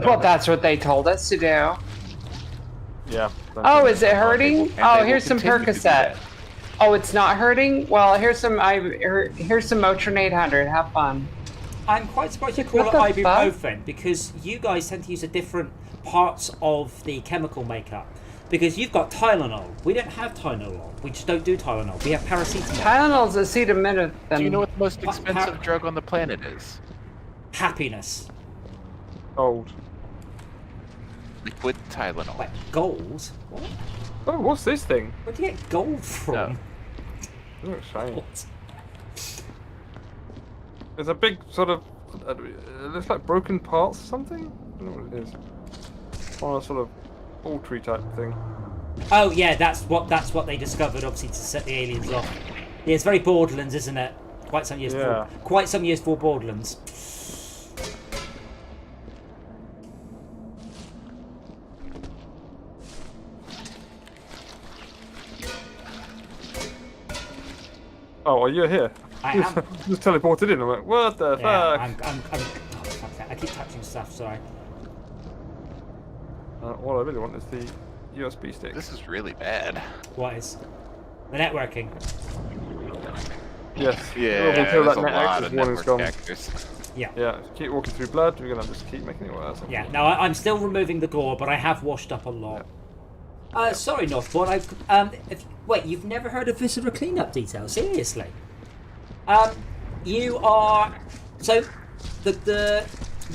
Well, that's what they told us to do. Yeah. Oh, is it hurting? And they Oh, will here's some continue to do Percocet. that. Oh, it's not hurting? Well, here's some Motrin 800. Have fun. I'm quite surprised you call it What the fuck? ibuprofen because you guys tend to use a different parts of the chemical makeup. Because you've got Tylenol. We don't have Tylenol. We just don't do Tylenol. We have paracetamol. Tylenol's acetaminophen. Do you know what the most Pa- expensive pa- drug on the planet is? Happiness. Old. Liquid Tylenol. Wait, gold? What? Oh, what's this thing? Where do you get gold from? No. It looks shiny. What? There's a big sort of. It looks like broken parts or something? I don't know what it is. On a sort of poultry type thing. Oh yeah, that's what they discovered, obviously, to set the aliens off. Yeah, it's very Borderlands, isn't it? Quite some years Yeah. before Borderlands. Oh, are you here? I am. Just teleported in. I'm like, what the Yeah, fuck? I'm oh, fuck that. I keep touching stuff. Sorry. All I really want is the USB stick. This is really bad. What is the networking? Yes. Yeah, Until there's that a net lot access of warning's network gone. actors. Yeah. Yeah, if you keep walking through blood, we're gonna just keep making it worse. Yeah. No, I'm still removing the gore, but I have washed up a lot. Sorry, Northbourne. Wait, you've never heard of Viscera cleanup details? Seriously? You are so the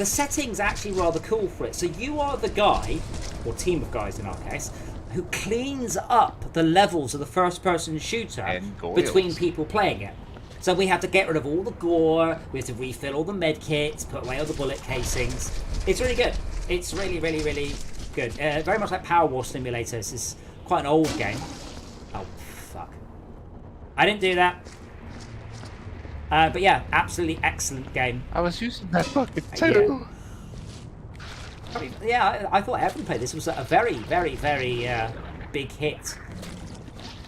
setting's actually rather cool for it. So you are the guy, or team of guys in our case, who cleans up the levels of the first-person shooter And goils. between people playing it. So we have to get rid of all the gore, we have to refill all the med kits, put away all the bullet casings. It's really good. It's really, really, really good. Very much like Power War Simulator. This is quite an old game. Oh, fuck. I didn't do that. But yeah, absolutely excellent game. I was using that fucking too. I mean, yeah, I thought everyone played this. It was a very, very, very big hit.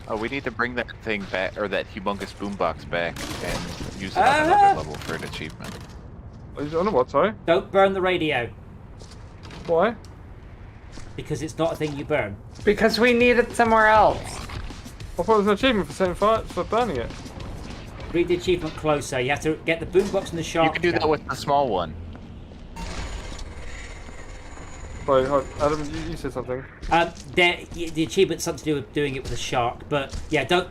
Oh, we need to bring that thing back, or that humongous boombox back, and use it on another level for an achievement. I don't know what, sorry? Don't burn the radio, Why? because it's not a thing you burn. Because we need it somewhere else. I thought it was an achievement for setting fire, for burning it. Read the achievement closer. You have to get the boombox and the shark. You can do that with the small one. Sorry, Adam, you said something. The achievement's something to do with doing it with a shark, but yeah, do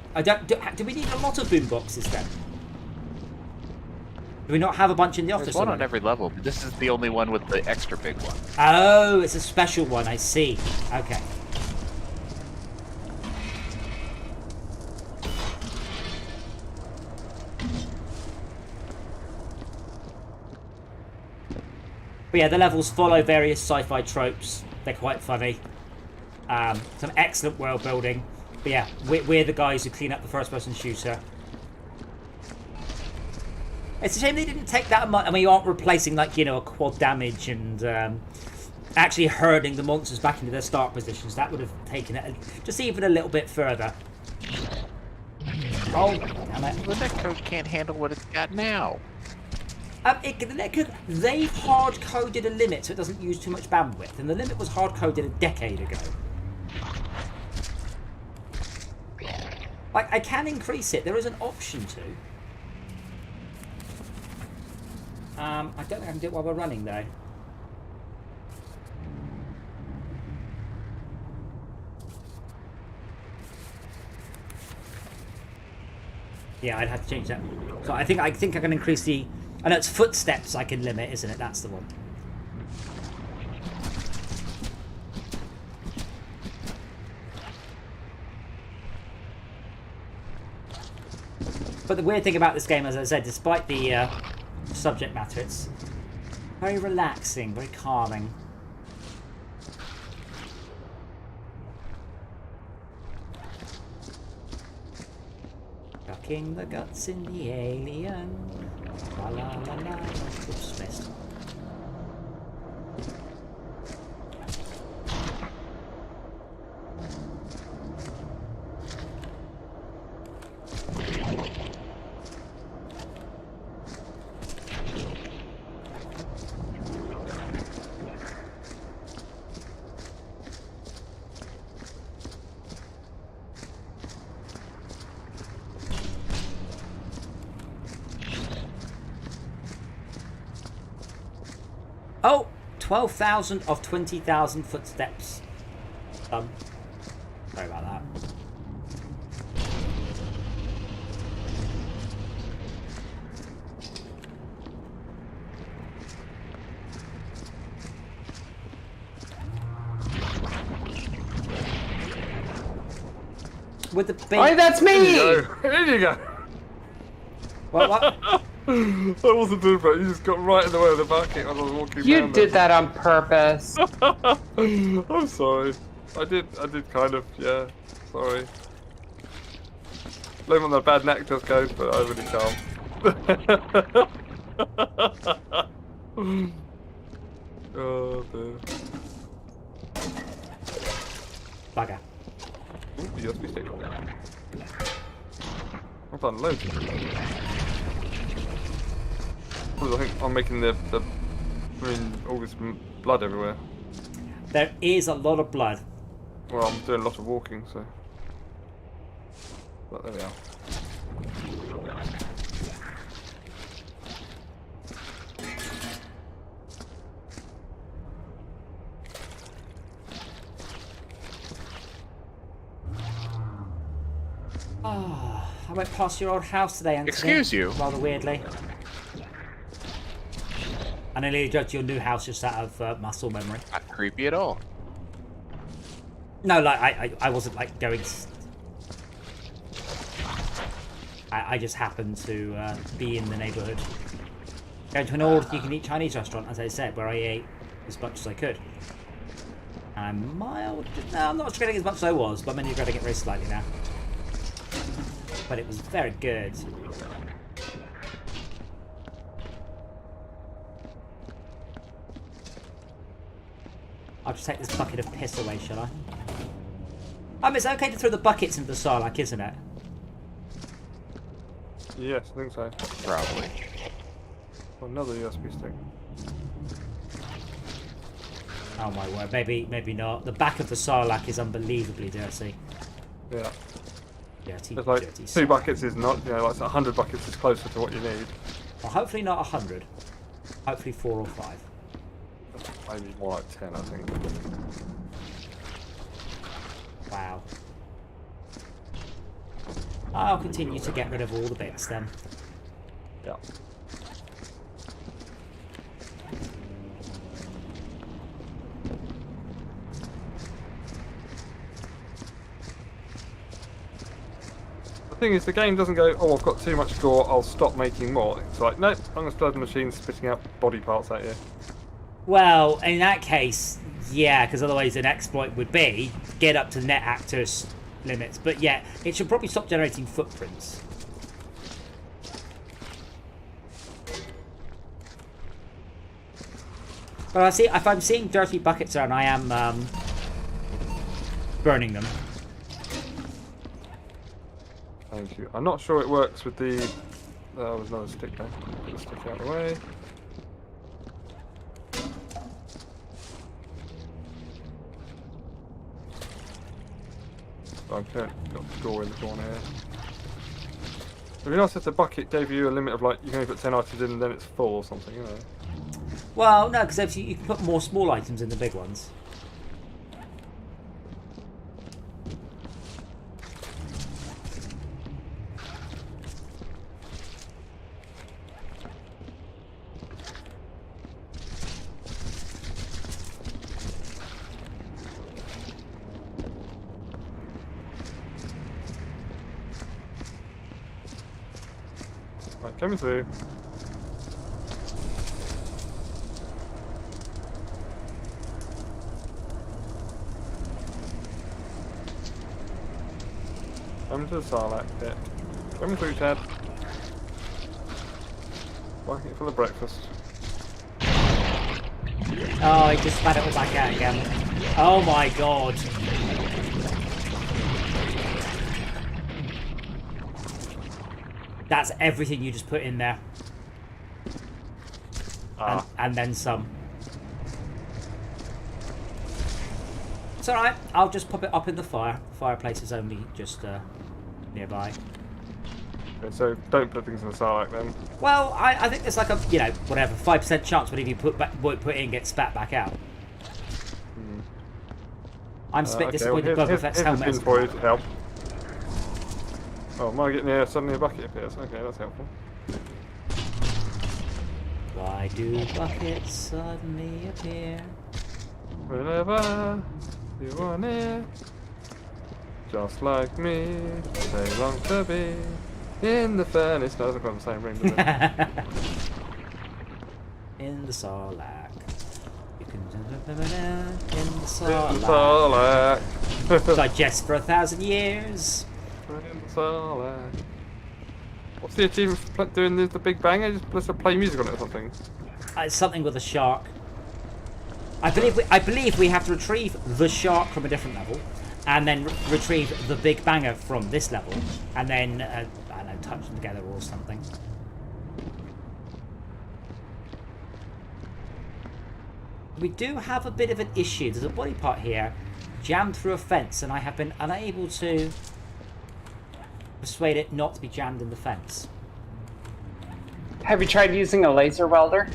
we need a lot of boomboxes then? Do we not have a bunch in the office? There's one on already? every level, but this is the only one with the extra big one. Oh, it's a special one. I see. Okay. But yeah, the levels follow various sci-fi tropes. They're quite funny. Some excellent world building. But yeah, we're the guys who clean up the first-person shooter. It's a shame they didn't take that much. I mean, you aren't replacing, like, you know, a quad damage and actually herding the monsters back into their start positions. That would have taken it just even a little bit further. Oh, damn it. The netcode can't handle what it's got now. They've hard-coded a limit so it doesn't use too much bandwidth, and the limit was hard-coded a decade ago. Like, I can increase it. There is an option to. I don't think I can do it while we're running, though. Yeah, I'd have to change that. So I think I can increase the. I know it's footsteps I can limit, isn't it? That's the one. But the weird thing about this game, as I said, despite the subject matter, it's very relaxing, very calming. Ducking the guts in the alien. La la la la. Oops, missed. Oh! 12,000 of 20,000 footsteps. Sorry about that. With the big... Oh, that's me! There you go. What? I wasn't doing that. You just got right in the way of the bucket as I was walking You down did that on purpose. I'm sorry. I did kind of, yeah. Sorry. Blame on the bad neck just goes, but I really can't. Oh dear. Bugger. Ooh, USB stick. I've done loads. I think I'm making all this blood everywhere. There is a lot of blood. Well, I'm doing a lot of walking, so. But there we are. Oh, I went past your old house today, Anthony. Excuse you? Rather weirdly. I nearly judged your new house just out of muscle memory. Not creepy at all. No, like, I wasn't, like, going... I just happened to be in the neighbourhood. Going to an all-you-can-eat Chinese restaurant, as I said, where I ate as much as I could. And I'm mild... No, I'm not regretting as much as I was, but I'm only regretting it very slightly now. But it was very good. I'll just take this bucket of piss away, shall I? It's okay to throw the buckets into the Sarlacc, isn't it? Yes, I think so. Probably. Another USB stick. Oh my word, maybe not. The back of the Sarlacc is unbelievably dirty. Yeah. Dirty, It's like dirty 2 Sarlacc. buckets is not, you know, like 100 buckets is closer to what you need. Well, hopefully not 100. Hopefully 4 or 5. Maybe more like 10, I think. Wow. I'll continue to get rid of all the bits then. Yeah. The thing is, the game doesn't go, oh, I've got too much gore, I'll stop making more. It's like, nope, I'm going to start the machine spitting out body parts at you. Well, in that case, yeah, because otherwise an exploit would be get up to net actors limits. But yeah, it should probably stop generating footprints. But I see, if I'm seeing dirty buckets around, I am burning them. Thank you. I'm not sure it works with the... Oh, there's another stick there. Put the stick out of the way. Okay, got the door in the corner here. It'd be nice if the bucket gave you a limit of like, you can only put 10 items in and then it's full or something, you know. Well, no, because you can put more small items in the big ones. Right, coming through. Coming to the Sarlacc pit. Coming through, Ted. Bucket full of breakfast. Oh, he just spat it all back out again. Oh my god. That's everything you just put in there. And then some. It's alright, I'll just pop it up in the fire. The fireplace is only just nearby. Okay, so don't put things in the Sarlacc then. Well, I think there's like a, you know, whatever, 5% chance whatever you put in gets spat back out. I'm a bit disappointed Boba Fett's helmet Here's hasn't for you come to help. Oh, am I getting near suddenly a bucket appears? Okay, that's helpful. Why do buckets suddenly appear? Whenever you are near, just like me, they long to be in the furnace. No, doesn't quite the same ring, does it? In the Sarlacc. You can in the In the Sarlacc. Sarlacc. Digest for 1,000 years. In the Sarlacc. What's the achievement for doing the Big Bang? Just play music on it or something? It's something with a shark. I believe we have to retrieve the shark from a different level, and then retrieve the Big Banger from this level, and then I don't know, touch them together or something. We do have a bit of an issue. There's a body part here jammed through a fence, and I have been unable to persuade it not to be jammed in the fence. Have you tried using a laser welder?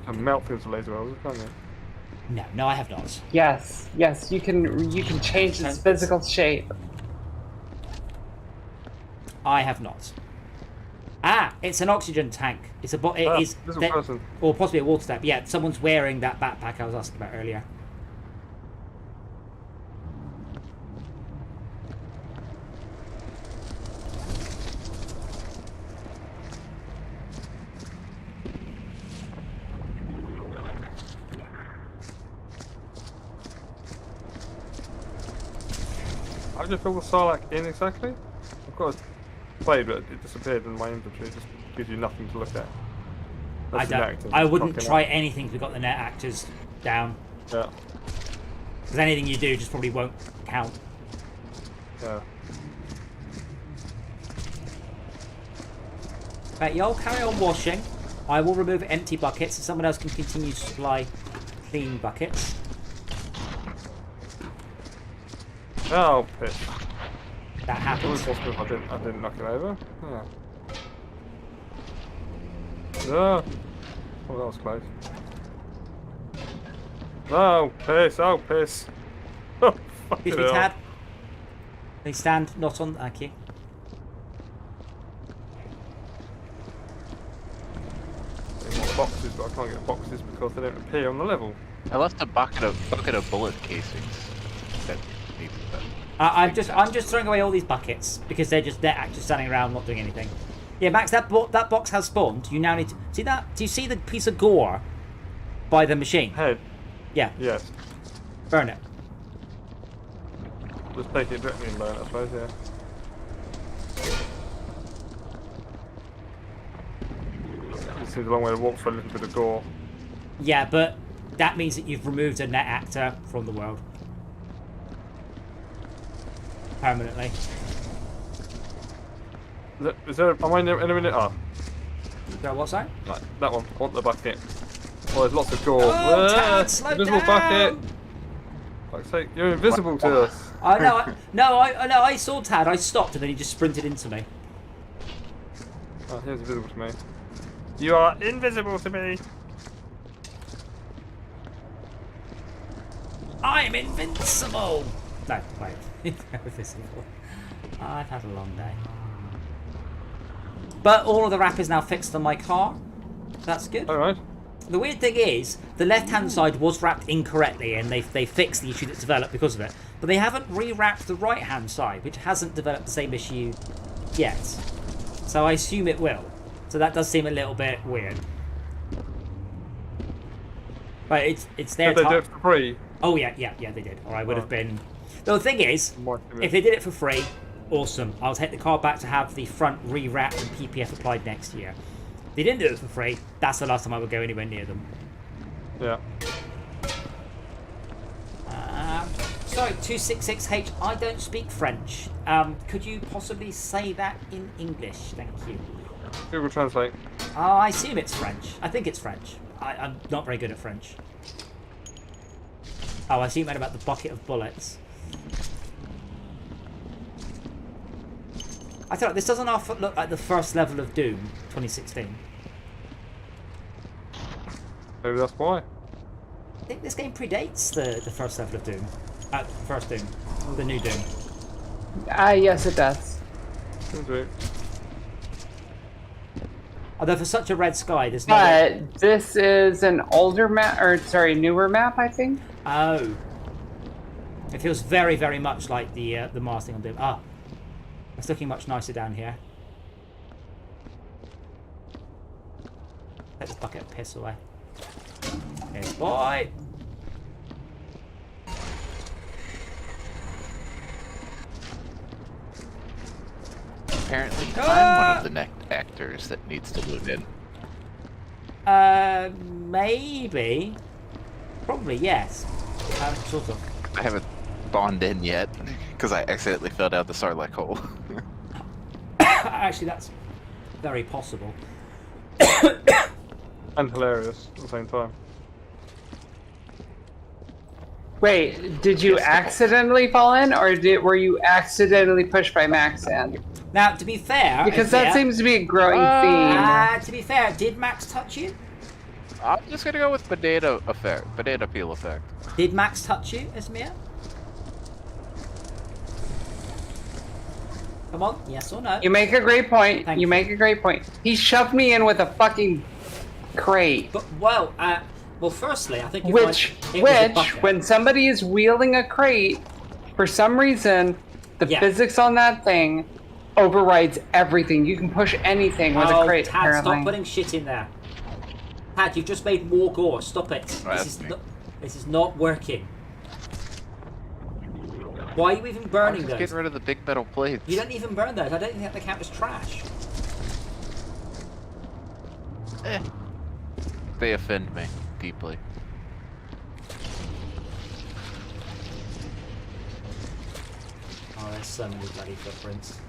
And melt things with laser welders, can't you? No, I have not. Yes, you can change its physical shape. I have not. Ah, it's an oxygen tank. It's a person. or possibly a water tank. Yeah, someone's wearing that backpack I was asking about earlier. How do you fill the Sarlacc in exactly? I've got a blade, but it disappeared in my inventory. It just gives you nothing to look at. I wouldn't try anything if we got the net actors down. Yeah. Because anything you do just probably won't count. Yeah. Right, y'all carry on washing. I will remove empty buckets so someone else can continue to supply clean buckets. Oh, piss. That happens. I didn't knock it over. Yeah. No. Oh, that was close. Oh, piss. Oh, piss. Oh, Excuse me, Tad. Please stand not on. Thank you. I want boxes, but I can't get boxes because they don't appear on the level. I left a bucket of bullet casings. That needs that. I'm just throwing away all these buckets because they're actually standing around not doing anything. Yeah, Max, that box has spawned. You now need to see that. Do you see the piece of gore by the machine? Head. Yeah. Yes. Burn it. Just take it directly and burn it, I suppose. Yeah. It seems a long way to walk for a little bit of gore. Yeah, but that means that you've removed a net actor from the world permanently. Is there? Am I in a minute? Oh, What's that? that one. I want the bucket. Oh, there's lots of gore. Oh, Tad, slow invisible down! bucket. Fuck's sake, you're invisible to us. I saw Tad. I stopped and then he just sprinted into me. Oh, he was invisible to me. You are invisible to me. I'm invincible. No, wait. Invisible. I've had a long day. But all of the wrap is now fixed on my car. That's good. Alright. The weird thing is, the left-hand side was wrapped incorrectly, and they fixed the issue that's developed because of it. But they haven't re-wrapped the right-hand side, which hasn't developed the same issue yet. So I assume it will. So that does seem a little bit weird. But it's their Did they do it for free? Oh yeah, they did. Or I would have been. The thing is, if they did it for free, awesome. I'll take the car back to have the front re-wrapped and PPF applied next year. If they didn't do it for free, that's the last time I would go anywhere near them. Yeah. Sorry, 266H, I don't speak French. Could you possibly say that in English? Thank you. Google Translate. I assume it's French. I think it's French. I'm not very good at French. Oh, I assume you meant about the bucket of bullets. I thought this doesn't half look like the first level of Doom 2016. Maybe that's why. I think this game predates the first level of Doom. First Doom. The new Doom. Yes, it does. Although for such a red sky, there's no... But this is an older map, or sorry, newer map, I think. Oh. It feels very, very much like the Mars thing on Doom. Ah. It's looking much nicer down here. Let this bucket of piss away. Here's boy! Apparently, I'm one of the neck actors that needs to move in. Maybe. Probably, yes. Sort of. I haven't spawned in yet because I accidentally fell down the Sarlacc hole. Actually, that's very possible. And hilarious at the same time. Wait, did you accidentally fall in, or were you accidentally pushed by Max in? Now, to be fair... Because that seems to be a growing theme. To be fair, did Max touch you? I'm just gonna go with banana peel effect. Did Max touch you, Esmir? Come on, yes or no? You make a great point. Thank You you. make a great point. He shoved me in with a fucking crate. But well, firstly, I think it was a Which, bucket. when somebody is wielding a crate, for some reason, the Yeah. physics on that thing overrides everything. You can push anything with a crate. Tad, apparently. stop putting shit in there. Tad, you've just made more gore. Stop it. That's me. This is not working. Why are you even I'm burning just those? getting rid of the big metal plates. You don't even burn those. I don't think that count as trash. They offend me deeply. Oh, there's so many bloody footprints.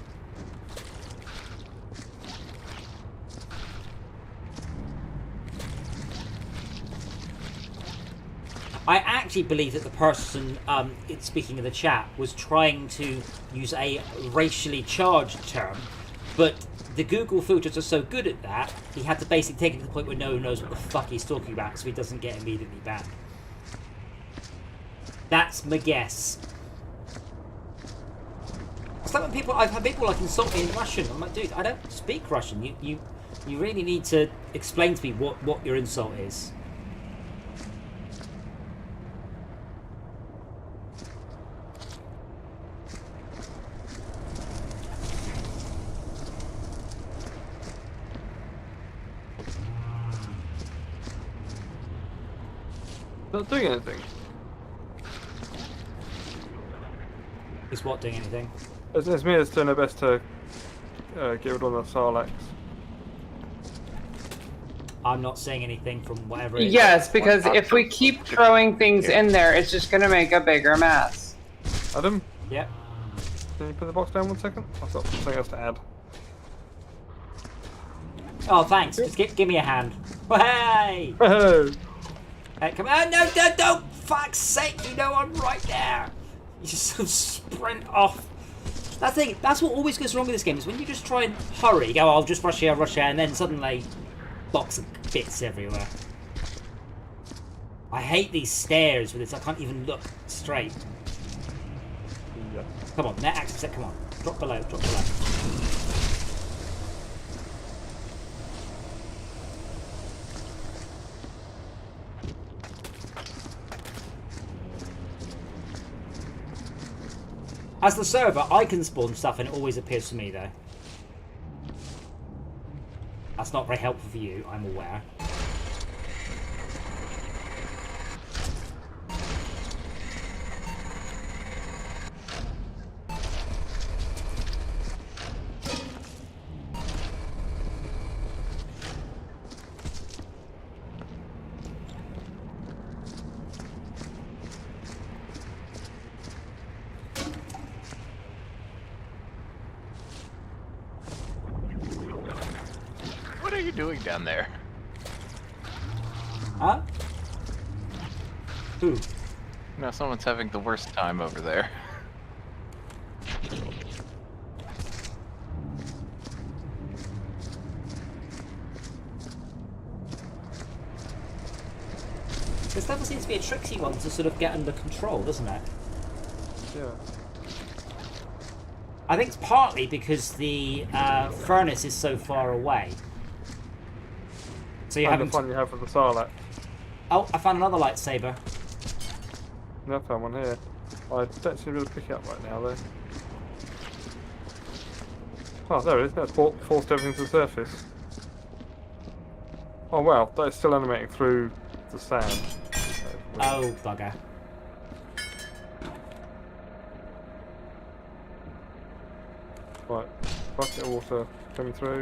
I actually believe that the person speaking in the chat was trying to use a racially charged term, but the Google filters are so good at that, he had to basically take it to the point where no one knows what the fuck he's talking about, so he doesn't get immediately banned. That's my guess. It's like when I've had people like insult me in Russian. I'm like, dude, I don't speak Russian. You really need to explain to me what your insult is. Not doing anything. Is what doing anything? It's me that's doing their best to get rid of the Sarlacc. I'm not saying anything from whatever it is. Yes, because if we keep throwing things in there, it's just going to make a bigger mess. Adam, Yep. can you put the box down 1 second? I've got something else to add. Oh, thanks. Just give me a hand. Hey! Oh, Hey, come on. No, don't! Fuck's sake, you know I'm right there. You just sort of sprint off. That's what always goes wrong with this game, is when you just try and hurry, go, I'll just rush here, and then suddenly blocks and bits everywhere. I hate these stairs with this. I can't even look straight. yeah. Come on, net access set, come on. Drop below. As the server, I can spawn stuff and it always appears to me though. That's not very helpful for you, I'm aware. What are you doing down there? Huh? Who? No, someone's having the worst time over there. This level seems to be a tricksy one to sort of get under control, doesn't it? Yeah. I think it's partly because the furnace is so far away. So you're And having the fun you have with the Sarlacc. Oh, I found another lightsaber. I found one here. I don't seem to be able to pick it up right now though. Oh, there it is. That's forced everything to the surface. Oh wow, that is still animating through the sand. Oh, bugger. Right, bucket of water coming through.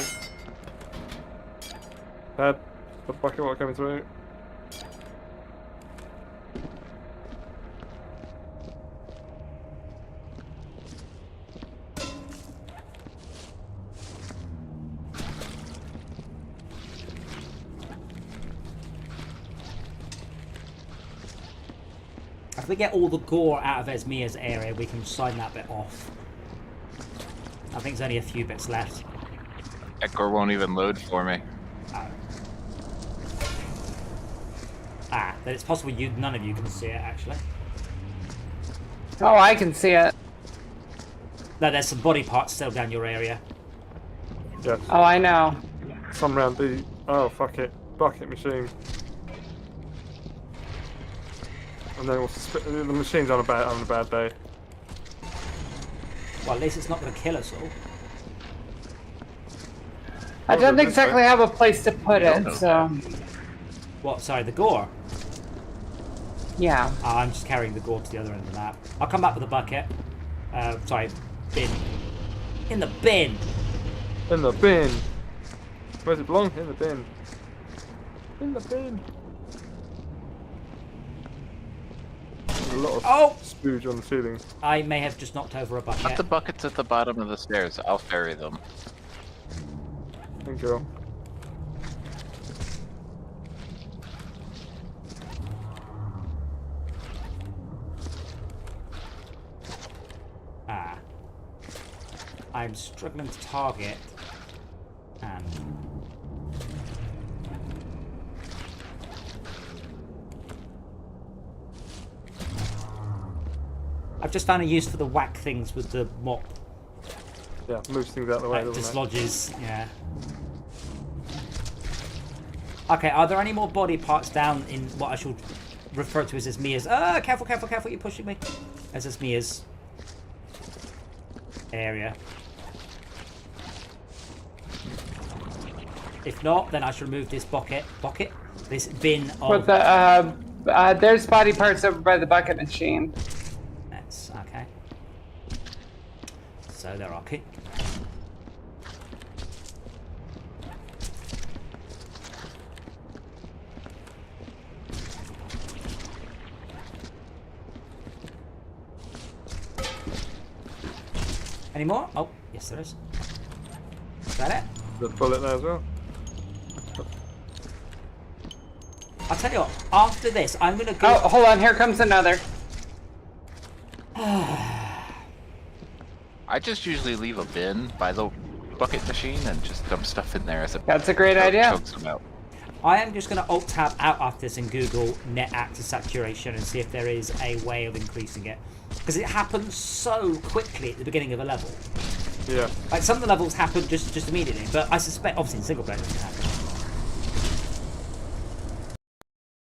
Dad, the bucket of water coming through. If we get all the gore out of Esmia's area, we can sign that bit off. I think there's only a few bits left. Ekor won't even load for me. Then it's possible none of you can see it, actually. Oh, I can see it. No, there's some body parts still down your area. Yes. Oh, I know. Some round the. Oh, fuck it. Bucket machine. And then the machine's having a bad day. Well, at least it's not going to kill us all. I don't exactly have a place to put it, so. What? Sorry, the gore? Yeah. Oh, I'm just carrying the gore to the other end of the map. I'll come back with a bucket. Sorry, bin. In the bin! In the bin! Where does it belong? In the bin. In the bin. There's a lot of spooge on the ceiling. I may have just knocked over a bucket. Put the buckets at the bottom of the stairs. I'll ferry them. Thank you. Ah. I'm struggling to target. And... I've just found a use for the whack things with the mop. Yeah, moves things out of the way, It doesn't it? dislodges, yeah. Okay, are there any more body parts down in what I shall refer to as Mia's... Ah, careful, careful, careful, you're pushing me. As Mia's area. If not, then I shall remove this bucket, this bin of... With the, there's body parts over by the bucket machine. That's okay. So there are. Okay. Any more? Oh, yes there is. Is that it? The bullet there as well. I'll tell you what, after this, I'm going to go... Oh, hold on, here comes another. I just usually leave a bin by the bucket machine and just dump stuff in there as it That's a great idea. chokes them out. I am just going to alt-tab out after this and Google net actor saturation and see if there is a way of increasing it. Because it happens so quickly at the beginning of a level. Yeah. Like, some of the levels happen just immediately, but I suspect, obviously in single player it doesn't happen.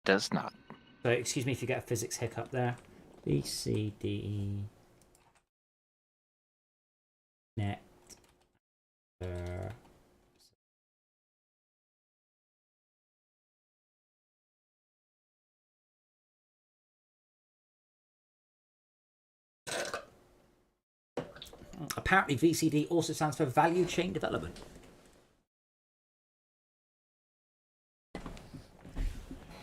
Does not. So, excuse me if you get a physics hiccup there. B, C, D, E. Net. Apparently VCD also stands for value chain development.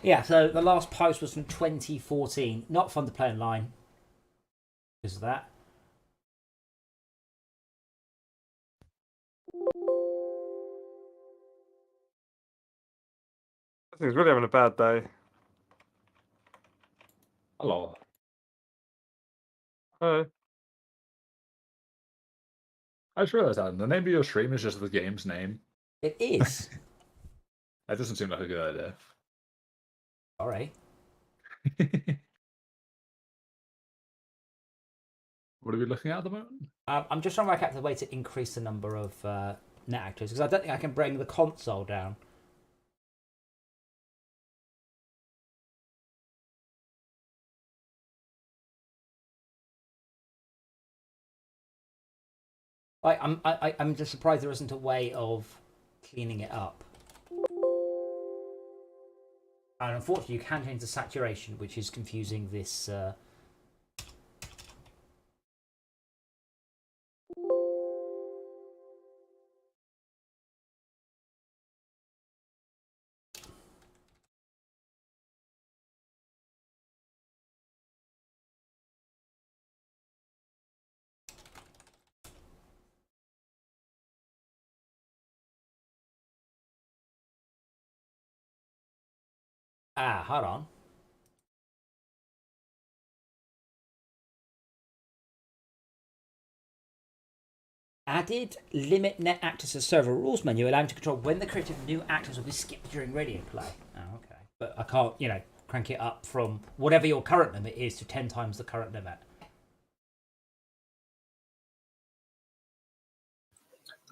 Yeah, so the last post was from 2014. Not fun to play online because of that. I think he's really having a bad day. Hello. Hi. I just realized that the name of your stream is just the game's name. It is. That doesn't seem like a good idea. Sorry. What are we looking at the moment? I'm just trying to work out the way to increase the number of net actors because I don't think I can bring the console down. I'm just surprised there isn't a way of cleaning it up. And unfortunately, you can change the saturation, which is confusing this. Hold on. Added limit net actors to server rules menu, allowing to control when the creative new actors will be skipped during radio play. Oh, okay. But I can't, crank it up from whatever your current limit is to 10 times the current limit.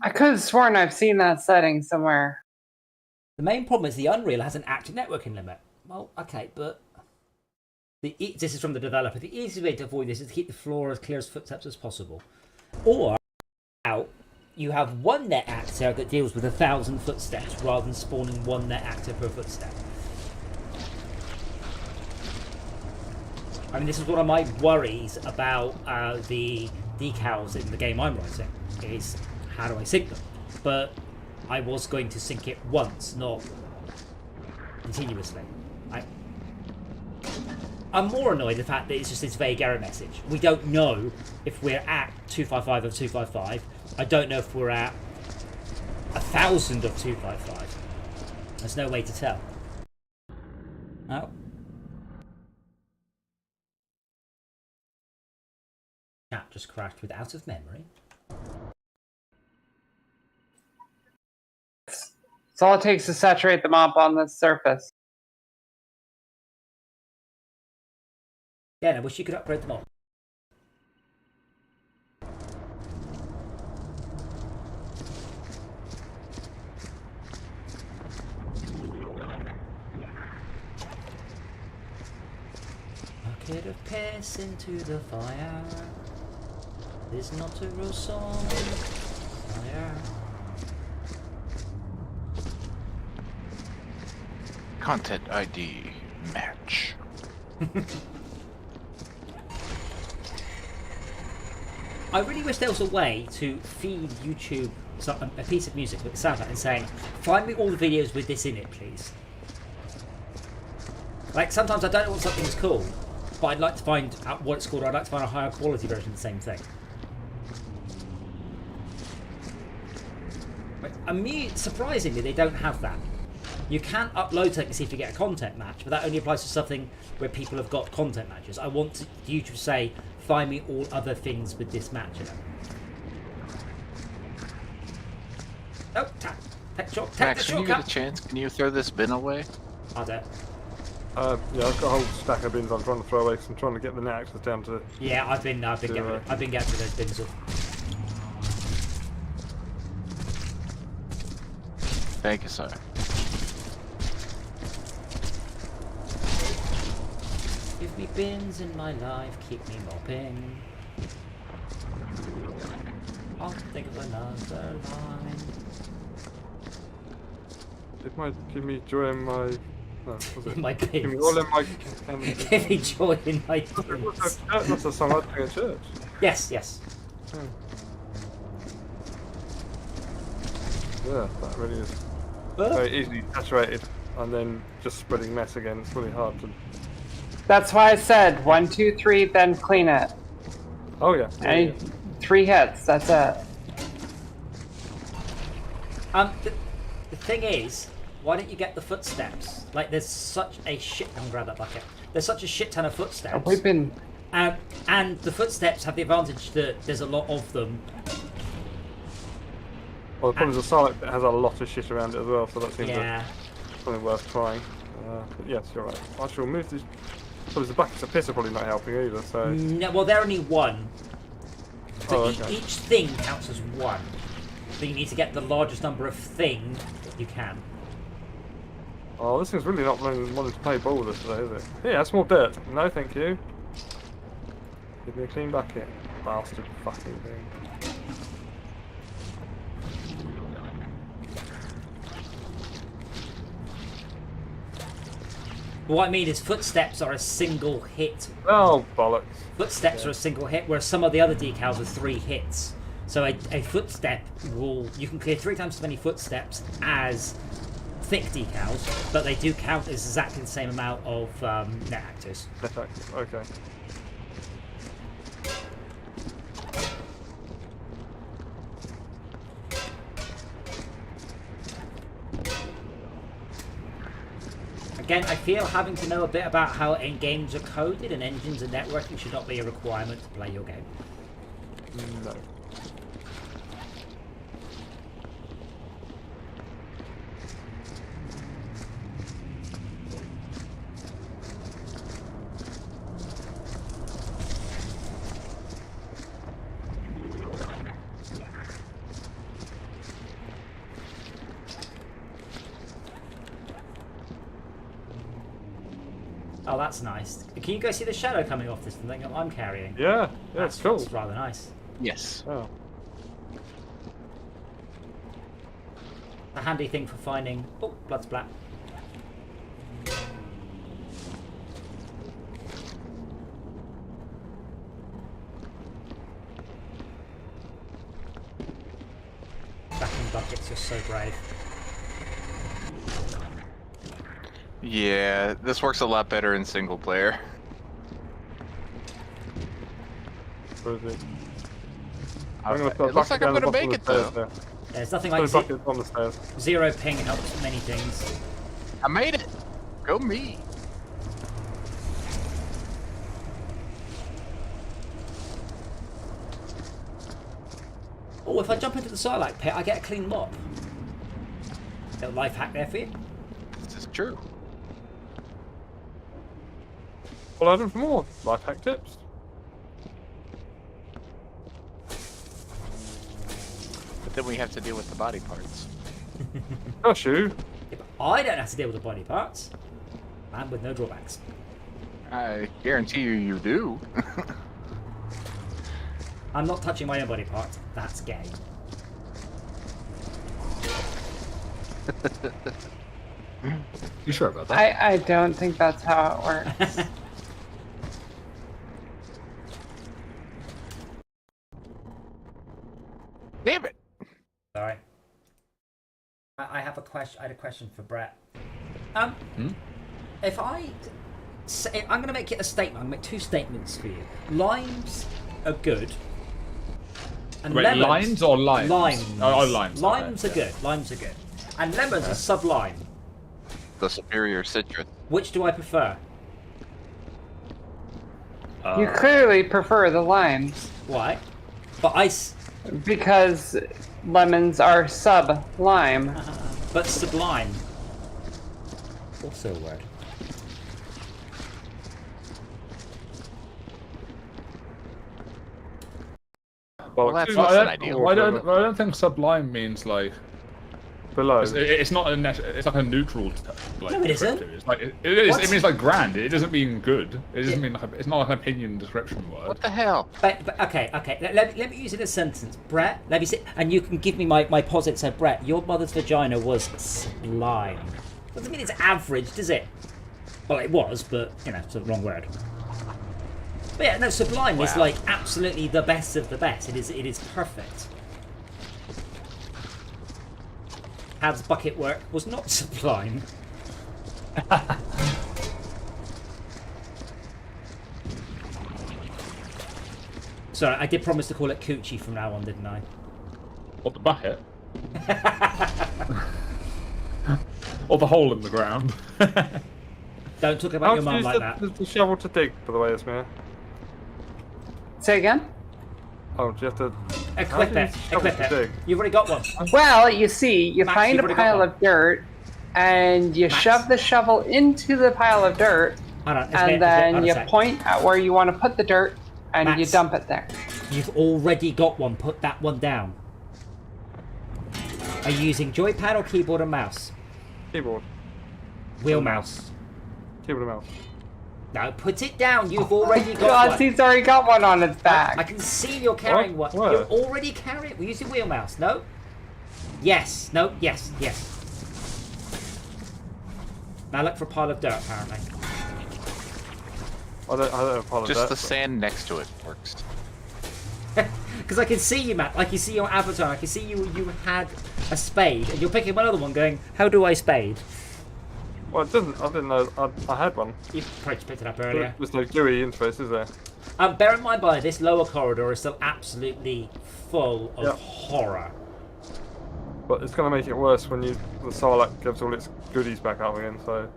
I could have sworn I've seen that setting somewhere. The main problem is the Unreal has an active networking limit. Well, okay, but this is from the developer. The easiest way to avoid this is to keep the floor as clear as footsteps as possible. Or you have one net actor that deals with 1,000 footsteps rather than spawning one net actor per footstep. I mean, this is one of my worries about the decals in the game I'm writing, is how do I sync them? But I was going to sync it once, not continuously. I'm more annoyed at the fact that it's just this vague error message. We don't know if we're at 255 of 255. I don't know if we're at 1,000 of 255. There's no way to tell. Oh. Chat just crashed with out of memory. It's all it takes to saturate the mop on the surface. Yeah, I wish you could upgrade them all. Bucket of piss into the fire. Is not a real song. Fire. Content ID match. I really wish there was a way to feed YouTube a piece of music with the sound and saying, find me all the videos with this in it, please. Like, sometimes I don't know what something's called, but I'd like to find out what it's called, or I'd like to find a higher quality version of the same thing. Surprisingly, they don't have that. You can upload something to see if you get a content match, but that only applies to something where people have got content matches. I want you to say, find me all other things with this match in it. Oh, Max, when you get a chance, can you throw this bin away? I don't. Yeah, I've got a whole stack of bins I'm trying to throw away because I'm trying to get the net access down to. Yeah, I've been getting those bins off. Thank you, sir. Give me bins in my life, keep me mopping. I'll think of another line. It might give me joy in my. No, was it? In my bins. Give me all in my. Give me joy in my bins. That's a song I sing at church. Yes, yes. Yeah, that really is very easily saturated, and then just spreading mess again. It's really hard to. That's why I said 1, 2, 3, then clean it. Oh yeah. And 3 hits. That's it. The thing is, why don't you get the footsteps? Like, there's such a shit. I'm gonna grab that bucket. There's such a shit ton of footsteps. We've been. And the footsteps have the advantage that there's a lot of them. Well, the problem is the silent bit has a lot of shit around it as well, so that seems something worth trying. But yes, you're right. I shall move this. Well, the buckets of piss are probably not helping either, so. No, well, they're only one. So okay. each thing counts as one. So you need to get the largest number of thing that you can. Oh, this thing's really not wanting to play ball with us today, is it? Yeah, that's more dirt. No, thank you. Give me a clean bucket. Bastard fucking thing. What I mean is footsteps are a single hit. Oh, bollocks. Footsteps are a single hit, whereas some of the other decals are 3 hits. So a footstep you can clear 3 times as many footsteps as thick decals, but they do count as exactly the same amount of net actors. Net actors, okay. Again, I feel having to know a bit about how games are coded and engines and networking should not be a requirement to play your game. No. Oh, that's nice. Can you go see the shadow coming off this thing that I'm carrying? Yeah, it's cool. That's rather nice. Yes. Oh. A handy thing for finding... Oh, blood splat. Stacking buckets, you're so brave. Yeah, this works a lot better in single player. Where is it? It looks like I'm gonna make it though. Yeah, there's nothing There's like buckets on the stairs. zero ping helps many things. I made it. Go me. Oh, if I jump into the Sarlacc pit, I get a clean mop. Little life hack there for you. This is true. Well, I for more life hack tips. But then we have to deal with the body parts. Gosh, you. Yeah, but I don't have to deal with the body parts. Man with no drawbacks. I guarantee you do. I'm not touching my own body parts. That's gay. You sure about that? I don't think that's how it works. Damn it. Sorry. I have a question. I had a question for Brett. If I'm going to make it a statement. I'm going to make two statements for you. Limes are good. And Wait, lemons, lines or limes? Limes. Oh, limes. Limes Okay, are good. Limes are good. And lemons are sublime. The superior citrus. Which do I prefer? You clearly prefer the limes Why? But because lemons are sub-lime. but sublime. Also a word. Well, that's two- less I than don't, ideal. I don't think sublime means like below. it's not a it's like a neutral like No, it isn't. descriptive. It's like it is. What? It means like grand. It doesn't mean good. It doesn't mean like it's not like an opinion description word. What the hell? But okay. Let me use it as a sentence. Brett, let me see, and you can give me my posit. So, Brett, your mother's vagina was sublime. Doesn't mean it's average, does it? Well, it was, but you know, it's the wrong word. But yeah, no, sublime is Wow. like absolutely the best of the best. It is perfect. Had's bucket work was not sublime. Sorry, I did promise to call it coochie from now on, didn't I? What, the bucket? Or the hole in the ground? Don't talk about your mum like that. The shovel to dig, by the way, Ismir. Say again? Oh, do you have to... Equip how do you it. use shovel Equip to it. dig? You've already got one. Well, you see, you Max, find you've a already got pile one. of dirt, and you Max. shove the shovel into the pile of dirt, Hold on, and then hold you on a sec. point at where you want to put the dirt, and you Max. dump it there. You've already got one. Put that one down. Are you using joypad or keyboard and mouse? Keyboard. Wheel mouse. Keyboard and mouse. No, put it down. You've already got God, one. he's already got one on its back. I can see you're carrying What? one. Where? You're already carrying. We're using wheel mouse. No. Yes. No. Yes. Yes. Now look for a pile of dirt. Apparently. I don't apologize. Just the sand next to it works. Because I can see you, Matt. I can see your avatar. I can see you had a spade, and you're picking another one, going, "How do I spade?" Well, it doesn't. I didn't know. I had one. You probably picked it up earlier. There's no GUI interface, is there? Bear in mind, by this lower corridor is still absolutely full of Yeah. horror. But it's going to make it worse when the Sarlacc gives all its goodies back up again, so...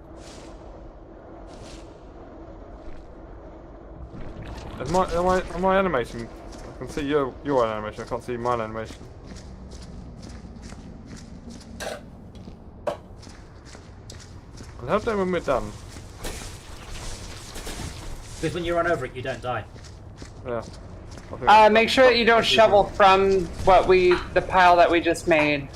Am I animating? I can see your animation, I can't see mine animation. And how do when we're done? Because when you run over it, you don't die. Yeah. I think Make sure that you don't shovel from the pile that we just made.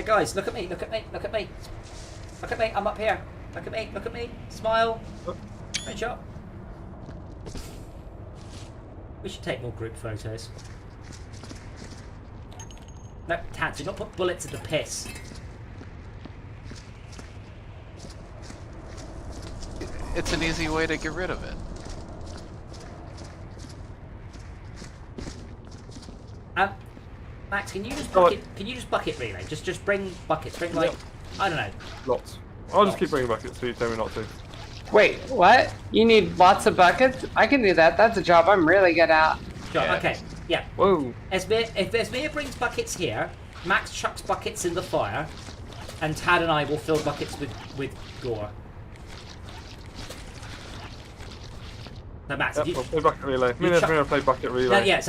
Hey guys, look at me, look at me, look at me. Look at me, I'm up here. Look at me, smile. Great job. We should take more group photos. No, Tad, do not put bullets in the piss. It's an easy way to get rid of it. Max, can you just bucket relay? Just bring buckets. Bring like I don't know. Lots. I'll just keep bringing buckets so you tell me not to. Wait, what? You need lots of buckets? I can do that. That's a job I'm really good at. Yeah. Okay, yeah. Whoa. If Esmir brings buckets here, Max chucks buckets in the fire, and Tad and I will fill buckets with gore. No, Max, Yep, if you... I'll play bucket relay. Me and Esmir will play bucket relay.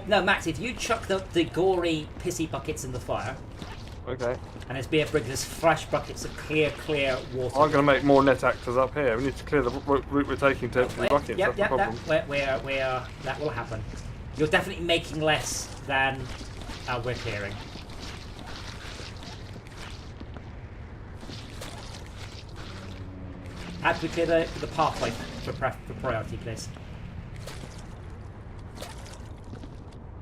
No, Max, if you chuck the gory, pissy buckets in the fire, Okay. and Esmir brings us fresh buckets of clear water. I'm going to make more net actors up here. We need to clear the route we're taking to empty the buckets. Yep, That's the problem. that will happen. You're definitely making less than we're clearing. How do we clear the pathway for priority, please?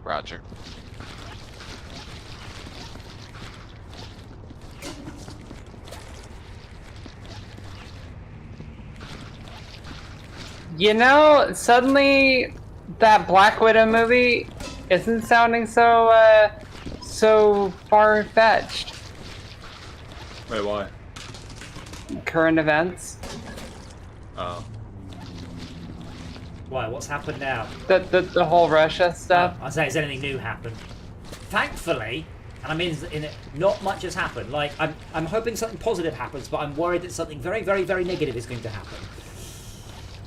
Roger. You know, suddenly that Black Widow movie isn't sounding so far-fetched. Wait, why? Current events. Oh. Why? What's happened now? The whole Russia stuff. I'll say, has anything new happened? Thankfully, and I mean, in it, not much has happened. Like, I'm hoping something positive happens, but I'm worried that something very, very, very negative is going to happen.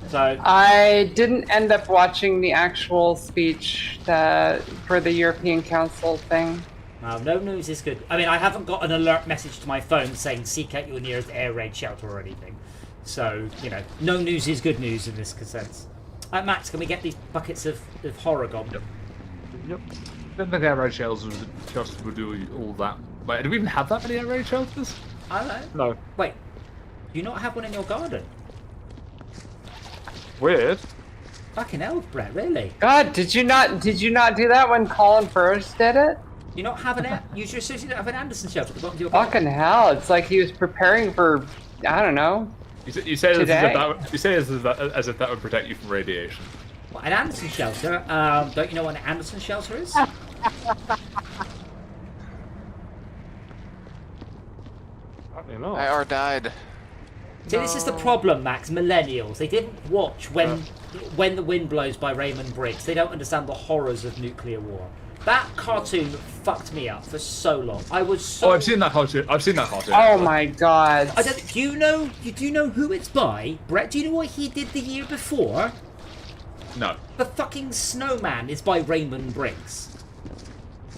So I didn't end up watching the actual speech for the European Council thing. no news is good. I mean, I haven't got an alert message to my phone saying seek out your nearest air raid shelter or anything. So, you know, no news is good news in this sense. Max, can we get these buckets of horror gone? Yep. I don't think air raid shelters would do all that. Wait, do we even have that many air raid shelters? I don't know. No. Wait, do you not have one in your garden? Weird. Fucking hell, Brett, really? God, did you not do that when Colin first did it? You not have you seriously don't have an Anderson shelter at the bottom of your garden? Fucking hell! It's like he was preparing for, I don't know. You say this as if that would protect you from radiation. What, an Anderson shelter? Don't you know what an Anderson shelter is? Apparently not. I or died. See, this is the problem, Max. Millennials, they didn't watch When the Wind Blows by Raymond Briggs. They don't understand the horrors of nuclear war. That cartoon fucked me up for so long. I was so... Oh, I've seen that cartoon. Oh my god. Do you know who it's by? Brett, do you know what he did the year before? No. The fucking Snowman is by Raymond Briggs.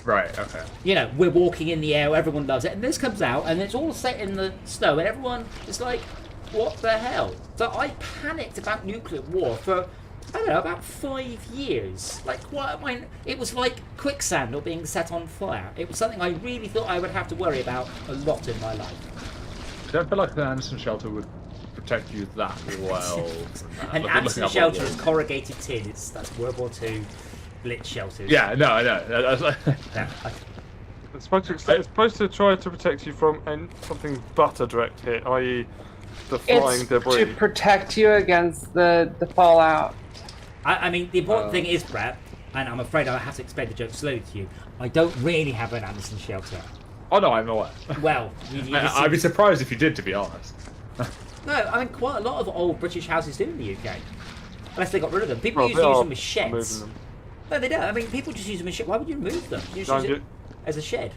Right, okay. You know, we're walking in the air, everyone loves it, and this comes out, and it's all set in the snow, and everyone is like, what the hell? So I panicked about nuclear war for, I don't know, about 5 years. Like, what? It was like quicksand or being set on fire. It was something I really thought I would have to worry about a lot in my life. I don't feel like the Anderson shelter would protect you that well. An Anderson shelter is corrugated tin. That's World War II Blitz shelters. Yeah, no, I know. Yeah, It's supposed to try to protect you from something but a direct hit, i.e. the flying It's debris. to protect you against the fallout. I mean, the important thing is, Brett, and I'm afraid I have to explain the joke slowly to you, I don't really have an Anderson shelter. Oh no, I'm aware. Well, I'd be surprised if you did, to be honest. No, I mean, quite a lot of old British houses do in the UK. Unless they got rid of them. People Well, used to they use are them as sheds. moving them. No, they don't. I mean, people just use them as sheds. Why would you remove them? You just use it as a shed.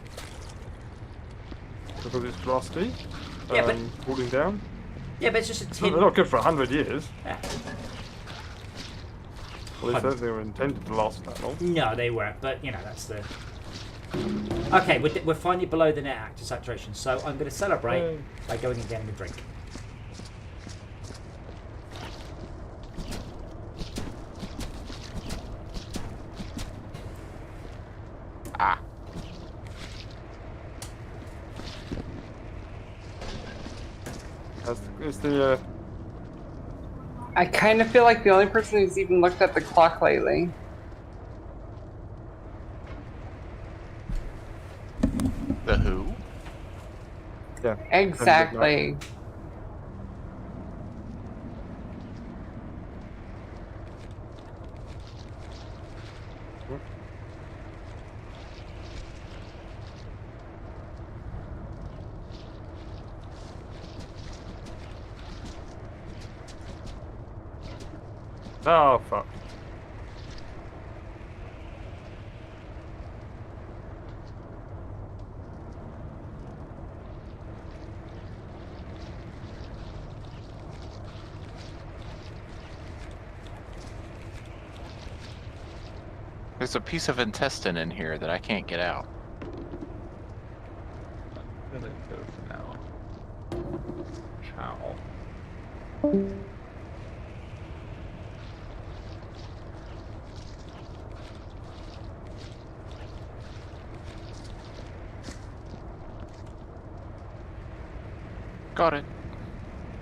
Because it's rusty. Yeah, but- Falling down. Yeah, but it's just a tin. They're not good for 100 years. Yeah. Well, they said they were intended to last that long. No, they weren't. But, you know, that's the... Okay, we're finally below the net actor saturation. So I'm going to celebrate Yay. by going and getting a drink. It's the I kind of feel like the only person who's even looked at the clock lately. The who? yeah. Exactly. Oh fuck. There's a piece of intestine in here that I can't get out. I'm gonna go for now. Ciao. Got it.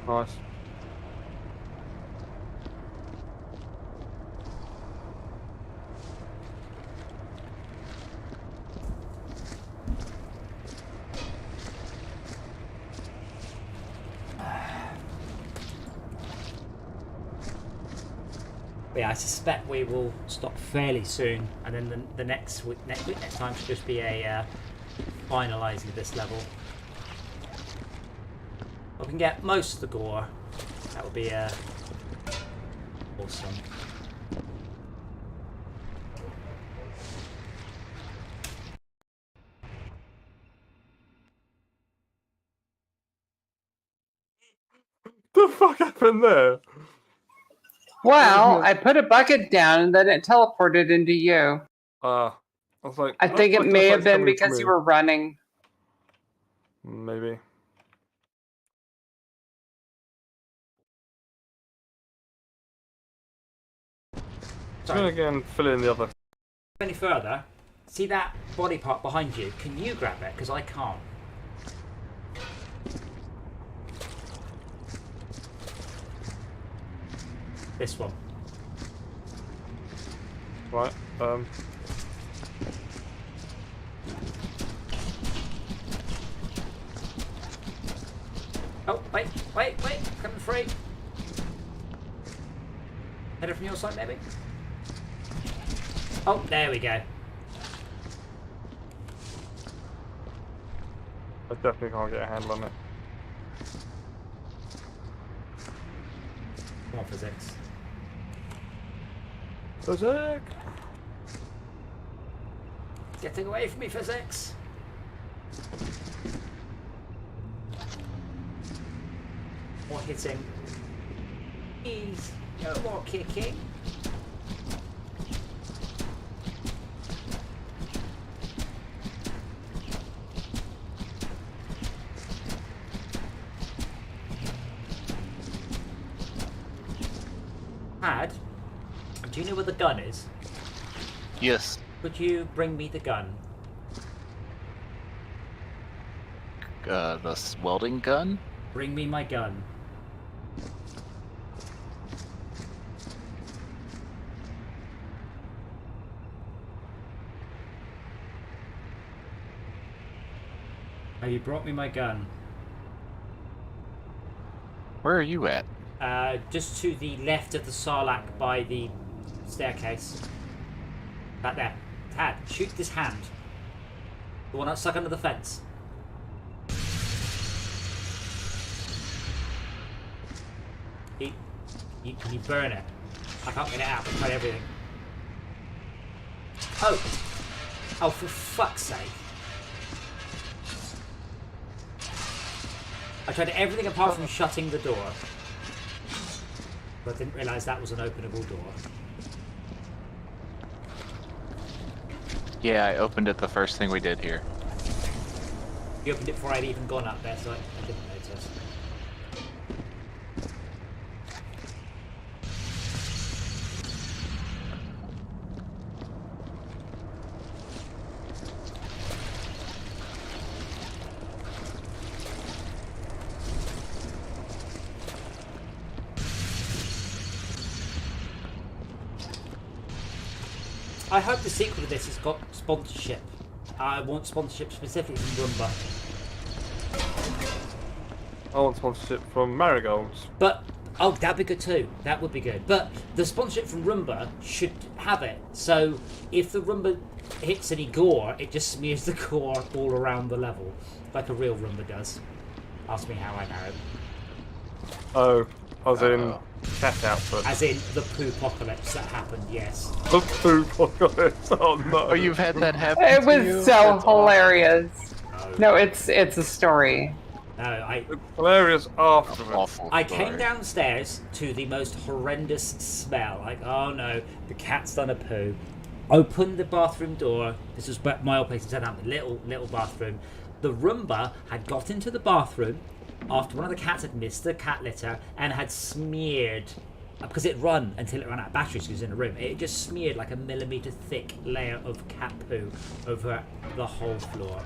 Nice. Yeah, I suspect we will stop fairly soon, and then the next time should just be a finalising this level. If we can get most of the gore, that would be awesome. The fuck happened there? Well, I put a bucket down and then it teleported into you. I was like, I think it like may it's have been coming because from you me. were running. Maybe. Sorry. Then again, fill in the other. Any further? See that body part behind you? Can you grab it? Because I can't. This one. Right. Oh, wait, coming free. Header from your side, maybe? Oh, there we go. I definitely can't get a handle on it. Come on, physics. Physics! Getting away from me, physics. More hitting. Please, no more kicking. Had, do you know where the gun is? Yes. Could you bring me the gun? The welding gun? Bring me my gun. Have you brought me my gun? Where are you at? Just to the left of the Sarlacc by the staircase. Back there. Tad, shoot this hand. The one that's stuck under the fence. Can you burn it? I can't get it out. I've tried everything. Oh! Oh, for fuck's sake. I tried everything apart from shutting the door. But I didn't realise that was an openable door. Yeah, I opened it the first thing we did here. You opened it before I'd even gone up there, so I didn't notice. I hope the sequel to this has got sponsorship. I want sponsorship specifically from Roomba. I want sponsorship from Marigolds. But oh, that'd be good too. That would be good. But the sponsorship from Roomba should have it. So if the Roomba hits any gore, it just smears the gore all around the level, like a real Roomba does. Ask me how I know. Oh, as in cat output. As in the poo-pocalypse that happened, yes. The poo-pocalypse, oh no. Oh, you've had that happen It to was you? so That's hilarious. No, it's a story. No, It's hilarious afterwards. awful. I story. came downstairs to the most horrendous smell. Like, oh no, the cat's done a poo. Opened the bathroom door. This was my old place in Southampton, little bathroom. The Roomba had got into the bathroom after one of the cats had missed the cat litter and had smeared, because it run until it ran out of batteries because it was in the room. It just smeared like a millimetre thick layer of cat poo over the whole floor.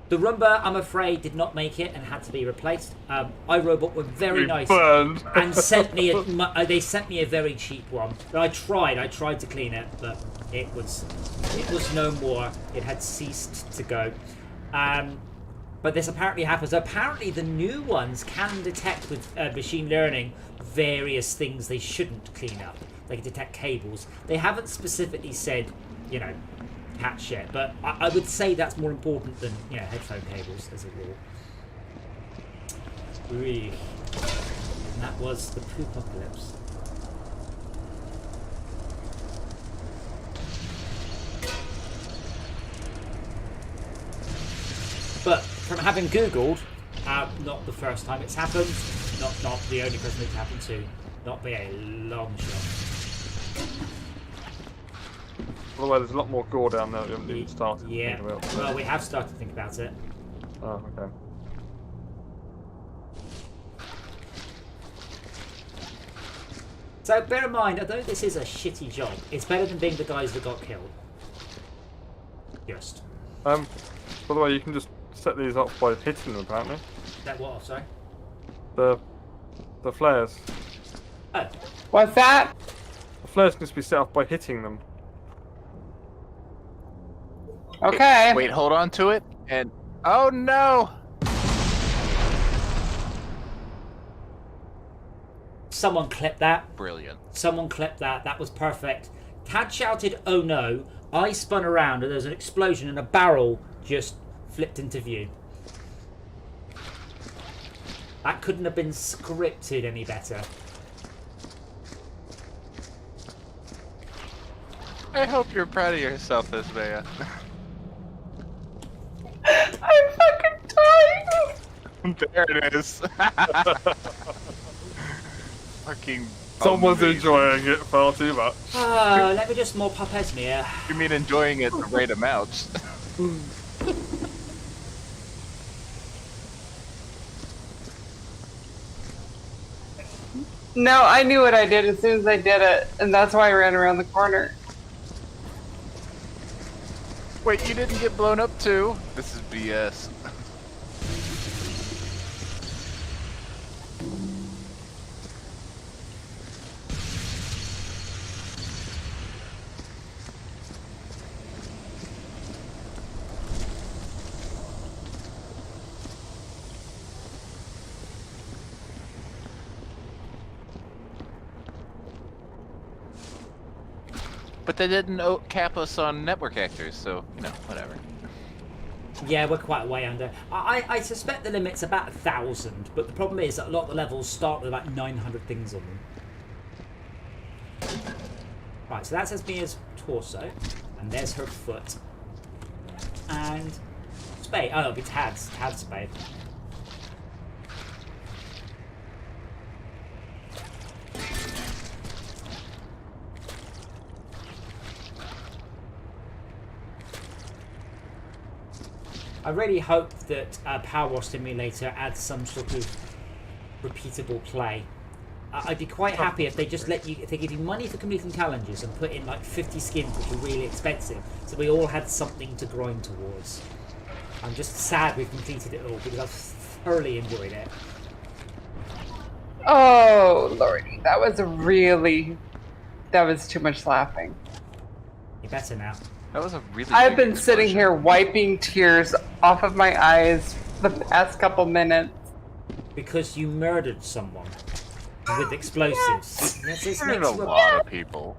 The Roomba, I'm afraid, did not make it and had to be replaced. iRobot were very nice Burned. and sent me they sent me a very cheap one. I tried to clean it, but it was no more. It had ceased to go. But this apparently happens. Apparently, the new ones can detect with machine learning various things they shouldn't clean up. They can detect cables. They haven't specifically said, cat shit, but I would say that's more important than headphone cables as a rule. Really. And that was the poopocalypse. But from having Googled, not the first time it's happened, not the only person it's happened to, not by a long shot. By the way, there's a lot more gore down there. We haven't even started. Yeah. thinking about. Well, we have started to think about it. Oh, okay. So bear in mind, although this is a shitty job, it's better than being the guys that got killed. Just. By the way, you can just set these up by hitting them, apparently. That what? Sorry. The flares. Oh. What's that? The flares can just be set up by hitting them. Okay. Wait, hold on to it, and oh no! Someone clip that. Brilliant. Someone clip that. That was perfect. Tad shouted, "Oh no!" I spun around and there was an explosion and a barrel just flipped into view. That couldn't have been scripted any better. I hope you're proud of yourself, Ismaya. I'm fucking dying. There it is. Fucking. Someone's amazing. enjoying it far too much. Oh, let me just more pop Esmere. You mean enjoying it the right amount? No, I knew what I did as soon as I did it, and that's why I ran around the corner. Wait, you didn't get blown up too? This is BS. But they didn't cap us on network actors, so, whatever. Yeah, we're quite a way under. I suspect the limit's about 1,000, but the problem is that a lot of the levels start with about 900 things on them. Right, so that's Esmia's torso, and there's her foot. And Spade. Oh, it'll be Tad's Spade. I really hope that Power Wash Simulator adds some sort of repeatable play. I'd be quite happy if they just if they give you money for completing challenges and put in like 50 skins which are really expensive, so we all had something to grind towards. I'm just sad we've completed it all because I've thoroughly enjoyed it. Oh, lordy, that was too much laughing. You're better now. That was a really. I've big been sitting explosion. here wiping tears off of my eyes the past couple minutes. Because you murdered someone with explosives. This Murdered makes a you lot of people.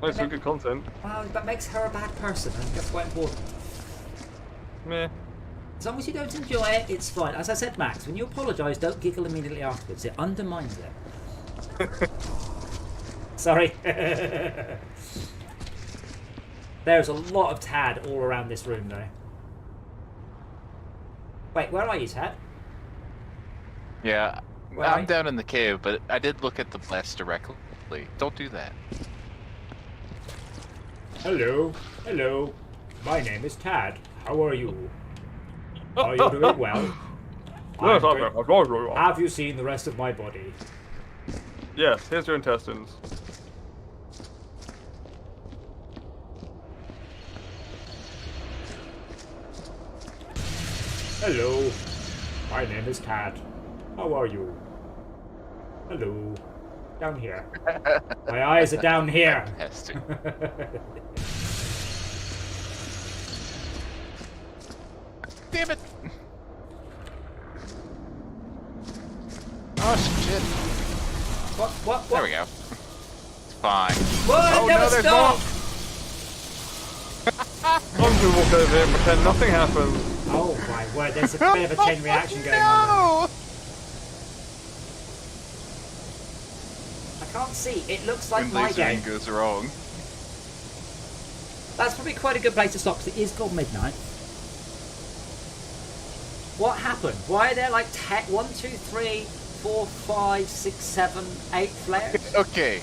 That's some good content. Well, that makes her a bad person. I think that's quite important. Meh. As long as you don't enjoy it, it's fine. As I said, Max, when you apologise, don't giggle immediately afterwards. It undermines it. Sorry. There's a lot of Tad all around this room, though. Wait, where are you, Tad? Yeah, Where are I'm you? down in the cave, but I did look at the blast directly. Don't do that. Hello. Hello. My name is Tad. How are you? Are you doing well? Yes, Have you seen the rest of my body? Yes, here's your intestines. Hello. My name is Tad. How are you? Hello. Down here. My eyes are down here. Has to. Damn it! Oh shit! What? There we go. It's fine. What? Oh, Never no, there's stop! I'm gonna walk over here and pretend nothing happened. Oh my word, there's a bit of a chain reaction going on. No! I can't see. It looks like When my lasering game. goes wrong. That's probably quite a good place to stop because it is called midnight. What happened? Why are there like 1, 2, 3, 4, 5, 6, 7, 8 flares? Okay.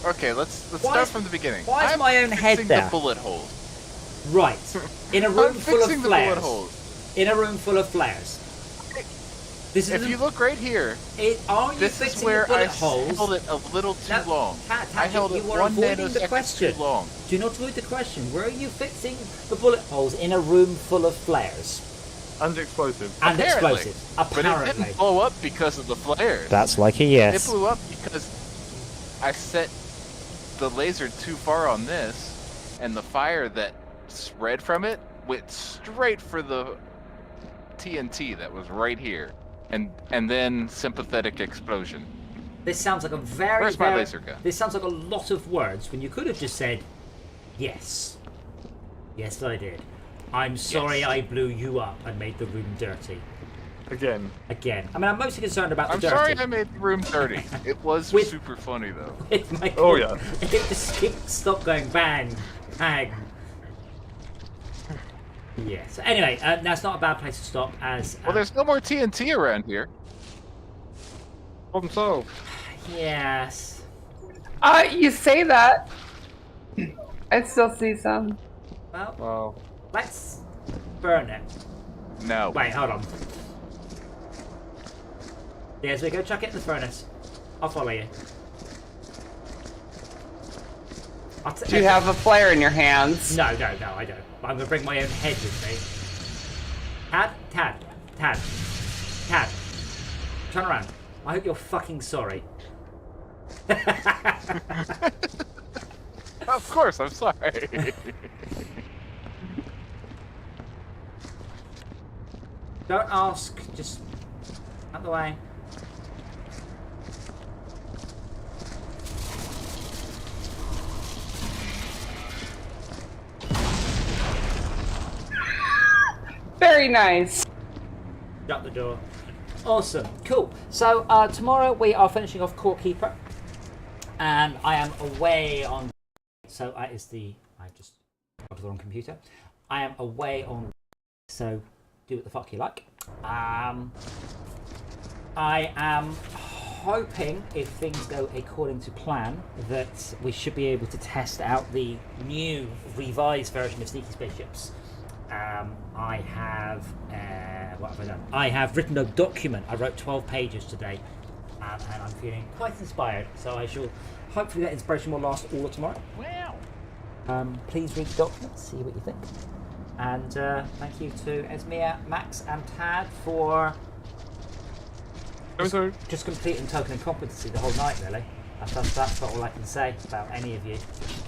Okay, let's Why start is- from the beginning. why is I'm my own head fixing there? the bullet holes. Right. In a room I'm full of fixing the bullet flares. holes. In a room full of flares. This is If you look right here, are you this fixing is where the bullet I holes? held it a little too No, long. Tad, I held you it were 1 avoiding the nanosecond question. too long. Do not avoid the question. Where are you fixing the bullet holes in a room full of flares? And explosive. And Apparently. explosives. But it Apparently. didn't blow up because of the flares. That's like a It yes. blew up because I set the laser too far on this, and the fire that spread from it went straight for the TNT that was right here, and then sympathetic explosion. This sounds like a very, Where's my very... laser gun? This sounds like a lot of words when you could have just said, yes. Yes, I did. I'm sorry Yes. I blew you up and made the room dirty. Again. Again. I mean, I'm mostly concerned about the I'm dirty. sorry I made the room dirty. It was With- super funny though. It might Oh, yeah. It just stopped going bang, bang. Yeah. So anyway, that's not a bad place to stop. As Well, there's no more TNT around here. Problem solved. yes. You say that. I still see some. Well, Wow. let's burn it. No. Wait, hold on. Yes, we go chuck it in the furnace. I'll follow you. Do you have a flare in your hands? No, I don't. I'm gonna bring my own head with me. Tad. Turn around. I hope you're fucking sorry. Of course, I'm sorry. Don't ask, just out the way. Very nice. Shut the door. Awesome, cool. So tomorrow we are finishing off Court Keeper, and I am away on. So I just got to the wrong computer. I am away on. So do what the fuck you like. I am hoping, if things go according to plan, that we should be able to test out the new revised version of Sneaky Spaceships. I have what have I done? I have written a document. I wrote 12 pages today, and I'm feeling quite inspired. So I shall hopefully that inspiration will last all of tomorrow. Wow. Please read the document, see what you think, and thank you to Esmea, Max, and Tad for just completing token incompetency the whole night, really. That's not all I can say about any of you.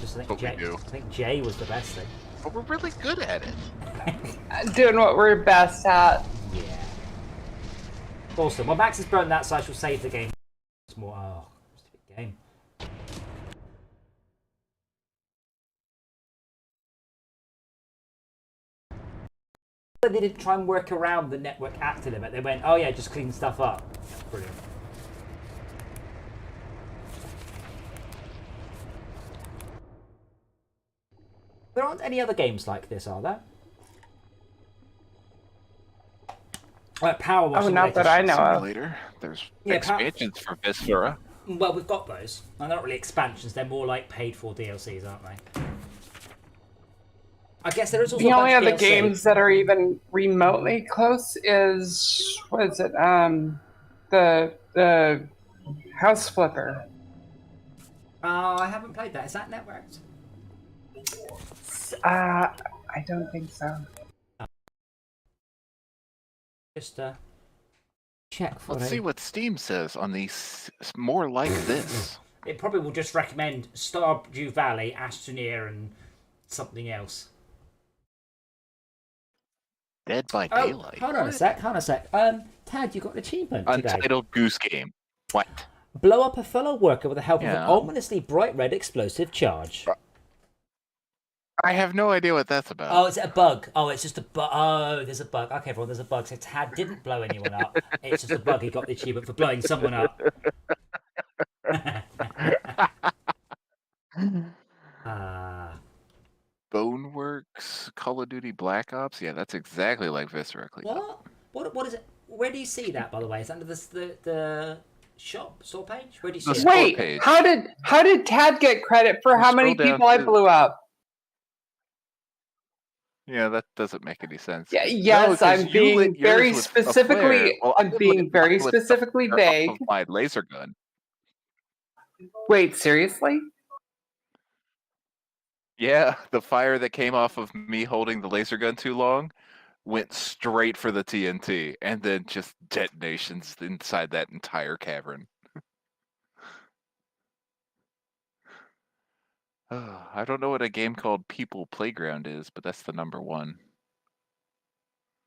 Just I think But we Jay. do. I think Jay was the best thing. But we're really good at it. Doing what we're best at. Yeah. Awesome. Well, Max has burnt that, so I shall save the game. It's more. Oh, stupid game. They didn't try and work around the network actor limit. They went, oh yeah, just clean stuff up. Brilliant. There aren't any other games like this, are there? Power Wash. Oh, not that I know of. Simulator. There's Yeah, expansions for Viscera. Well, we've got those. And they're not really expansions. They're more like paid-for DLCs, aren't they? I guess there is also The a only bunch other of DLC. games that are even remotely close is what is it? The House Flipper. I haven't played that. Is that networked? I don't think so. Just check for Let's it. see what Steam says on these more like this. It probably will just recommend Stardew Valley, Astroneer, and something else. Dead by Oh, Daylight. hold on a sec. Tad, you got an achievement today. Untitled Goose Game. What? Blow up a fellow worker with the help of an Yeah. ominously bright red explosive charge. I have no idea what that's about. Oh, is it a bug? Oh, it's just a bug. Oh, there's a bug. Okay, everyone, there's a bug. So Tad didn't blow anyone up. It's just a bug. He got the achievement for blowing someone up. Boneworks, Call of Duty Black Ops. Yeah, that's exactly like Viscera. What is it? Where do you see that, by the way? Is that under the shop store page? Where do you see The it? store Wait, page. how did Tad get credit for how many scroll down people I to- blew up? Yeah, that doesn't make any sense. Yeah, yes, 'cause I'm you being lit yours very with a specifically. flare. Well, I I'm lit being very mine with the specifically flare off vague. of my laser gun. Wait, seriously? Yeah, the fire that came off of me holding the laser gun too long went straight for the TNT, and then just detonations inside that entire cavern. I don't know what a game called People Playground is, but that's the number one.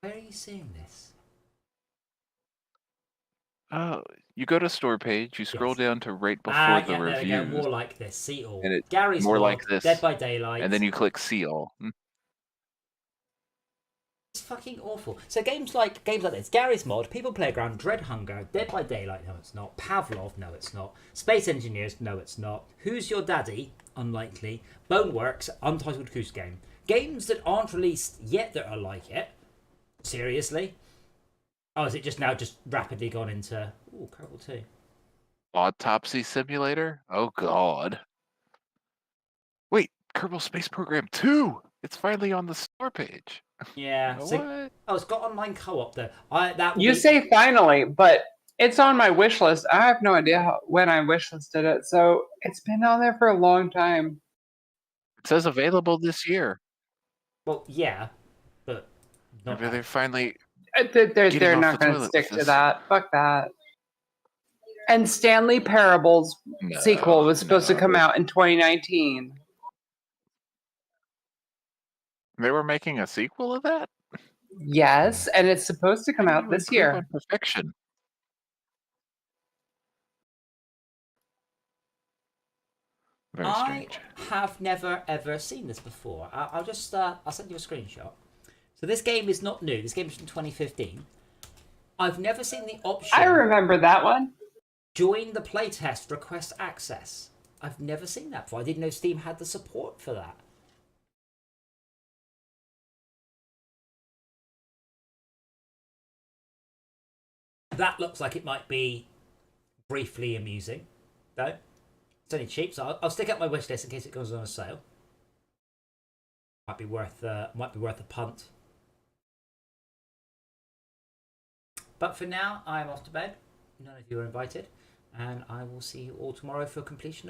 Where are you seeing this? You go to store page, you scroll Yes. down to right before Yeah, the there we go. reviews, More like this. See all. and it's Gary's more Mod, like this, Dead by Daylight. and then you click see all. It's fucking awful. So games like this, Gary's Mod, People Playground, Dread Hunger, Dead by Daylight, no it's not. Pavlov, no it's not. Space Engineers, no it's not. Who's Your Daddy? Unlikely. Boneworks, Untitled Goose Game. Games that aren't released yet that are like it. Seriously? Oh, is it just rapidly gone into Kerbal 2? Autopsy Simulator? Oh god. Wait, Kerbal Space Program 2! It's finally on the store page. Yeah. What? It's got online co-op though. Say finally, but it's on my wish list. I have no idea when I wishlisted it, so it's been on there for a long time. It says available this year. Well, yeah, but not Maybe they're finally. They're off not the going to toilet stick with to this. that. Fuck that. And Stanley Parable's sequel was supposed to come out in 2019. They were making a sequel of that? Yes, and it's supposed to come How do out you this improve year. on perfection. Very strange. I have never ever seen this before. I'll send you a screenshot. So this game is not new. This game is from 2015. I've never seen the option. I remember that one. Join the playtest, request access. I've never seen that before. I didn't know Steam had the support for that. That looks like it might be briefly amusing, though. It's only cheap, so I'll stick up my wish list in case it goes on a sale. Might be worth a punt. But for now, I'm off to bed. None of you are invited, and I will see you all tomorrow for completion.